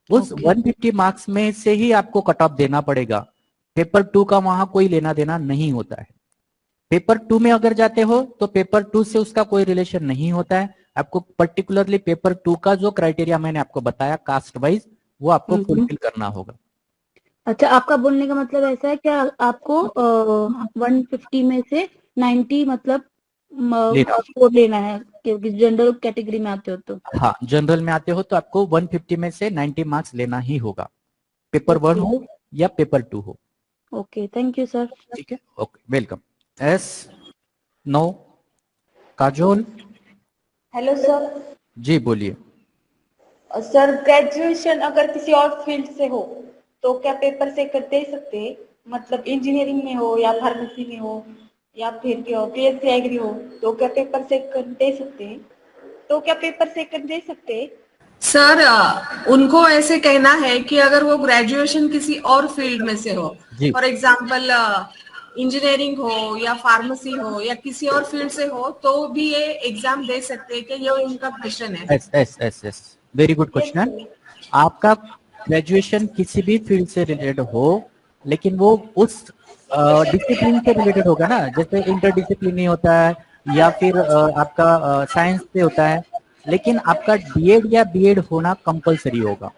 उस 150 मार्क्स में से ही आपको कट ऑफ देना पड़ेगा। पेपर 2 का वहां कोई लेना देना नहीं होता है। पेपर 2 में अगर जाते हो तो पेपर 2 से उसका कोई रिलेशन नहीं होता है। आपको पर्टिकुलरली पेपर 2 का जो क्राइटेरिया मैंने आपको बताया कास्ट वाइज, वो आपको फुलफिल करना होगा। अच्छा, आपका बोलने का मतलब ऐसा है क्या आपको 150 में से 90 मतलब स्कोर लेना है, क्योंकि जनरल कैटेगरी में आते हो तो? हाँ, जनरल में आते हो तो आपको 150 में से 90 मार्क्स लेना ही होगा, पेपर 1 हो या पेपर 2 हो। Okay, thank you sir. ठीक है, okay, welcome. Yes no Kajol. Hello sir. जी बोलिए। सर ग्रेजुएशन अगर किसी और फील्ड से हो तो क्या पेपर से कर दे सकते हैं? मतलब इंजीनियरिंग में हो या फार्मेसी में हो या फिर बीएससी एग्री हो, तो क्या पेपर से कर दे सकते हैं? तो क्या पेपर से कर दे सकते हैं? सर उनको ऐसे कहना है कि अगर वो ग्रेजुएशन किसी और फील्ड में से हो, फॉर एग्जाम्पल इंजीनियरिंग हो या फार्मेसी हो या किसी और फील्ड से हो, तो भी ये एग्जाम दे सकते हैं, कि ये उनका क्वेश्चन है। Yes, very good question. आपका ग्रेजुएशन किसी भी फील्ड से रिलेटेड हो, लेकिन वो उस डिसिप्लिन से रिलेटेड होगा ना, जैसे इंटरडिसिप्लिनरी होता है या फिर आपका साइंस से होता है, लेकिन आपका डीएड या बीएड होना कंपलसरी होगा।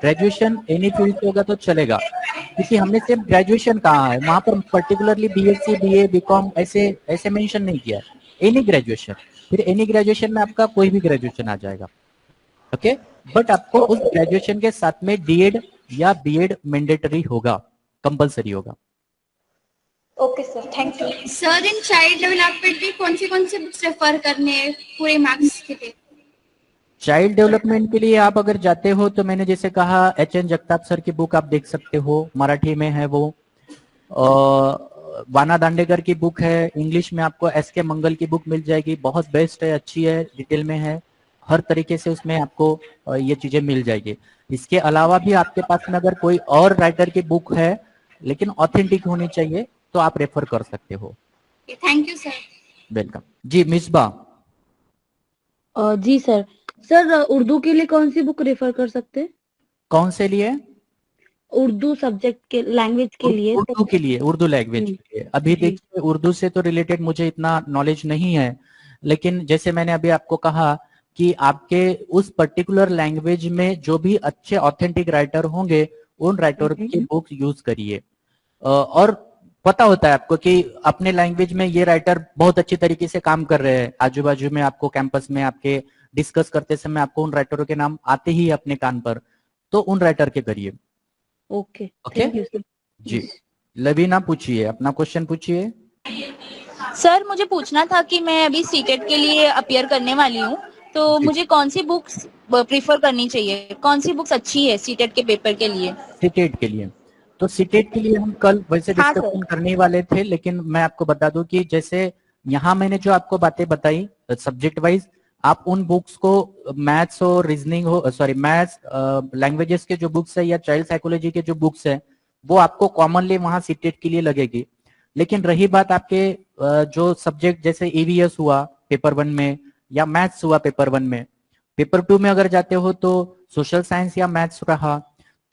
ग्रेजुएशन एनी फील्ड से होगा तो चलेगा, क्योंकि हमने सिर्फ ग्रेजुएशन कहा है, वहां पर पर्टिकुलरली बीएससी बीए बीकॉम ऐसे मेंशन नहीं किया है। एनी ग्रेजुएशन, फिर एनी ग्रेजुएशन में आपका कोई भी ग्रेजुएशन आ जाएगा। ओके, बट आपको उस ग्रेजुएशन के साथ में डीएड या बीएड मैंडेटरी होगा, कंपलसरी होगा। Okay sir, thank you. Sir in child development की कौन सी बुक्स रेफर करने हैं पूरे मार्क्स के लिए? चाइल्ड डेवलपमेंट के लिए आप अगर जाते हो तो मैंने जैसे कहा HN जगताप सर की बुक आप देख सकते हो, मराठी में है वो। वाना दांडेकर की बुक है, इंग्लिश में आपको SK मंगल की बुक मिल जाएगी, बहुत बेस्ट है, अच्छी है, डिटेल में है, हर तरीके से उसमें आपको ये चीजें मिल जाएगी। इसके अलावा भी आपके पास में अगर कोई और राइटर की बुक है लेकिन ऑथेंटिक होनी चाहिए तो आप रेफर कर सकते हो। Thank you sir. वेलकम जी। मिसबा। जी सर। सर उर्दू के लिए कौन सी बुक रेफर कर सकते हैं? कौन से लिए? उर्दू सब्जेक्ट के, लैंग्वेज के लिए। उर्दू के लिए, उर्दू लैंग्वेज के लिए। अभी देखिए उर्दू से तो रिलेटेड मुझे इतना नॉलेज नहीं है, लेकिन जैसे मैंने अभी आपको कहा कि आपके उस पर्टिकुलर लैंग्वेज में जो भी अच्छे ऑथेंटिक राइटर होंगे उन राइटर की बुक यूज करिए। और पता होता है आपको कि अपने लैंग्वेज में ये राइटर बहुत अच्छी तरीके से काम कर रहे हैं, आजू बाजू में आपको कैंपस में आपके डिस्कस करते समय आपको उन राइटरों के नाम आते ही अपने कान पर, तो उन राइटर के करिए। Okay, okay thank you sir. जी। लवीना पूछिए, अपना क्वेश्चन पूछिए। सर मुझे पूछना था कि मैं अभी सीटेट के लिए अपियर करने वाली हूँ, तो मुझे कौन सी बुक्स प्रीफर करनी चाहिए, कौन सी बुक्स अच्छी है सीटेट के पेपर के लिए? सीटेट के लिए तो सीटेट के लिए हम कल वैसे डिस्कशन करने वाले थे, लेकिन मैं आपको बता दूं कि जैसे यहाँ मैंने जो आपको बातें बताई सब्जेक्ट वाइज, आप उन बुक्स को मैथ्स और रीजनिंग हो, सॉरी मैथ्स लैंग्वेजेस के जो बुक्स है या चाइल्ड साइकोलॉजी के जो बुक्स है वो आपको कॉमनली वहां सीटेट के लिए लगेगी। लेकिन रही बात आपके जो सब्जेक्ट जैसे EVS हुआ पेपर 1 में या मैथ्स हुआ पेपर 1 में, पेपर 2 में अगर जाते हो तो सोशल साइंस या मैथ्स रहा,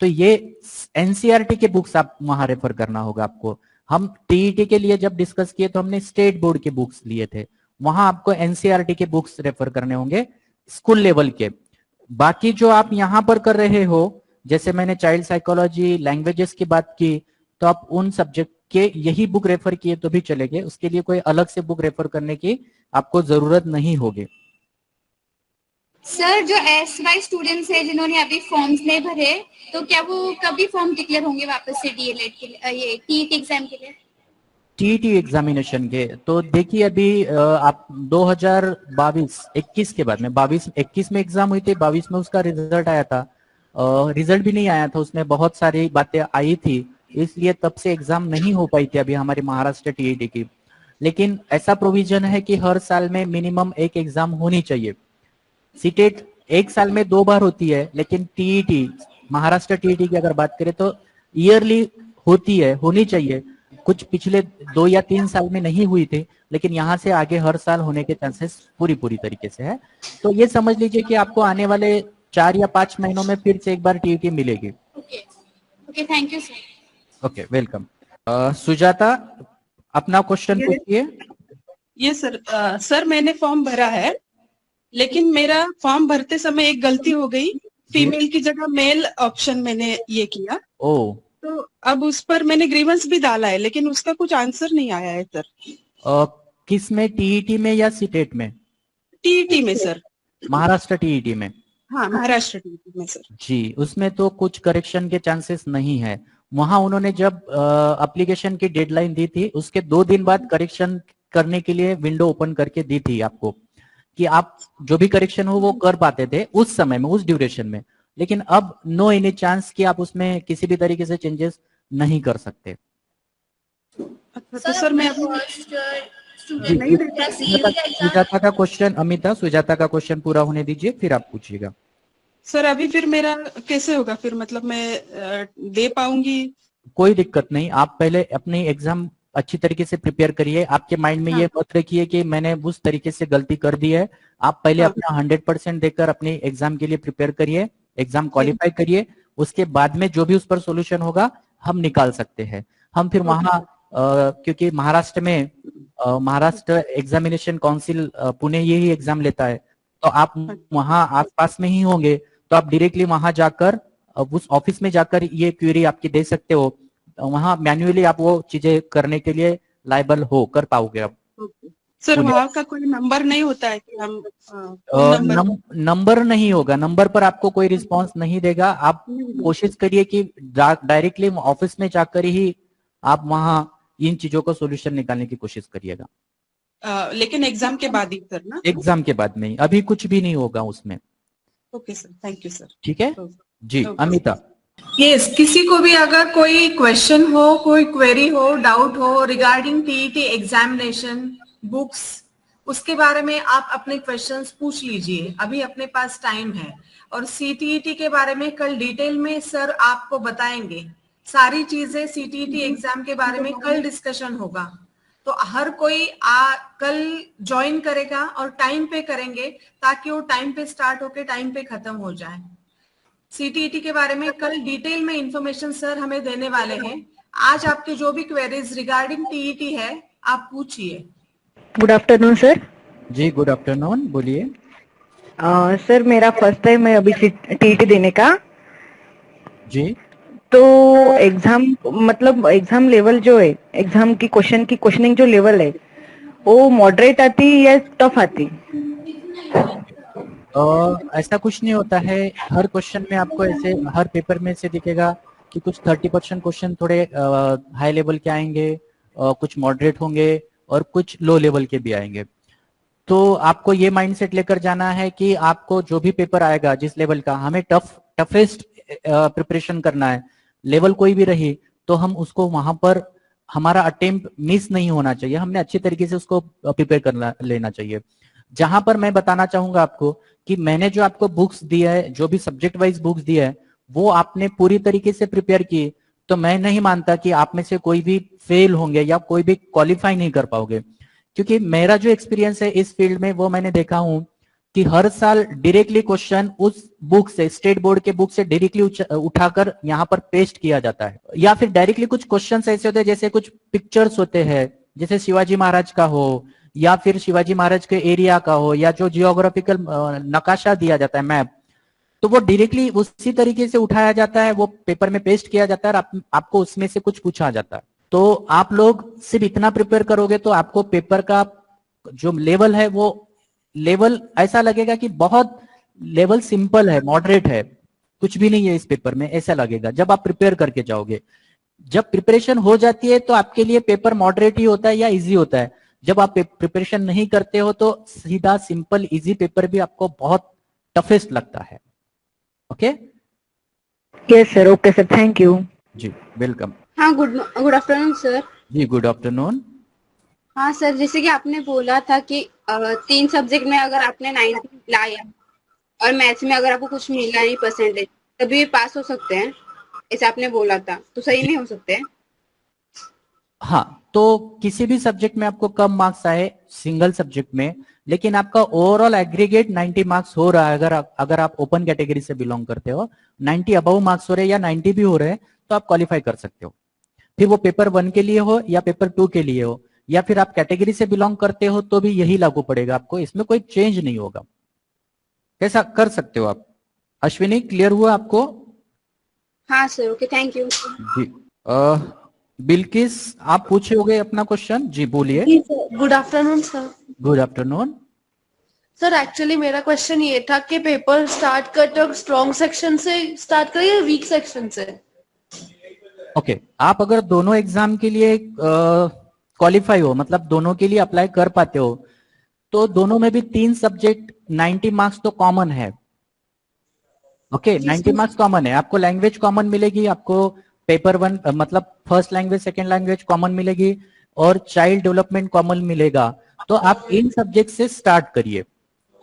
तो ये NCERT के बुक्स आप वहां रेफर करना होगा आपको। हम TET के लिए जब डिस्कस किए तो हमने स्टेट बोर्ड के बुक्स लिए थे, वहां आपको NCERT के बुक्स रेफर करने होंगे स्कूल लेवल के। बाकी जो आप यहाँ पर कर रहे हो, जैसे मैंने चाइल्ड साइकोलॉजी लैंग्वेजेस की बात की, तो आप उन सब्जेक्ट के यही बुक रेफर किए तो भी चलेंगे, उसके लिए कोई अलग से बुक रेफर करने की आपको जरूरत नहीं होगी। सर जो SY स्टूडेंट्स है जिन्होंने अभी फॉर्म्स नहीं भरे, तो क्या वो कभी फॉर्म डिक्लेयर होंगे वापस से DLED के लिए, ये TET एग्जाम के लिए? TET एग्जामिनेशन के तो देखिए अभी आप 2022-21 के बाद में 22-21 में एग्जाम हुई थी, 22 में उसका रिजल्ट आया था, रिजल्ट भी नहीं आया था, उसमें बहुत सारी बातें आई थी, इसलिए तब से एग्जाम नहीं हो पाई थी अभी हमारी महाराष्ट्र TET की। लेकिन ऐसा प्रोविजन है कि हर साल में मिनिमम एक एग्जाम होनी चाहिए। सीटेट एक साल में 2 बार होती है, लेकिन TET महाराष्ट्र TET की अगर बात करें तो ईयरली होती है, होनी चाहिए। कुछ पिछले 2 या 3 साल में नहीं हुई थी, लेकिन यहाँ से आगे हर साल होने के चांसेस पूरी तरीके से है। तो ये समझ लीजिए कि आपको आने वाले 4 या 5 महीनों में फिर से एक बार TET मिलेगी। Okay, thank you sir. Okay, welcome. Sujata, अपना क्वेश्चन पूछिए। ये सर मैंने फॉर्म भरा है, लेकिन मेरा फॉर्म भरते समय एक गलती हो गई, फीमेल की जगह मेल ऑप्शन मैंने ये किया। ओ, तो अब उस पर मैंने ग्रीवेंस भी डाला है, लेकिन उसका कुछ आंसर नहीं आया है सर। किस में, TET में या सीटेट में? TET में सर। महाराष्ट्र TET में? हाँ, महाराष्ट्र TET में सर। जी, उसमें तो कुछ करेक्शन के चांसेस नहीं है। वहां उन्होंने जब एप्लीकेशन की डेडलाइन दी थी उसके 2 दिन बाद करेक्शन करने के लिए विंडो ओपन करके दी थी आपको, कि आप जो भी करेक्शन हो वो कर पाते थे उस समय में, उस ड्यूरेशन में। लेकिन अब नो एनी चांस कि आप उसमें किसी भी तरीके से चेंजेस नहीं कर सकते। तो सर मैं सुजाता का क्वेश्चन, अमिता सुजाता का क्वेश्चन पूरा होने दीजिए फिर आप पूछिएगा। सर अभी फिर मेरा कैसे होगा फिर, मतलब मैं दे पाऊंगी? कोई दिक्कत नहीं, आप पहले अपनी एग्जाम अच्छी तरीके से प्रिपेयर करिए। आपके माइंड में ये मत रखिए कि मैंने उस तरीके से गलती कर दी है। आप पहले अपना 100% देकर अपने एग्जाम के लिए प्रिपेयर करिए, एग्जाम क्वालिफाई करिए, उसके बाद में जो भी उस पर सोल्यूशन होगा हम निकाल सकते हैं। हम फिर वहां क्योंकि महाराष्ट्र में महाराष्ट्र एग्जामिनेशन काउंसिल पुणे यही एग्जाम लेता है, तो आप वहां आसपास में ही होंगे, तो आप डायरेक्टली वहां जाकर उस ऑफिस में जाकर ये क्वेरी आपकी दे सकते हो। वहां मैन्युअली आप वो चीजें करने के लिए लायबल हो कर पाओगे आप। सर वहाँ का कोई नंबर नहीं होता है कि हम नंबर नहीं होगा, नंबर पर आपको कोई रिस्पांस नहीं देगा। आप कोशिश करिए कि डायरेक्टली ऑफिस में जाकर ही आप वहां इन चीजों का सोल्यूशन निकालने की कोशिश करिएगा। लेकिन एग्जाम के बाद ही सर ना? एग्जाम के बाद नहीं, अभी कुछ भी नहीं होगा उसमें। Okay sir, thank you sir. ठीक है जी। अमिता। यस, किसी को भी अगर कोई क्वेश्चन हो, कोई क्वेरी हो, डाउट हो रिगार्डिंग टीईटी एग्जामिनेशन, बुक्स, उसके बारे में आप अपने क्वेश्चंस पूछ लीजिए, अभी अपने पास टाइम है। और सीटीईटी के बारे में कल डिटेल में सर आपको बताएंगे सारी चीजें। सीटीईटी एग्जाम के बारे में कल डिस्कशन होगा, तो हर कोई कल ज्वाइन करेगा और टाइम पे करेंगे, ताकि वो टाइम पे स्टार्ट होके टाइम पे खत्म हो जाए। सीटीईटी के बारे में कल डिटेल में इंफॉर्मेशन सर हमें देने वाले हैं। आज आपके जो भी क्वेरीज रिगार्डिंग टीईटी है आप पूछिए। Good afternoon sir. जी गुड आफ्टरनून, बोलिए। सर मेरा फर्स्ट टाइम है अभी टीईटी देने का। जी। तो एग्जाम मतलब एग्जाम लेवल जो है, एग्जाम की क्वेश्चनिंग जो लेवल है वो मॉडरेट आती या टफ आती? ऐसा कुछ नहीं होता है। हर क्वेश्चन में आपको ऐसे हर पेपर में से दिखेगा कि कुछ 30% क्वेश्चन थोड़े हाई लेवल के आएंगे, कुछ मॉडरेट होंगे और कुछ लो लेवल के भी आएंगे। तो आपको ये माइंडसेट लेकर जाना है कि आपको जो भी पेपर आएगा जिस लेवल का, हमें टफेस्ट प्रिपरेशन करना है। लेवल कोई भी रही तो हम उसको वहां पर हमारा अटेम्प्ट मिस नहीं होना चाहिए, हमने अच्छी तरीके से उसको प्रिपेयर करना लेना चाहिए। जहां पर मैं बताना चाहूंगा आपको कि मैंने जो आपको बुक्स दी है, जो भी सब्जेक्ट वाइज बुक्स दी है, वो आपने पूरी तरीके से प्रिपेयर की, तो मैं नहीं मानता कि आप में से कोई भी फेल होंगे या कोई भी क्वालिफाई नहीं कर पाओगे। क्योंकि मेरा जो एक्सपीरियंस है इस फील्ड में, वो मैंने देखा हूं कि हर साल डायरेक्टली क्वेश्चन उस बुक से, स्टेट बोर्ड के बुक से डायरेक्टली उठाकर यहाँ पर पेस्ट किया जाता है। या फिर डायरेक्टली कुछ क्वेश्चन ऐसे होते हैं, जैसे कुछ पिक्चर्स होते हैं, जैसे शिवाजी महाराज का हो या फिर शिवाजी महाराज के एरिया का हो, या जो जियोग्राफिकल नकाशा दिया जाता है, मैप, तो वो डायरेक्टली उसी तरीके से उठाया जाता है, वो पेपर में पेस्ट किया जाता है और आपको उसमें से कुछ पूछा जाता है। तो आप लोग सिर्फ इतना प्रिपेयर करोगे तो आपको पेपर का जो लेवल है वो लेवल ऐसा लगेगा कि बहुत लेवल सिंपल है, मॉडरेट है, कुछ भी नहीं है इस पेपर में, ऐसा लगेगा जब आप प्रिपेयर करके जाओगे। जब प्रिपरेशन हो जाती है तो आपके लिए पेपर मॉडरेट ही होता है या इजी होता है। जब आप प्रिपरेशन नहीं करते हो तो सीधा सिंपल इजी पेपर भी आपको बहुत टफेस्ट लगता है। Okay? Yes sir, okay sir, thank you. जी वेलकम। हाँ, गुड आफ्टरनून सर। जी गुड आफ्टरनून। हाँ सर, जैसे कि आपने बोला था कि 3 सब्जेक्ट में अगर आपने 90 लाया और मैथ्स में अगर आपको कुछ मिला नहीं परसेंटेज, तभी पास हो सकते हैं, ऐसे आपने बोला था, तो सही नहीं हो सकते? हाँ, तो किसी भी सब्जेक्ट में आपको कम मार्क्स आए सिंगल सब्जेक्ट में, लेकिन आपका ओवरऑल एग्रीगेट 90 मार्क्स हो रहा है, अगर आप ओपन कैटेगरी से बिलोंग करते हो, 90 अबव मार्क्स हो रहे हैं या 90 भी हो रहे हैं, तो आप क्वालिफाई कर सकते हो। फिर वो पेपर 1 के लिए हो या पेपर 2 के लिए हो, या फिर आप कैटेगरी से बिलोंग करते हो तो भी यही लागू पड़ेगा आपको, इसमें कोई चेंज नहीं होगा। कैसा कर सकते हो आप? अश्विनी, क्लियर हुआ आपको? हाँ सर, ओके, थैंक यू जी। बिल्किस, आप पूछे होगे अपना क्वेश्चन। जी बोलिए। Good afternoon sir. Good afternoon sir, actually मेरा क्वेश्चन ये था कि पेपर स्टार्ट करते हो स्ट्रॉन्ग सेक्शन से स्टार्ट करिए या वीक सेक्शन से? ओके, आप अगर दोनों एग्जाम के लिए क्वालिफाई हो, मतलब दोनों के लिए अप्लाई कर पाते हो, तो दोनों में भी 3 सब्जेक्ट 90 मार्क्स तो कॉमन है। ओके, 90 मार्क्स कॉमन है। आपको लैंग्वेज कॉमन मिलेगी, आपको पेपर 1 मतलब first language, second language common मिलेगी और चाइल्ड डेवलपमेंट कॉमन मिलेगा। तो आप इन सब्जेक्ट से स्टार्ट करिए।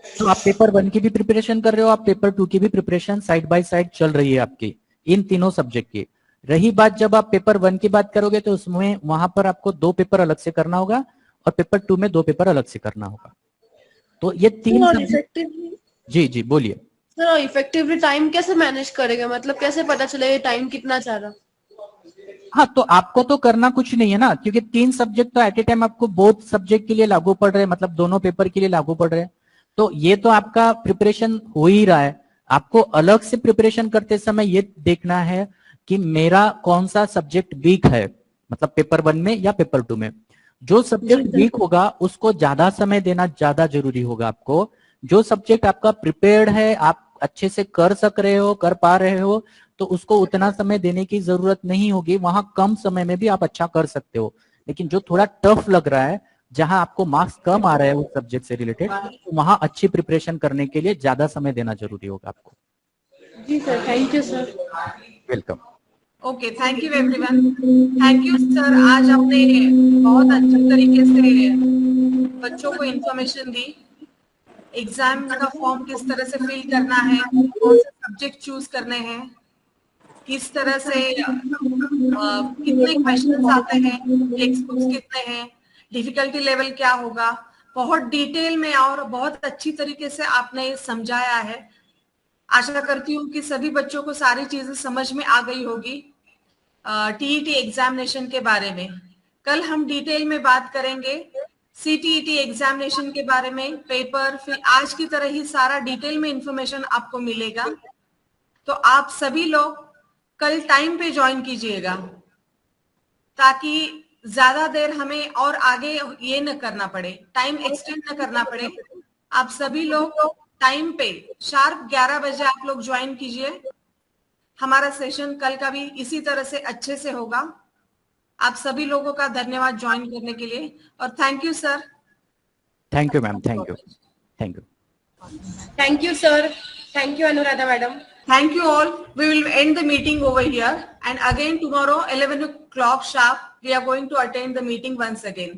तो आप पेपर 1 की भी प्रिपरेशन कर रहे हो, आप पेपर 2 की भी प्रिपरेशन साइड बाय साइड चल रही है आपकी इन तीनों सब्जेक्ट की। रही बात जब आप पेपर 1 की बात करोगे तो उसमें वहां पर आपको 2 पेपर अलग से करना होगा और पेपर 2 में 2 पेपर अलग से करना होगा। तो ये 3 सब्जेक्ट। जी जी बोलिए सर, इफेक्टिवली टाइम कैसे मैनेज करेगा, मतलब कैसे पता चलेगा टाइम कितना चाह रहा? हाँ, तो आपको तो करना कुछ नहीं है ना, क्योंकि 3 सब्जेक्ट तो एट ए टाइम आपको बोथ सब्जेक्ट के लिए लागू पड़ रहे हैं, मतलब दोनों पेपर के लिए लागू पड़ रहे हैं। तो ये तो आपका प्रिपरेशन हो ही रहा है। आपको अलग से प्रिपरेशन करते समय ये देखना है कि मेरा कौन सा सब्जेक्ट वीक है, मतलब पेपर 1 में या पेपर 2 में। जो सब्जेक्ट वीक होगा उसको ज्यादा समय देना ज्यादा जरूरी होगा आपको। जो सब्जेक्ट आपका प्रिपेयर्ड है, आप अच्छे से कर सक रहे हो, कर पा रहे हो, तो उसको उतना समय देने की जरूरत नहीं होगी, वहां कम समय में भी आप अच्छा कर सकते हो। लेकिन जो थोड़ा टफ लग रहा है जहां आपको मार्क्स कम आ रहे हैं उस सब्जेक्ट से रिलेटेड, तो वहां अच्छी प्रिपरेशन करने के लिए ज्यादा समय देना जरूरी होगा आपको। जी sir, thank you sir. Welcome. Okay, thank you everyone. Thank you sir, आज आपने बहुत अच्छे तरीके से बच्चों को इंफॉर्मेशन दी। एग्जाम का फॉर्म किस तरह से फिल करना है, कौन से सब्जेक्ट चूज करने हैं, किस तरह से कितने क्वेश्चंस आते हैं, टेक्स्ट बुक्स कितने हैं, डिफिकल्टी लेवल क्या होगा, बहुत डिटेल में और बहुत अच्छी तरीके से आपने समझाया है। आशा करती हूँ कि सभी बच्चों को सारी चीजें समझ में आ गई होगी टीईटी एग्जामिनेशन के बारे में। कल हम डिटेल में बात करेंगे सीटीईटी एग्जामिनेशन के बारे में, पेपर, फिर आज की तरह ही सारा डिटेल में इंफॉर्मेशन आपको मिलेगा। तो आप सभी लोग कल टाइम पे ज्वाइन कीजिएगा, ताकि ज्यादा देर हमें और आगे ये न करना पड़े, टाइम एक्सटेंड न करना पड़े। आप सभी लोग टाइम पे शार्प 11 बजे आप लोग ज्वाइन कीजिए। हमारा सेशन कल का भी इसी तरह से अच्छे से होगा। आप सभी लोगों का धन्यवाद ज्वाइन करने के लिए, और thank you sir. Thank you ma'am, thank you, thank you. Thank you sir, thank you Anuradha madam. Thank you all. We will end the meeting over here, and again tomorrow 11 o'clock sharp we are going to attend the meeting once again.